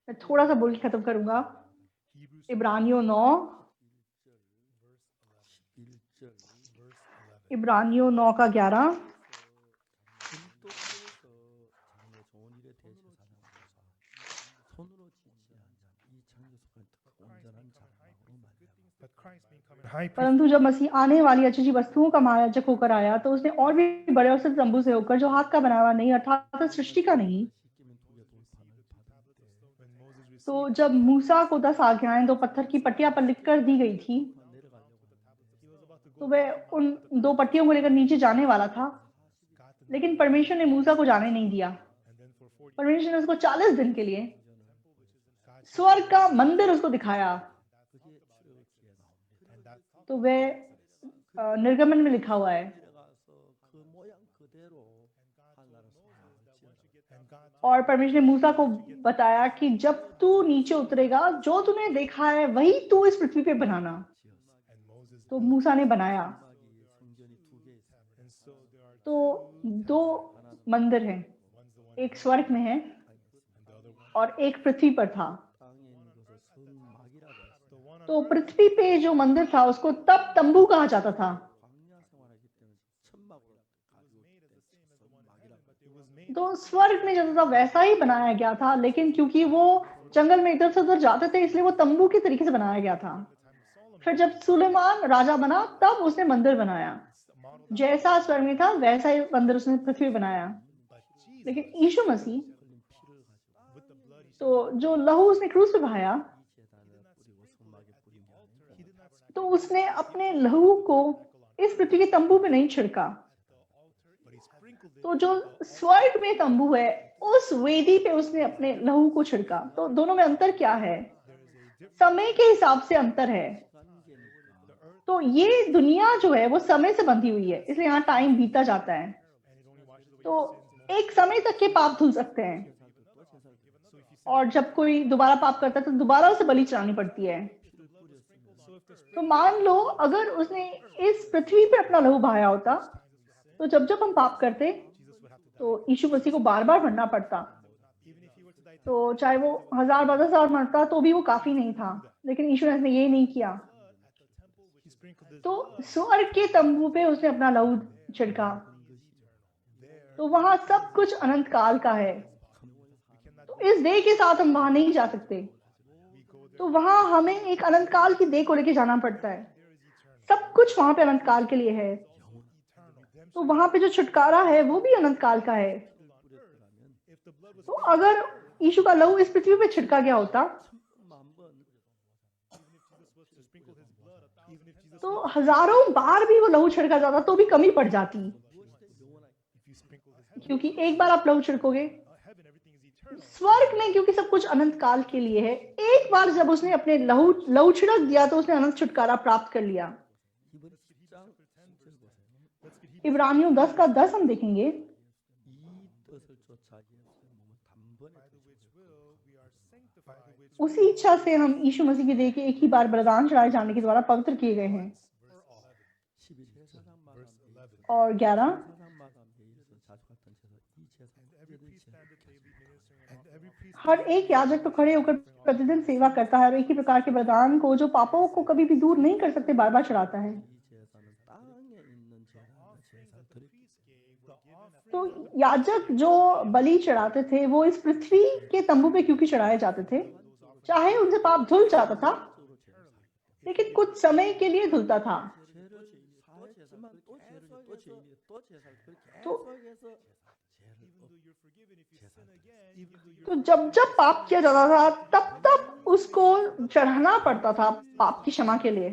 मैं थोड़ा सा बोल के खत्म करूंगा। Hebrews इब्रानियों 9 1절 इब्रानियों 9 का 11 그리스도께서 장래 좋은 일에 대해서 사냥하셔서 손으로 지지 않은 자이 창조 속한 특 온전한 자랑으로 말미암아 but Christ being coming high priest परंतु जब मसीह आने वाली अच्छी वस्तुओं का महायाजक होकर आया तो उसने और भी बड़े और सिद्ध तंबू से होकर जो हाथ का बना हुआ नहीं अर्थात सृष्टि का नहीं। 시키면 두개 돌판을 받을 때 when Moses received तो जब मूसा को 10 आज्ञाएं 2 पत्थर की पट्टियां पर लिखकर दी गई थी 내려가려고 하는데 he was about to तो go वह उन 2 पट्टियों को लेकर नीचे जाने वाला था, got to the लेकिन परमेश्वर ने मूसा को जाने नहीं दिया। and then for 40 परमेश्वर ने उसको 40 दिन के लिए God स्वर्ग का मंदिर उसको दिखाया। 그게 출애굽기에 나옵니다. and that तो वह निर्गमन में लिखा हुआ है। 내려가서 그 모양 그대로 하나를 지어라. and God और परमेश्वर ने मूसा को बताया कि जब तू नीचे उतरेगा जो तूने देखा है वही तू इस पृथ्वी पे बनाना। and Moses तो मूसा ने बनाया। 음악이 성전이 2개 있어요. and so there are तो 2 मंदिर हैं, one's the one एक स्वर्ग में है and the other one और एक पृथ्वी पर था। 땅에 있는 것을 성막이라고 했어요. the one on तो पृथ्वी पे जो मंदिर था उसको तब तंबू कहा जाता था। 광야 생활하기 때문에 천막으로 가지고 있기 때문에 성막이라고 it was made तो स्वर्ग में जैसा था वैसा ही बनाया गया था, लेकिन क्योंकि वो जंगल में इधर से उधर जाते थे इसलिए वो तंबू के तरीके से बनाया गया था। फिर जब सुलेमान राजा बना तब उसने मंदिर बनाया, modeled जैसा स्वर्ग में था वैसा ही मंदिर उसने पृथ्वी पे बनाया। but Jesus लेकिन यीशु मसीह 흘린 피를 가지고 with the blood he तो जो लहू उसने क्रूस पे बहाया 이 제단에 뿌리고 성막에 뿌린 게 아니라 did not speak तो उसने अपने लहू को इस पृथ्वी के तंबू पे नहीं छिड़का। the altar but he sprinkled it तो जो स्वर्ग में तंबू है उस वेदी पे उसने अपने लहू को छिड़का। तो दोनों में अंतर क्या है? समय के हिसाब से अंतर है। 관계니까 तो ये दुनिया जो है वो समय से बंधी हुई है, इसलिए यहाँ टाइम बीता जाता है। and it only washes away तो एक समय तक के पाप धुल सकते हैं और जब कोई दोबारा पाप करता है तो दोबारा उसे बलि चढ़ानी पड़ती है। तो मान लो अगर उसने इस पृथ्वी पे अपना लहू बहाया होता तो जब जब हम पाप करते तो यीशु मसीह को बार बार मरना पड़ता। even if he were to die तो चाहे वो 1000-12,000 मरता तो भी वो काफी नहीं था, लेकिन यीशु ने ये नहीं किया। he sprinkled his तो स्वर्ग के तंबू पे उसने अपना लहू छिड़का। तो वहां सब कुछ अनंत काल का है। तो इस देह के साथ हम वहां नहीं जा सकते, तो वहां हमें एक अनंत काल की देह को लेके जाना पड़ता है। सब कुछ वहां पे अनंत काल के लिए है। तो वहां पे जो छुटकारा है वो भी अनंत काल का है। if the blood was तो अगर यीशु का लहू इस पृथ्वी पे छिड़का गया होता 만번 was to sprinkle his blood even if Jesus तो हजारों बार भी वो लहू छिड़का जाता तो भी कमी पड़ जाती, if you sprinkle his क्योंकि एक बार आप लहू छिड़कोगे। heaven everything is eternal स्वर्ग में क्योंकि सब कुछ अनंत काल के लिए है, एक बार जब उसने अपने लहू छिड़क दिया तो उसने अनंत छुटकारा प्राप्त कर लिया। 이번 10장 10절 보세요. let's get इब्रानियों 10 का 10 हम देखेंगे। 이 뜻을 쫓아 예수의 몸을 단번에 by the which will we are sanctified उसी इच्छा से हम यीशु मसीह की देह के एक ही बार बलिदान चढ़ाए जाने के द्वारा पवित्र किए गए हैं। 12 제사장마다 매일 और 11 제사장마다 매일서 자주 갔던 제사 이 제사 हर एक याजक तो खड़े होकर प्रतिदिन सेवा करता है और एक ही प्रकार के बलिदान को जो पापों को कभी भी दूर नहीं कर सकते बार बार चढ़ाता है। 이 제사는 땅에 있는 제사를 드리기 तो याजक जो बलि चढ़ाते थे वो इस पृथ्वी के तंबू पे क्योंकि चढ़ाए जाते थे, चाहे उनसे पाप धुल जाता था लेकिन कुछ समय के लिए धुलता था। 죄를 사했지만 또 죄를 또 죄인이 또 제사를 그렇게 तो 계속해서 죄를 तो जब जब पाप किया जाता था तब तब उसको चढ़ाना पड़ता था पाप की क्षमा के लिए।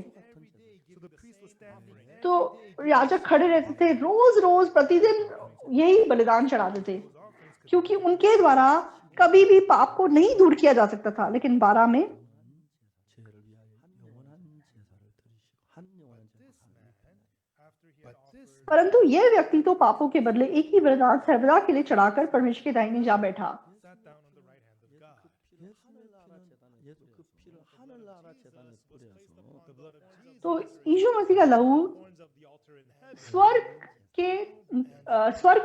तो याजक खड़े रहते थे रोज रोज प्रतिदिन यही बलिदान चढ़ाते थे क्योंकि उनके द्वारा कभी भी पाप को नहीं दूर किया जा सकता था। लेकिन 12 में 죄를 위하여 영원한 제사를 드리시고 한 영원한 제사를 परंतु यह व्यक्ति तो पापों के बदले एक ही बलिदान सर्वदा के लिए चढ़ाकर परमेश्वर के दाहिने जा बैठा। 예수 그 피를 하늘나라 제단에 뿌려서 तो यीशु मसीह का लहू स्वर्ग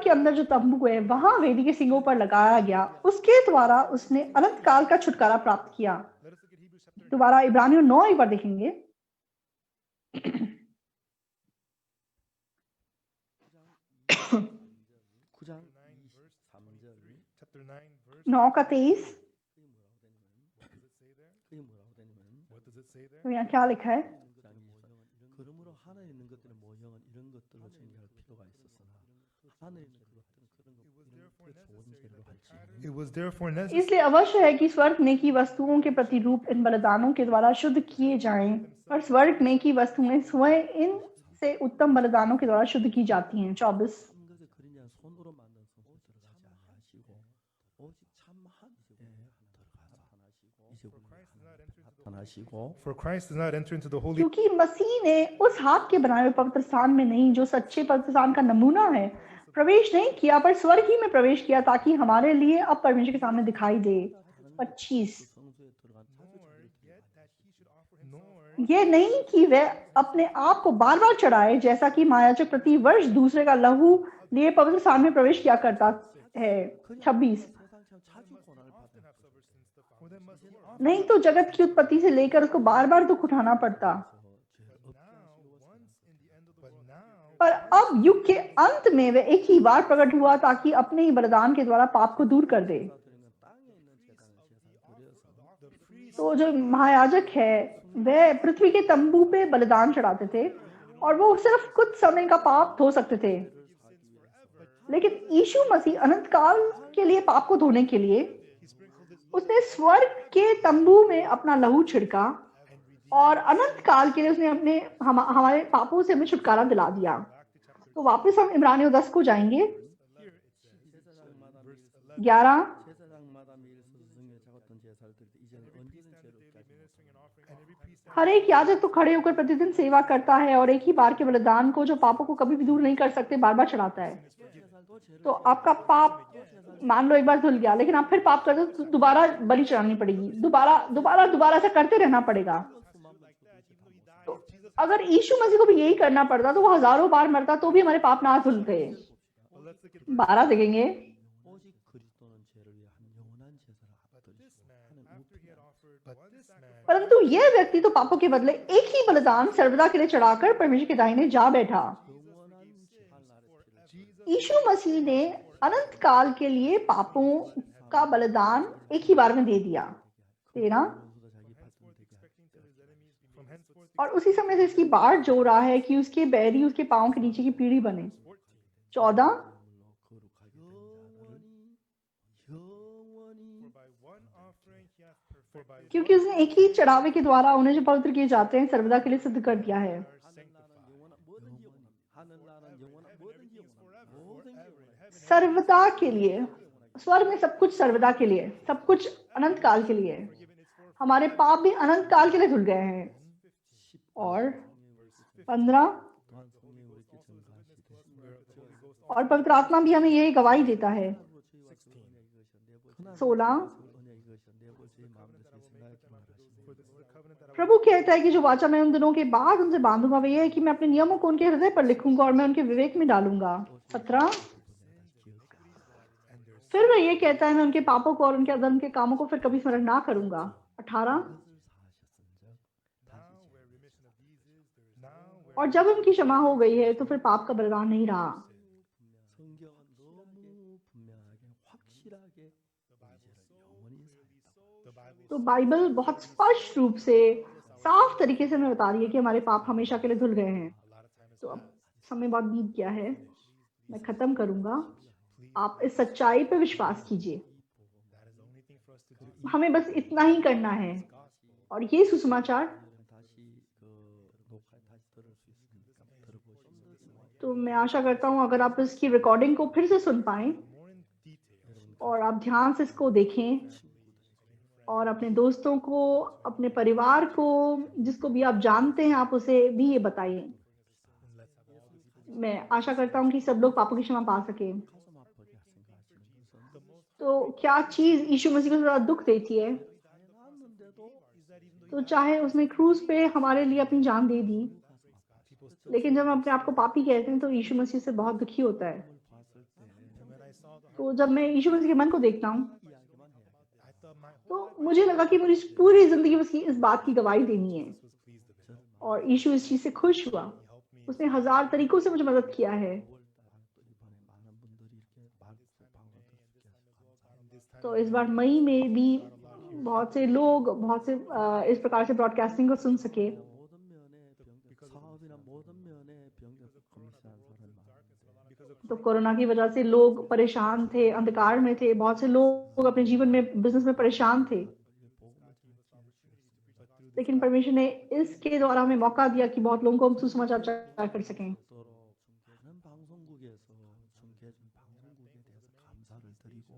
के अंदर जो तंबू है वहां वेदी के सिंगों पर लगाया गया, उसके द्वारा उसने अनंत काल का छुटकारा प्राप्त किया। दोबारा इब्रानियों 9 एक बार देखेंगे। 구장 23절 Chapter 9, verse 9 का 23 그게 뭐라고 되냐면 what does it say there? तो यहाँ क्या लिखा है? 그러므로 하늘에 있는 것들의 모형은 이런 것들로 정리할 필요가 있었으나 하늘에 있는 것들은 그런 것 좋은 재료로 할지 It was therefore necessary इसलिए अवश्य है कि स्वर्ग में की वस्तुओं के प्रतिरूप इन बलिदानों के द्वारा शुद्ध किए जाएं, और स्वर्ग में की वस्तुएं स्वयं इन से उत्तम बलिदानों के द्वारा शुद्ध की जाती हैं। 24 삼각에 그린 자는 손으로 만든 성소 들어가지 아니하시고 오직 참 하늘에 나타나시고 for Christ does not enter into the holy क्योंकि मसीह ने उस हाथ के बनाए हुए पवित्र स्थान में नहीं, जो सच्चे पवित्र स्थान का नमूना है, प्रवेश नहीं किया पर स्वर्ग ही में प्रवेश किया ताकि हमारे लिए अब परमेश्वर के सामने दिखाई दे। 25 성소에 들어간 자주 yet that he should offer himself ये नहीं कि वह अपने आप को बार बार चढ़ाए, जैसा कि महायाजक प्रति वर्ष दूसरे का लहू लिए पवित्र स्थान में प्रवेश किया करता है। 26 세상처럼 자주 고난을 받은 for them must he offer नहीं तो जगत की उत्पत्ति से लेकर उसको बार बार दुख उठाना पड़ता, but now पर अब युग के अंत में वह एक ही बार प्रकट हुआ ताकि अपने ही बलिदान के द्वारा पाप को दूर कर दे। 땅에 있는 재단을 제사를 드려서 तो जो महायाजक है वह पृथ्वी के तंबू पे बलिदान चढ़ाते थे और वो सिर्फ कुछ समय का पाप धो सकते थे, लेकिन यीशु मसीह अनंत काल के लिए पाप को धोने के लिए उसने स्वर्ग के तंबू में अपना लहू छिड़का और अनंत काल के लिए उसने अपने हमारे पापों से हमें छुटकारा दिला दिया। तो वापस हम इब्रानियों 10 को जाएंगे। 11 제사장마다 매일 스승에 작았던 제사를 드릴 때 이제는 언제든 죄를 없게 हर एक याजक तो खड़े होकर प्रतिदिन सेवा करता है और एक ही बार के बलिदान को जो पापों को कभी भी दूर नहीं कर सकते बार बार चढ़ाता है। तो आपका पाप मान लो एक बार धुल गया, लेकिन आप फिर पाप करते हो तो दोबारा बलि चढ़ानी पड़ेगी, दोबारा ऐसा करते रहना पड़ेगा। तो अगर यीशु मसीह को भी यही करना पड़ता तो वो हजारों बार मरता तो भी हमारे पाप ना धुलते। 12 देखेंगे। 오직 그리스도는 죄를 위해 한 영원한 제사를 앞두시고 하는 but this man परंतु यह व्यक्ति तो पापों के बदले एक ही बलिदान सर्वदा के लिए चढ़ाकर परमेश्वर के दाहिने जा बैठा। 영원한 제한날의 피를 यीशु मसीह ने अनंत काल के लिए पापों का बलिदान एक ही बार में दे दिया। 13 원수가 자기 밭을 되게 하기 from henceforth और उसी समय से इसकी बाट जो रहा है कि उसके बैरी उसके पांव के नीचे की पीढ़ी बने। 14 물로 거룩하게 된 자를 영원히 by one offering he hath for by क्योंकि उसने एक ही चढ़ावे के द्वारा उन्हें जो पवित्र किए जाते हैं सर्वदा के लिए सिद्ध कर दिया है। 하늘나라는 영원한 뭐든지 영원한 모든 게 영원한 सर्वदा के लिए, स्वर्ग में सब कुछ सर्वदा के लिए, सब कुछ अनंत काल के लिए। हमारे पाप भी अनंत काल के लिए धुल गए हैं। और 15 또한 성령이 우리에게 증가하시되 और पवित्र आत्मा भी हमें यही गवाही देता है। 16 언약이 것이 내 번째 마음에 प्रभु कहता है कि जो वाचा मैं उन दिनों के बाद उनसे बांधूंगा वो ये है कि मैं अपने नियमों को उनके हृदय पर लिखूंगा और मैं उनके विवेक में डालूंगा। 17 फिर वह ये कहता है मैं उनके पापों को और उनके अधर्म के कामों को फिर कभी स्मरण ना करूंगा। 18 और जब उनकी क्षमा हो गई है तो फिर पाप का बलिदान नहीं रहा। 성경은 너무 분명하게 확실하게 문제를 영원히 사했다고. तो बाइबल बहुत स्पष्ट रूप से साफ तरीके से हमें बता रही है कि हमारे पाप हमेशा के लिए धुल गए हैं। तो अब समय बहुत बीत गया है, मैं खत्म करूंगा। आप इस सच्चाई पे विश्वास कीजिए, हमें बस इतना ही करना है और ये सुसमाचार। 다시 그 녹화 다시 들을 수 있으니까 들어보시면 तो मैं आशा करता हूँ अगर आप इसकी रिकॉर्डिंग को फिर से सुन पाएं और आप ध्यान से इसको देखें और अपने दोस्तों को, अपने परिवार को, जिसको भी आप जानते हैं, आप उसे भी ये बताइए। मैं आशा करता हूँ कि सब लोग पापों की क्षमा पा सके। 가슴 아프게 생각하시는 것은 तो क्या चीज यीशु मसीह को थोड़ा दुख देती है? 해놨는데도 तो चाहे उसने क्रूज पे हमारे लिए अपनी जान दे दी, लेकिन जब हम अपने आप को पापी कहते हैं तो यीशु मसीह से बहुत दुखी होता है। 봤을 때 तो जब मैं यीशु मसीह के मन को देखता हूँ 이야기만 해야 तो मुझे लगा कि मुझे पूरी जिंदगी उसकी इस बात की गवाही देनी है और यीशु इस चीज से खुश हुआ। उसने 1000 तरीकों से मुझे मदद किया है। 5월 달 이번에 많은 분들이 이렇게 방송 듣게 감사합니다. तो इस बार मई में भी बहुत से लोग इस प्रकार से ब्रॉडकास्टिंग को सुन सके। 모든 면의 병 사업이나 모든 면의 병력 검사한 사람이 많은데 तो कोरोना की वजह से लोग परेशान थे, अंधकार में थे, बहुत से लोग अपने जीवन में, बिजनेस में परेशान थे, लेकिन परमेश्वर ने इसके द्वारा हमें मौका दिया कि बहुत लोगों को हम सुसमाचार प्रचार कर सकें। 또록 중계는 방송국에서 중계준 방송국에 대해서 감사를 드리고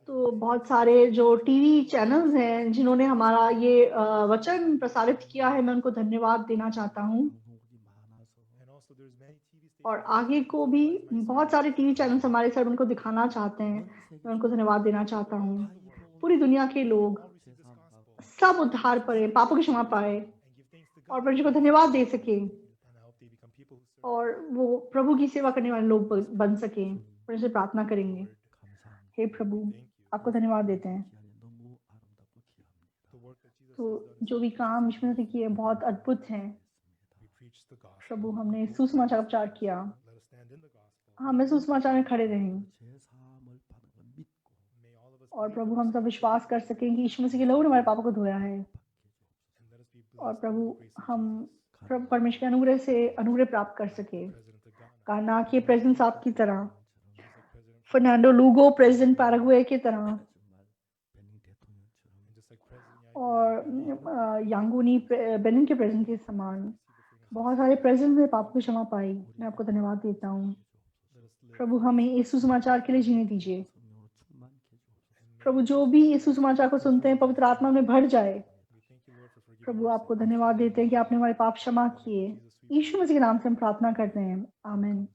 तो बहुत सारे जो टीवी चैनल्स हैं जिन्होंने हमारा ये वचन प्रसारित किया है, मैं उनको धन्यवाद देना चाहता हूँ। 방송국이 많아서 और आगे को भी बहुत सारे टीवी चैनल्स हमारे साथ उनको दिखाना चाहते हैं, मैं उनको धन्यवाद देना चाहता हूँ। पूरी दुनिया के लोग सब उद्धार पाए, पापों की क्षमा पाए और परमेश्वर को धन्यवाद दे सके और वो प्रभु की सेवा करने वाले लोग बन सके। परमेश्वर से प्रार्थना करेंगे। हे प्रभु, आपको धन्यवाद देते हैं। 너무 아름답고 귀합니다. तो जो भी काम ईश्वर ने किए बहुत अद्भुत हैं। प्रभु, हमने सुसमाचार प्रचार किया, हमें सुसमाचार में खड़े रहें 제 사함을 받은 걸 믿고 और प्रभु हम सब विश्वास कर सकें कि यीशु मसीह के लहू ने हमारे पापों को धोया है। और प्रभु हम परमेश्वर के अनुग्रह से अनुग्रह प्राप्त कर सके, काना के प्रेसिडेंट साहब की तरह, फर्नांडो लूगो प्रेसिडेंट पैराग्वे की तरह 베닝 대통령처럼 और यांगूनी बेनिन के प्रेसिडेंट के समान बहुत सारे प्रेसिडेंट ने पापों की क्षमा पाई। मैं आपको धन्यवाद देता हूँ। प्रभु हमें इस सुसमाचार के लिए जीने दीजिए। 성령으로 충만케 해주옵소서. प्रभु जो भी इस सुसमाचार को सुनते हैं पवित्र आत्मा में भर जाए। प्रभु आपको धन्यवाद देते हैं कि आपने हमारे पाप क्षमा किए। यीशु मसीह के नाम से हम प्रार्थना करते हैं, आमीन।